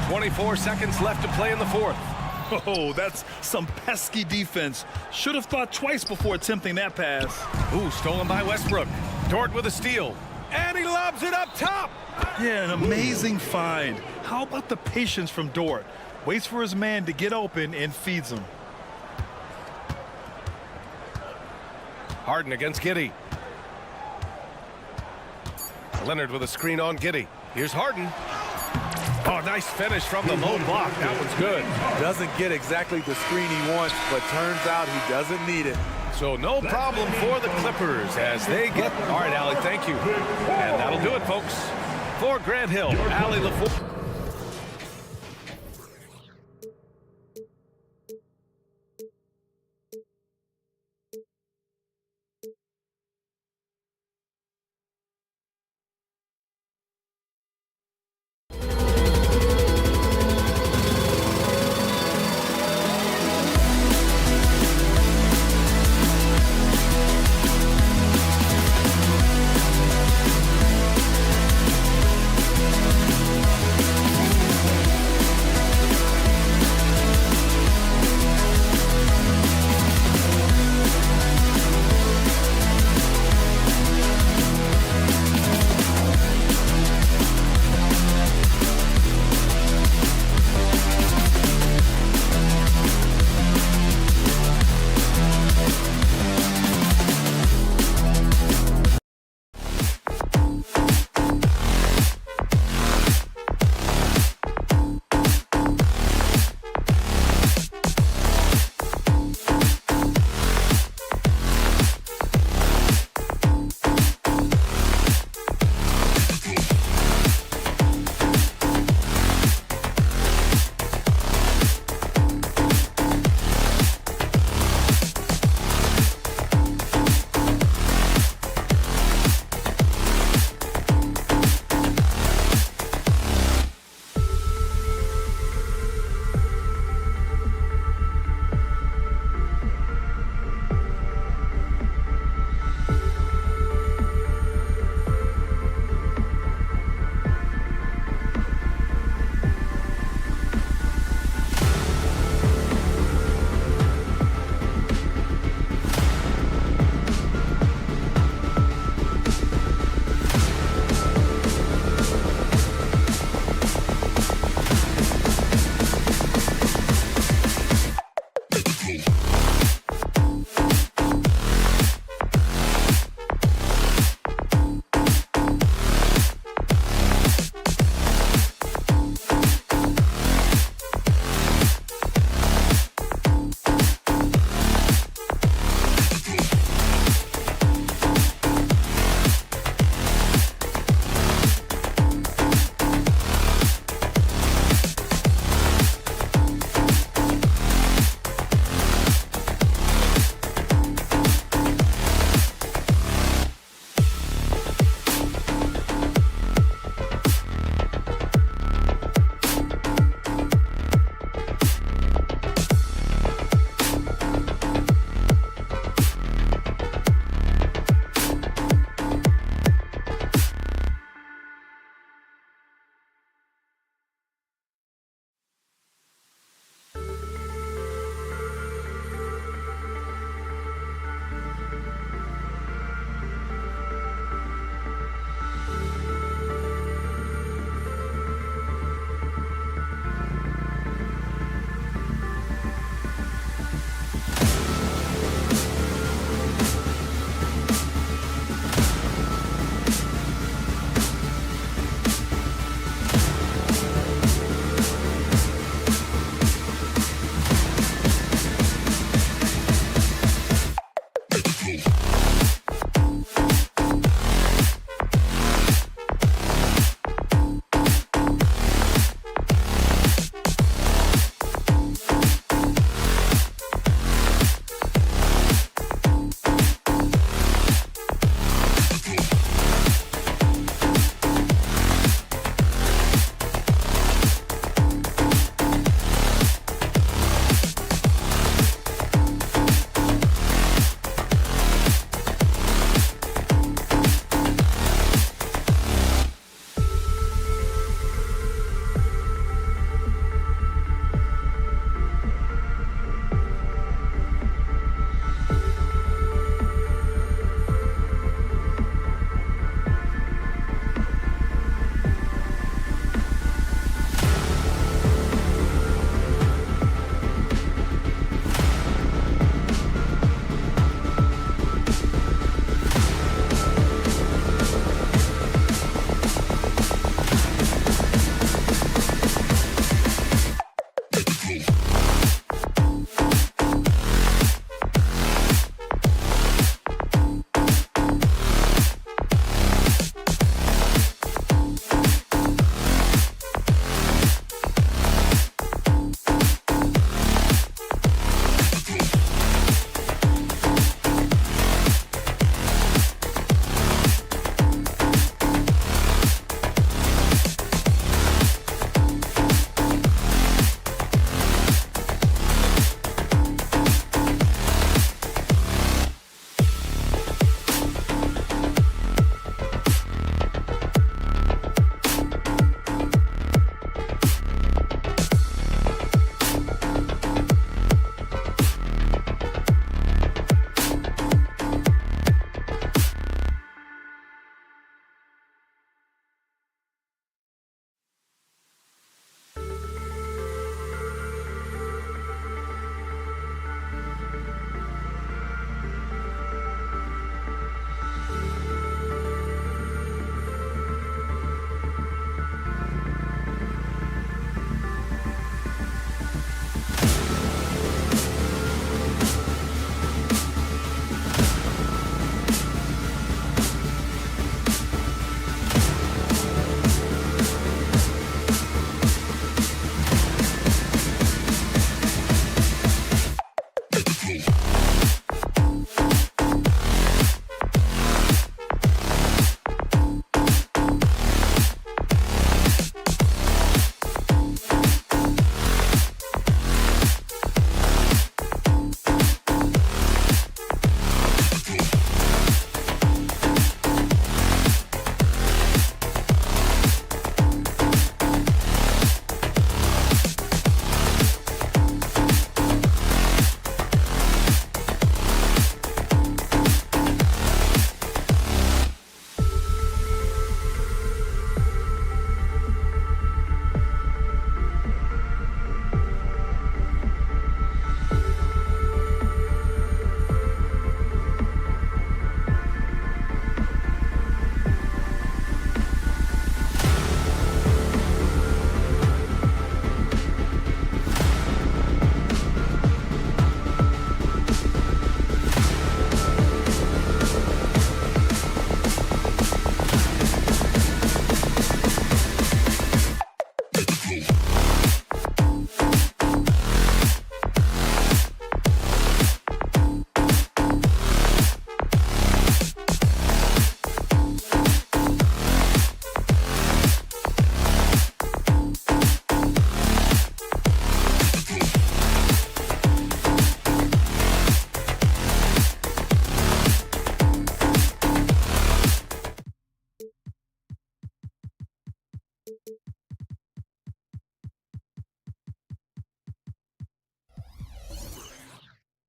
24 seconds left to play in the fourth. Oh, that's some pesky defense. Should have thought twice before attempting that pass. Ooh, stolen by Westbrook. Dort with a steal. And he lobs it up top. Yeah, an amazing find. How about the patience from Dort? Waits for his man to get open and feeds him. Harden against Giddey. Leonard with a screen on Giddey. Here's Harden. Oh, nice finish from the low block. That one's good. Doesn't get exactly the screen he wants, but turns out he doesn't need it. So no problem for the Clippers as they get... All right, Allie, thank you. And that'll do it, folks. For Grant Hill, Allie LaFour.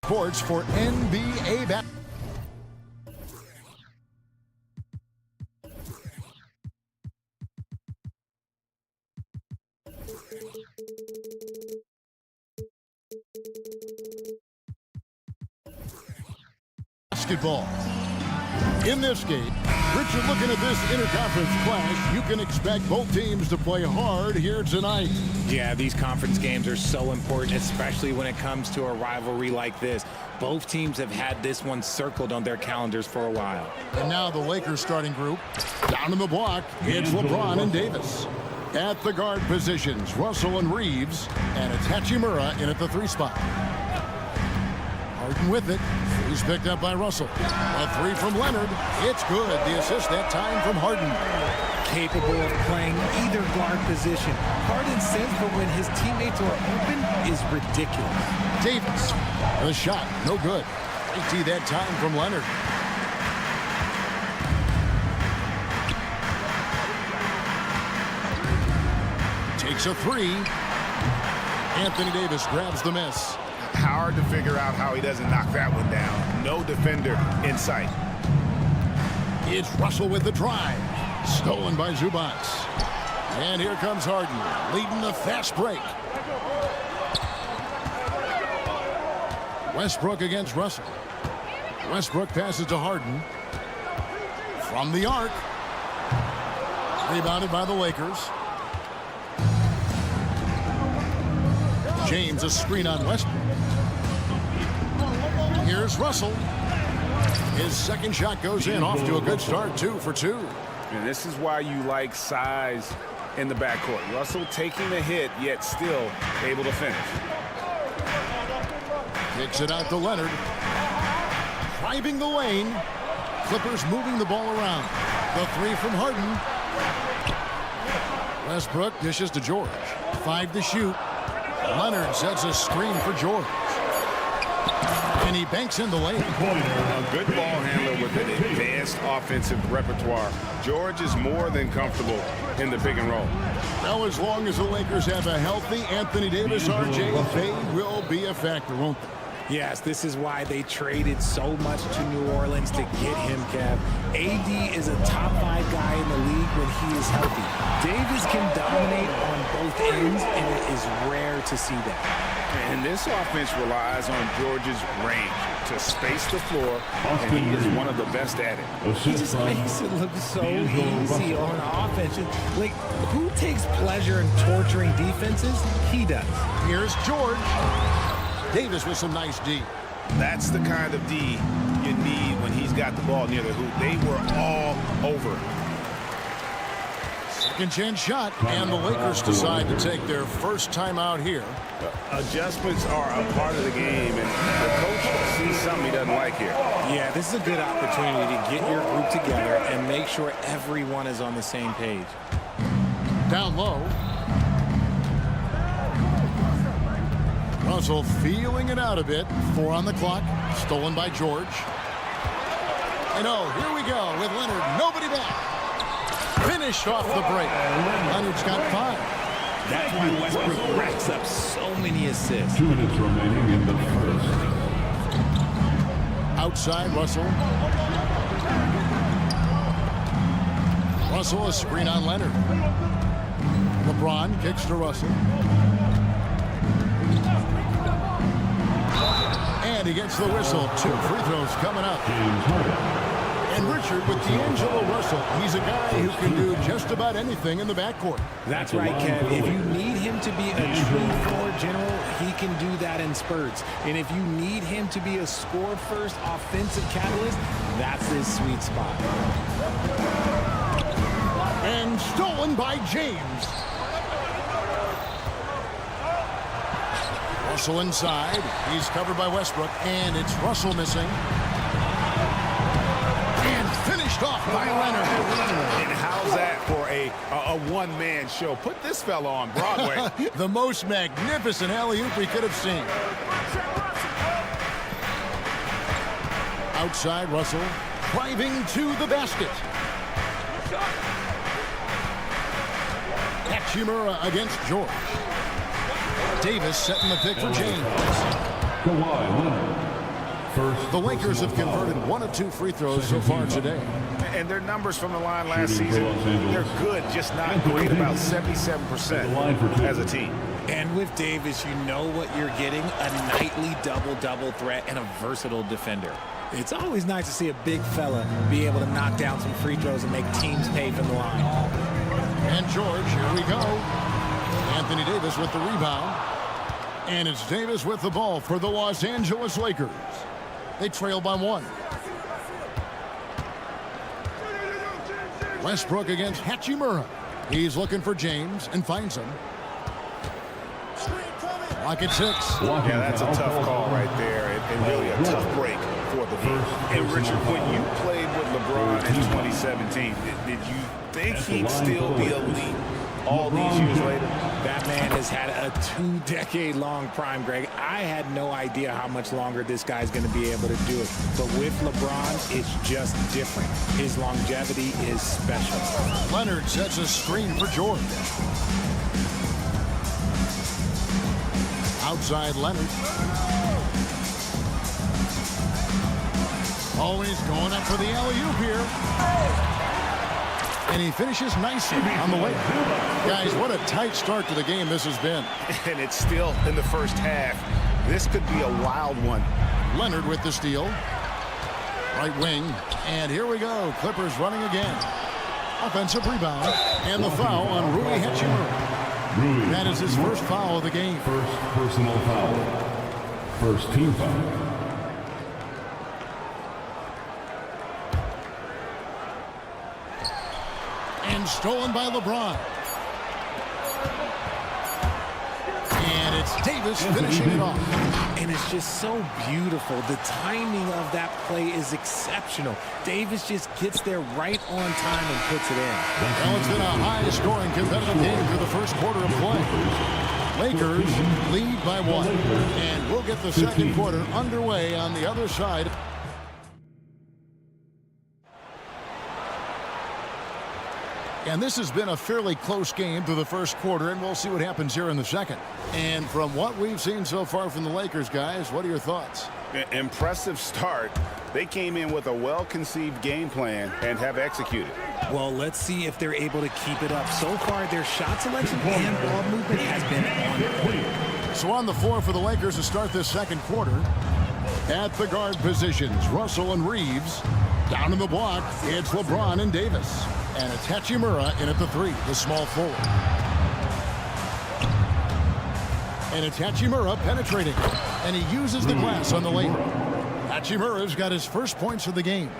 Sports for NBA basketball. Basketball. In this game, Richard, looking at this interconference clash, you can expect both teams to play hard here tonight. Yeah, these conference games are so important, especially when it comes to a rivalry like this. Both teams have had this one circled on their calendars for a while. And now the Lakers starting group. Down in the block, it's LeBron and Davis. At the guard positions, Russell and Reeves, and it's Hachimura in at the 3 spot. Harden with it. He's picked up by Russell. A 3 from Leonard. It's good. The assist that time from Harden. Capable of playing either guard position. Harden's sense for when his teammates are open is ridiculous. Davis. The shot. No good. 80 that time from Leonard. Takes a 3. Anthony Davis grabs the miss. Hard to figure out how he doesn't knock that one down. No defender in sight. It's Russell with the drive. Stolen by Zubac. And here comes Harden, leading the fast break. Westbrook against Russell. Westbrook passes to Harden. From the arc. Rebounded by the Lakers. James, a screen on Westbrook. Here's Russell. His second shot goes in, off to a good start, 2 for 2. And this is why you like size in the backcourt. Russell taking the hit, yet still able to finish. Kicks it out to Leonard. Driving the lane. Clippers moving the ball around. The 3 from Harden. Westbrook dishes to George. 5 to shoot. Leonard sets a screen for George. And he banks in the lane. A good ball handler with an advanced offensive repertoire. George is more than comfortable in the pick and roll. Now, as long as the Lakers have a healthy Anthony Davis, RJ, they will be a factor, won't they? Yes, this is why they traded so much to New Orleans to get him, Kev. AD is a top 5 guy in the league when he is healthy. Davis can dominate on both ends, and it is rare to see that. And this offense relies on George's range to space the floor, and he is one of the best at it. He just makes it look so easy on offense. Like, who takes pleasure in torturing defenses? He does. Here's George. Davis with some nice D. That's the kind of D you need when he's got the ball near the hoop. They were all over. Second chance shot, and the Lakers decide to take their first time out here. Adjustments are a part of the game, and the coach sees something he doesn't like here. Yeah, this is a good opportunity to get your group together and make sure everyone is on the same page. Down low. Russell feeling it out a bit. 4 on the clock. Stolen by George. And here we go with Leonard. Nobody back. Finished off the break. Leonard's got 5. That's why Westbrook racks up so many assists. 2 minutes remaining in the first. Outside, Russell. Russell, a screen on Leonard. LeBron kicks to Russell. And he gets the whistle. 2 free throws coming up. And Richard, with D'Angelo Russell, he's a guy who can do just about anything in the backcourt. That's right, Kev. If you need him to be a true floor general, he can do that in spurts. And if you need him to be a score-first offensive catalyst, that's his sweet spot. And stolen by James. Russell inside. He's covered by Westbrook, and it's Russell missing. And finished off by Leonard. And how's that for a one-man show? Put this fella on Broadway. The most magnificent alley-oop we could have seen. Outside, Russell driving to the basket. Hachimura against George. Davis setting the pick for James. Kawhi Leonard. First The Lakers have converted 1 of 2 free throws so far today. And their numbers from the line last season, they're good, just not great, about 77% as a team. And with Davis, you know what you're getting, a nightly double-double threat and a versatile defender. It's always nice to see a big fella be able to knock down some free throws and make teams pay from the line. And George, here we go. Anthony Davis with the rebound. And it's Davis with the ball for the Los Angeles Lakers. They trail by 1. Westbrook against Hachimura. He's looking for James and finds him. Lock at 6. Yeah, that's a tough call right there, and really a tough break for the team. And Richard, when you played with LeBron in 2017, did you think he'd still be elite all these years later? That man has had a 2-decade-long prime, Greg. I had no idea how much longer this guy's going to be able to do it. But with LeBron, it's just different. His longevity is special. Leonard sets a screen for George. Outside Leonard. Always going up for the alley-oop here. And he finishes nicely on the way. Guys, what a tight start to the game this has been. And it's still in the first half. This could be a wild one. Leonard with the steal. Right wing. And here we go. Clippers running again. Offensive rebound. And the foul on Rui Hachimura. That is his first foul of the game. First personal foul. First team foul. And stolen by LeBron. And it's Davis finishing it off. And it's just so beautiful. The timing of that play is exceptional. Davis just gets there right on time and puts it in. Well, it's been a high-scoring competitive game through the first quarter of play. Lakers lead by 1. And we'll get the second quarter underway on the other side. And this has been a fairly close game through the first quarter, and we'll see what happens here in the second. And from what we've seen so far from the Lakers, guys, what are your thoughts? Impressive start. They came in with a well-conceived game plan and have executed. Well, let's see if they're able to keep it up. So far, their shot selection and ball movement has been on point. So on the floor for the Lakers to start this second quarter. At the guard positions, Russell and Reeves. Down in the block, it's LeBron and Davis. And it's Hachimura in at the 3, the small forward. And it's Hachimura penetrating. And he uses the glass on the lane. Hachimura's got his first points of the game.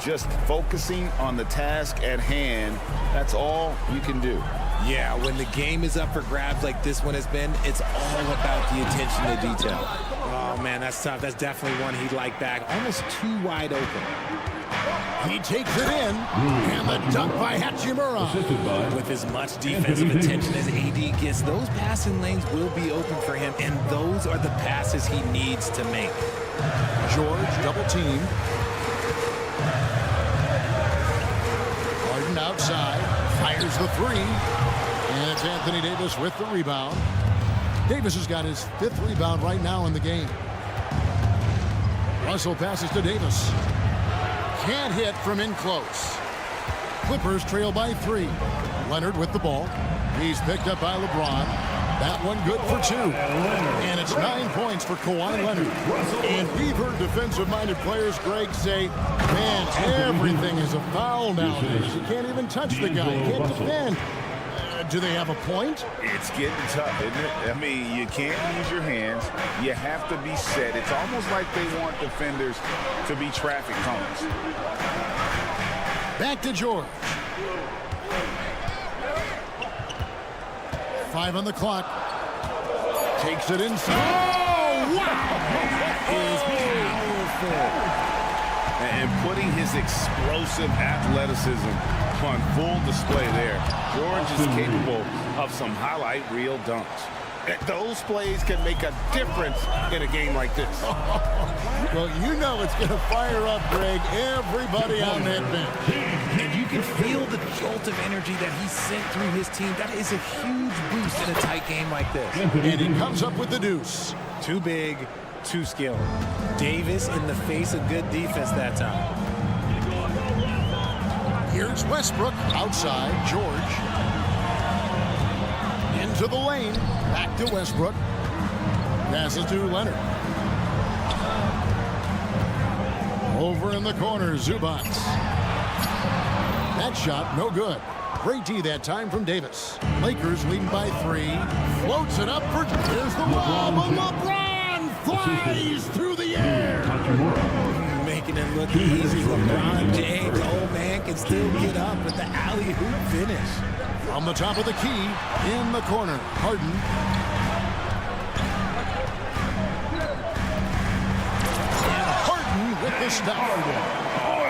Just focusing on the task at hand, that's all you can do. Yeah, when the game is up for grabs like this one has been, it's all about the attention to detail. Oh, man, that's tough. That's definitely one he'd like back. Almost too wide open. He takes it in, and the dunk by Hachimura. With as much defensive attention as AD gets, those passing lanes will be open for him, and those are the passes he needs to make. George double team. Harden outside, fires the 3. And it's Anthony Davis with the rebound. Davis has got his 5th rebound right now in the game. Russell passes to Davis. Can't hit from in close. Clippers trail by 3. Leonard with the ball. He's picked up by LeBron. That one good for 2. And it's 9 points for Kawhi Leonard. And we've heard defensive-minded players, Greg, say, man, everything is a foul nowadays. You can't even touch the guy. You can't defend. Do they have a point? It's getting tough, isn't it? I mean, you can't use your hands. You have to be set. It's almost like they want defenders to be traffic cones. Back to George. 5 on the clock. Takes it inside. Oh, wow! That is powerful. And putting his explosive athleticism on full display there. George is capable of some highlight reel dunks. Those plays can make a difference in a game like this. Well, you know it's going to fire up, Greg, everybody on that bench. And you can feel the jolt of energy that he sent through his team. That is a huge boost in a tight game like this. And he comes up with the deuce. Too big, too skilled. Davis in the face of good defense that time. Here's Westbrook outside. George. Into the lane. Back to Westbrook. Passes to Leonard. Over in the corner, Zubats. That shot, no good. Great D that time from Davis. Lakers leading by 3. Floats it up for... Here's the lob. LeBron flies through the air. Making it look easy. LeBron James, old man, can still get up with the alley-oop finish. From the top of the key, in the corner, Harden. And Harden with the stop.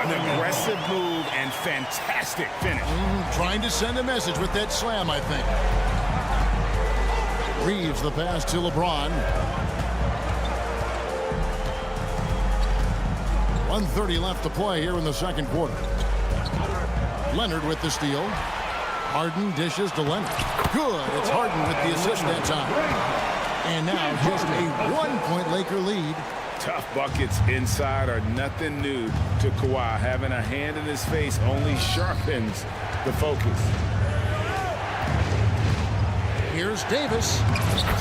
An aggressive move and fantastic finish. Trying to send a message with that slam, I think. Reeves the pass to LeBron. 1:30 left to play here in the second quarter. Leonard with the steal. Harden dishes to Leonard. Good. It's Harden with the assist that time. And now just a 1-point Laker lead. Tough buckets inside are nothing new to Kawhi. Having a hand in his face only sharpens the focus. Here's Davis.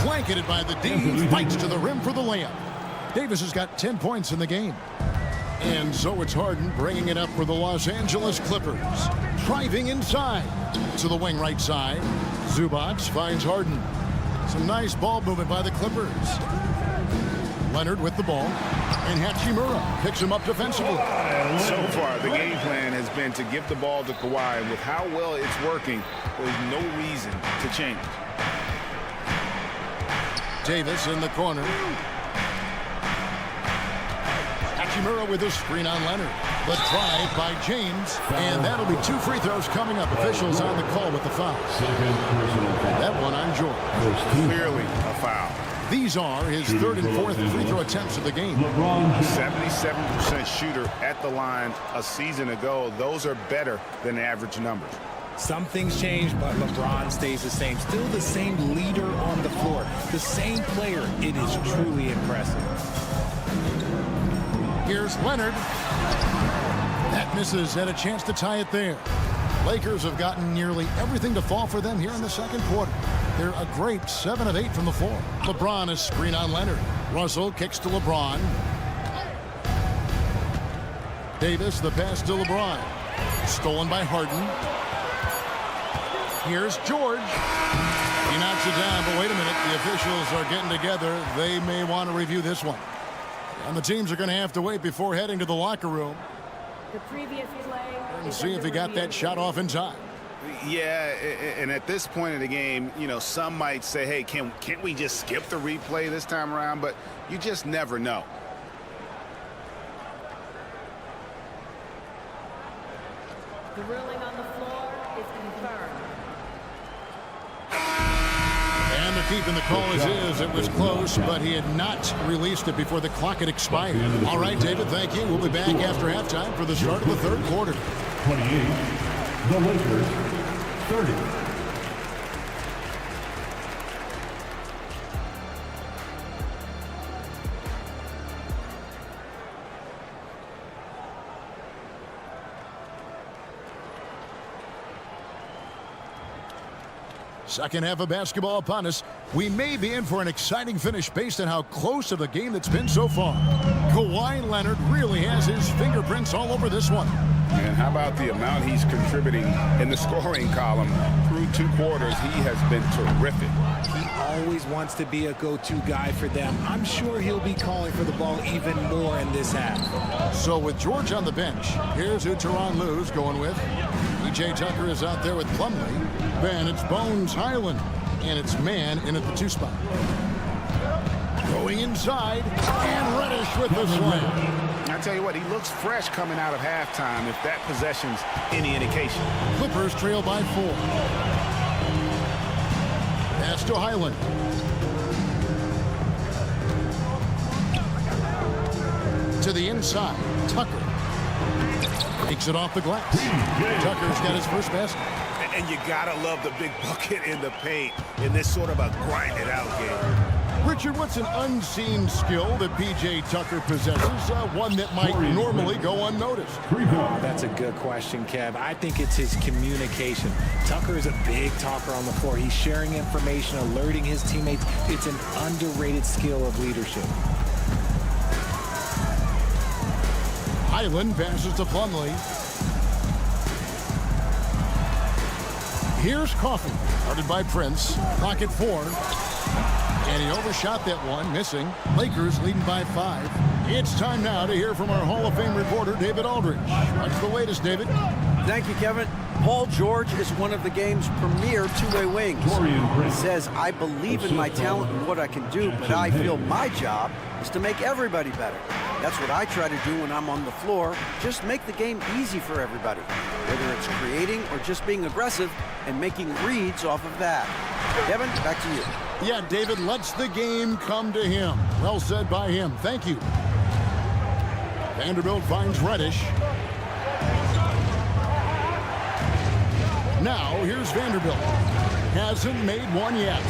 Blanketed by the D. Fights to the rim for the layup. Davis has got 10 points in the game. And so it's Harden bringing it up for the Los Angeles Clippers. Driving inside to the wing right side. Zubats finds Harden. Some nice ball movement by the Clippers. Leonard with the ball. And Hachimura picks him up defensively. So far, the game plan has been to give the ball to Kawhi. And with how well it's working, there's no reason to change. Davis in the corner. Hachimura with a screen on Leonard. The drive by James. And that'll be 2 free throws coming up. Officials on the call with the foul. That one on George. Clearly a foul. These are his 3rd and 4th free throw attempts of the game. 77% shooter at the line a season ago. Those are better than average numbers. Some things change, but LeBron stays the same. Still the same leader on the floor. The same player. It is truly impressive. Here's Leonard. That misses. Had a chance to tie it there. Lakers have gotten nearly everything to fall for them here in the second quarter. They're a great 7 of 8 from the floor. LeBron is screen on Leonard. Russell kicks to LeBron. Davis, the pass to LeBron. Stolen by Harden. Here's George. He knocks it down, but wait a minute. The officials are getting together. They may want to review this one. And the teams are going to have to wait before heading to the locker room. The previous play. And see if he got that shot off in time. Yeah, and at this point in the game, you know, some might say, hey, can't we just skip the replay this time around? But you just never know. The ruling on the floor is confirmed. And they're keeping the call as is. It was close, but he had not released it before the clock had expired. All right, David, thank you. We'll be back after halftime for the start of the third quarter. 28, the Lakers, 30. Second half of basketball upon us. We may be in for an exciting finish based on how close of a game that's been so far. Kawhi Leonard really has his fingerprints all over this one. And how about the amount he's contributing in the scoring column through 2 quarters? He has been terrific. He always wants to be a go-to guy for them. I'm sure he'll be calling for the ball even more in this half. So with George on the bench, here's who Tyronn Lue's going with. P.J. Tucker is out there with Plumlee. Then it's Bones Highland. And it's Man in at the 2 spot. Going inside. And Reddish with the slam. I tell you what, he looks fresh coming out of halftime if that possession's any indication. Clippers trail by 4. Pass to Highland. To the inside, Tucker. Takes it off the glass. Tucker's got his first basket. And you gotta love the big bucket in the paint in this sort of a grind-it-out game. Richard, what's an unseen skill that P.J. Tucker possesses, one that might normally go unnoticed? Oh, that's a good question, Kev. I think it's his communication. Tucker is a big talker on the floor. He's sharing information, alerting his teammates. It's an underrated skill of leadership. Highland passes to Plumlee. Here's Coffey, guarded by Prince. Clock at 4. And he overshot that one, missing. Lakers leading by 5. It's time now to hear from our Hall of Fame reporter, David Aldridge. What's the latest, David? Thank you, Kevin. Paul George is one of the game's premier two-way wings. He says, I believe in my talent and what I can do, but I feel my job is to make everybody better. That's what I try to do when I'm on the floor. Just make the game easy for everybody, whether it's creating or just being aggressive and making reads off of that. Kevin, back to you. Yeah, David lets the game come to him. Well said by him. Thank you. Vanderbilt finds Reddish. Now, here's Vanderbilt. Hasn't made one yet.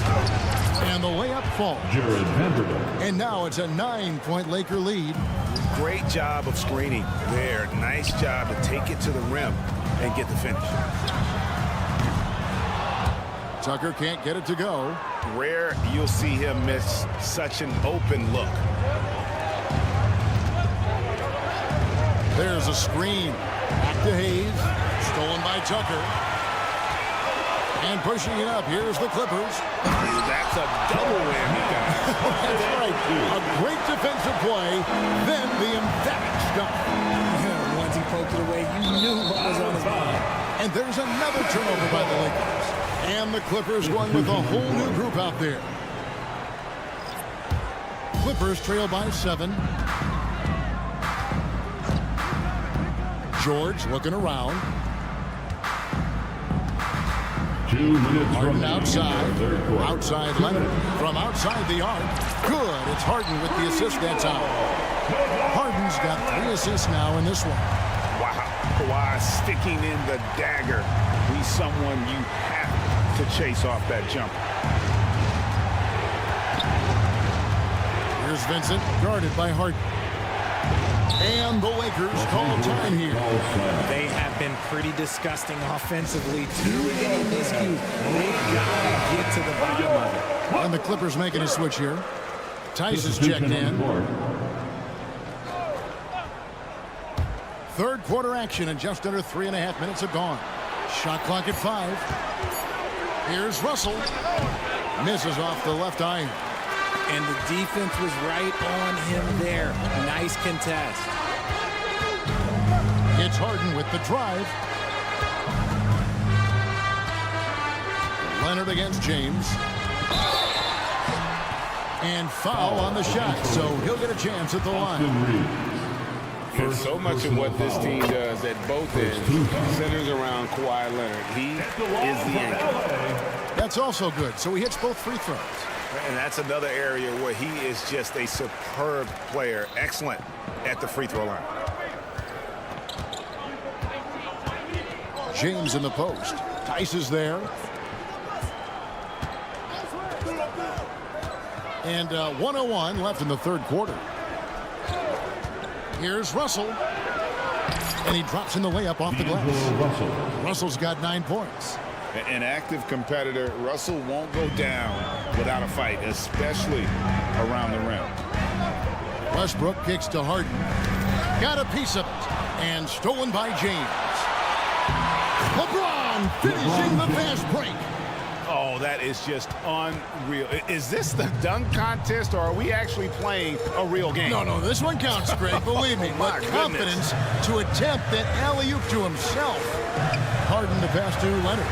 And the layup falls. Jared Vanderbilt. And now it's a 9-point Laker lead. Great job of screening there. Nice job to take it to the rim and get the finish. Tucker can't get it to go. Rare you'll see him miss such an open look. There's a screen. Back to Hayes. Stolen by Tucker. And pushing it up, here's the Clippers. That's a double whammy, guys. That's right. A great defensive play, then the emphatic stuff. Yeah, once he poked it away, you knew what was on his mind. And there's another turnover by the Lakers. And the Clippers going with a whole new group out there. Clippers trail by 7. George looking around. 2 minutes Harden from outside. Outside Leonard. From outside the arc. Good. It's Harden with the assist that time. Harden's got 3 assists now in this one. Wow. Kawhi sticking in the dagger. He's someone you have to chase off that jumper. Here's Vincent, guarded by Harden. And the Lakers call time here. They have been pretty disgusting offensively. Too many miscues. They've got to get to the bottom of it. And the Clippers making a switch here. Tice is checked in. Third quarter action and just under 3.5 minutes have gone. Shot clock at 5. Here's Russell. Misses off the left iron. And the defense was right on him there. Nice contest. It's Harden with the drive. Leonard against James. And foul on the shot, so he'll get a chance at the line. And so much of what this team does at both ends centers around Kawhi Leonard. He is the anchor. That's also good, so he hits both free throws. And that's another area where he is just a superb player. Excellent at the free throw line. James in the post. Tice is there. And 1:01 left in the third quarter. Here's Russell. And he drops in the layup off the glass. Russell's got 9 points. An active competitor, Russell won't go down without a fight, especially around the rim. Westbrook kicks to Harden. Got a piece of it. And stolen by James. LeBron finishing the fast break. Oh, that is just unreal. Is this the dunk contest, or are we actually playing a real game? No, this one counts, Greg, believe me. My But confidence to attempt that alley-oop to himself. Harden to pass to Leonard.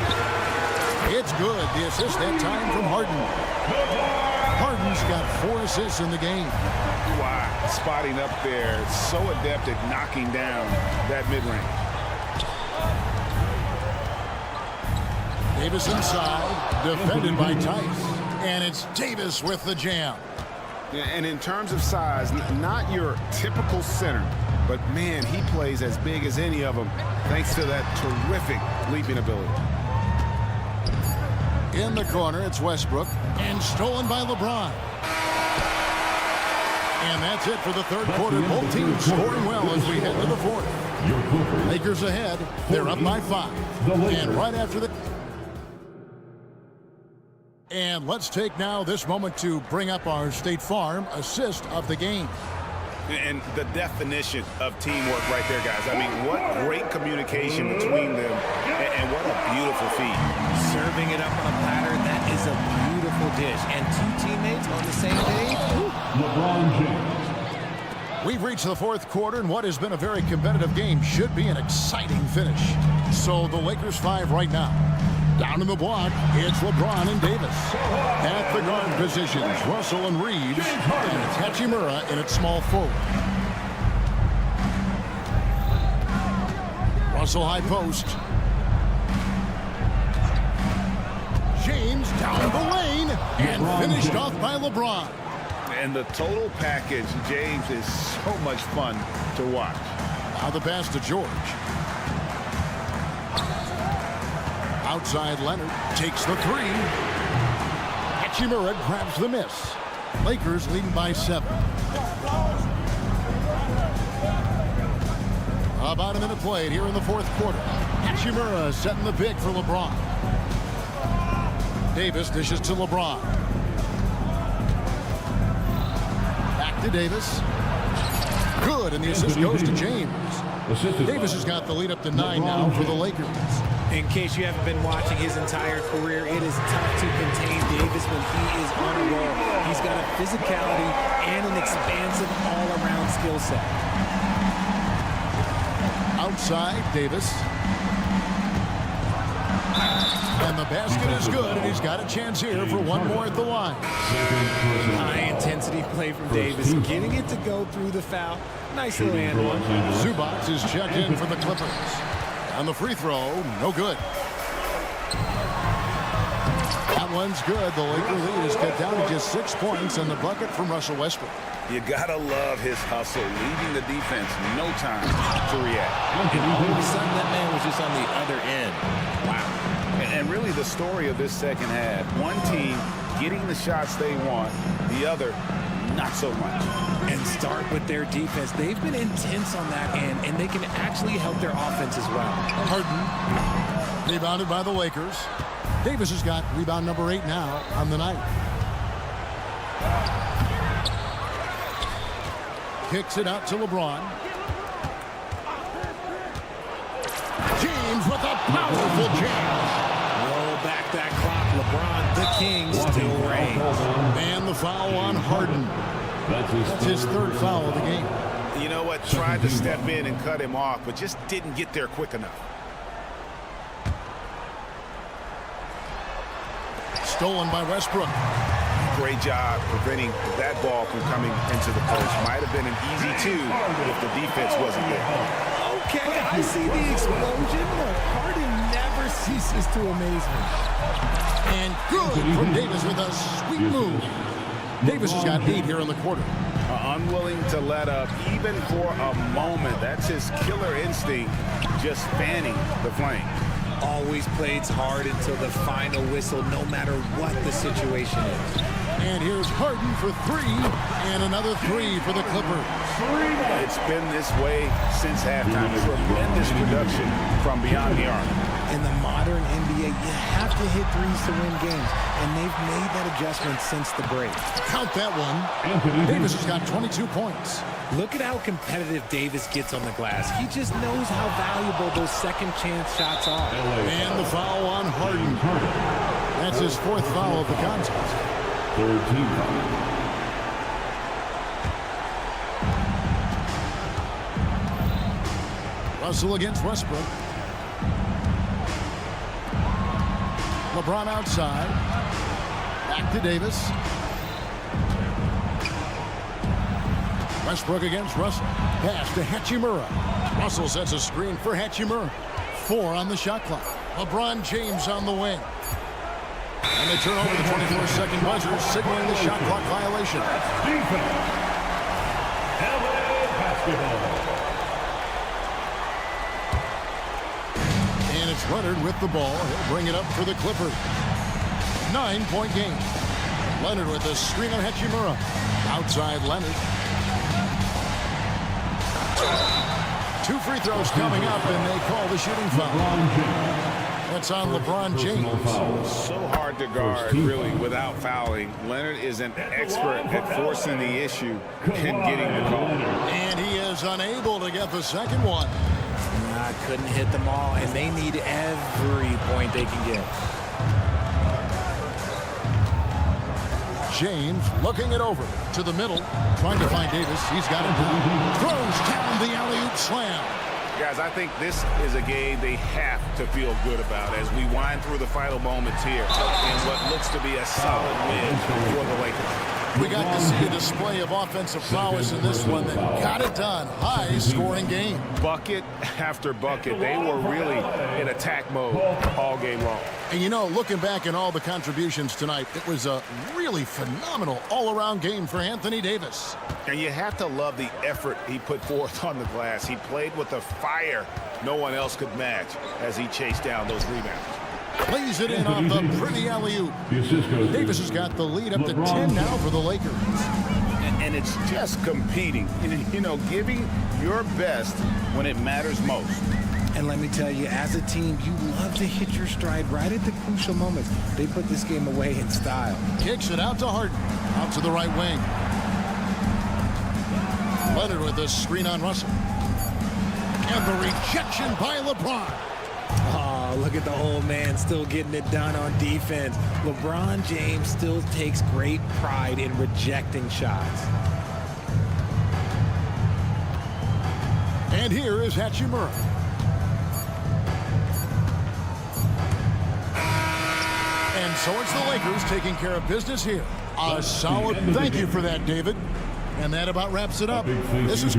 It's good. The assist that time from Harden. Harden's got 4 assists in the game. Wow, spotting up there, so adept at knocking down that mid-range. Davis inside, defended by Tice. And it's Davis with the jam. And in terms of size, not your typical center, but man, he plays as big as any of them thanks to that terrific leaping ability. In the corner, it's Westbrook, and stolen by LeBron. And that's it for the third quarter. Both teams scoring well as we head to the fourth. Lakers ahead. They're up by 5. And right after that. And let's take now this moment to bring up our State Farm assist of the game. And the definition of teamwork right there, guys. I mean, what great communication between them, and what a beautiful feat. Serving it up on a platter, that is a beautiful dish. And 2 teammates on the same page. LeBron James. We've reached the fourth quarter, and what has been a very competitive game should be an exciting finish. So the Lakers 5 right now. Down in the block, it's LeBron and Davis. At the guard positions, Russell and Reeves, and it's Hachimura in its small forward. Russell high post. James down the lane, and finished off by LeBron. And the total package, James, is so much fun to watch. Now the pass to George. Outside Leonard takes the 3. Hachimura grabs the miss. Lakers leading by 7. About a minute played here in the fourth quarter. Hachimura setting the pick for LeBron. Davis dishes to LeBron. Back to Davis. Good, and the assist goes to James. Davis has got the lead up to 9 now for the Lakers. In case you haven't been watching his entire career, it is tough to contain Davis when he is on a roll. He's got a physicality and an expansive all-around skill set. Outside, Davis. And the basket is good, and he's got a chance here for one more at the line. High-intensity play from Davis, getting it to go through the foul. Nice little handle. Zubac is checked in for the Clippers. On the free throw, no good. That one's good. The Laker lead is cut down to just 6 points on the bucket from Russell Westbrook. You gotta love his hustle, leading the defense, no time to react. And all of a sudden, that man was just on the other end. Wow. And really the story of this second half, one team getting the shots they want, the other not so much. And start with their defense. They've been intense on that end, and they can actually help their offense as well. Harden, rebounded by the Lakers. Davis has got rebound number 8 now on the night. Kicks it out to LeBron. James with a powerful jam. Roll back that clock. LeBron, the king, still reigns. And the foul on Harden. That's his third foul of the game. You know what? Tried to step in and cut him off, but just didn't get there quick enough. Stolen by Westbrook. Great job preventing that ball from coming into the post. Might have been an easy 2 if the defense wasn't there. Okay, I see the explosion, but Harden never ceases to amaze me. And good from Davis with a sweet move. Davis has got 8 here in the quarter. Unwilling to let up even for a moment. That's his killer instinct, just fanning the flame. Always plays hard until the final whistle, no matter what the situation is. And here's Harden for 3, and another 3 for the Clippers. It's been this way since halftime. Tremendous production from beyond the arc. In the modern NBA, you have to hit threes to win games, and they've made that adjustment since the break. Count that one. Davis has got 22 points. Look at how competitive Davis gets on the glass. He just knows how valuable those second chance shots are. And the foul on Harden. That's his 4th foul of the contest. Third team foul. Russell against Westbrook. LeBron outside. Back to Davis. Westbrook against Russell. Pass to Hachimura. Russell sets a screen for Hachimura. 4 on the shot clock. LeBron James on the wing. And they turn over the 24-second buzzer, signaling the shot clock violation. Defense. LA basketball. And it's Leonard with the ball. He'll bring it up for the Clippers. 9-point game. Leonard with a screen on Hachimura. Outside Leonard. 2 free throws coming up, and they call the shooting foul. That's on LeBron James. So hard to guard, really, without fouling. Leonard is an expert at forcing the issue and getting the call. And he is unable to get the second one. Couldn't hit them all, and they need every point they can get. James looking it over to the middle, trying to find Davis. He's got him. Throws down the alley-oop slam. Guys, I think this is a game they have to feel good about as we wind through the final moments here in what looks to be a solid win for the Lakers. We got to see a display of offensive prowess in this one that got it done. High-scoring game. Bucket after bucket. They were really in attack mode all game long. And, you know, looking back at all the contributions tonight, it was a really phenomenal all-around game for Anthony Davis. And you have to love the effort he put forth on the glass. He played with a fire no one else could match as he chased down those rebounds. Plays it in off the pretty alley-oop. Davis has got the lead up to 10 now for the Lakers. And it's just competing, you know, giving your best when it matters most. And let me tell you, as a team, you love to hit your stride right at the crucial moments. They put this game away in style. Kicks it out to Harden. Out to the right wing. Leonard with the screen on Russell. And the rejection by LeBron. Oh, look at the old man still getting it done on defense. LeBron James still takes great pride in rejecting shots. And here is Hachimura. And so it's the Lakers taking care of business here. A solid thank you for that, David. And that about wraps it up. This is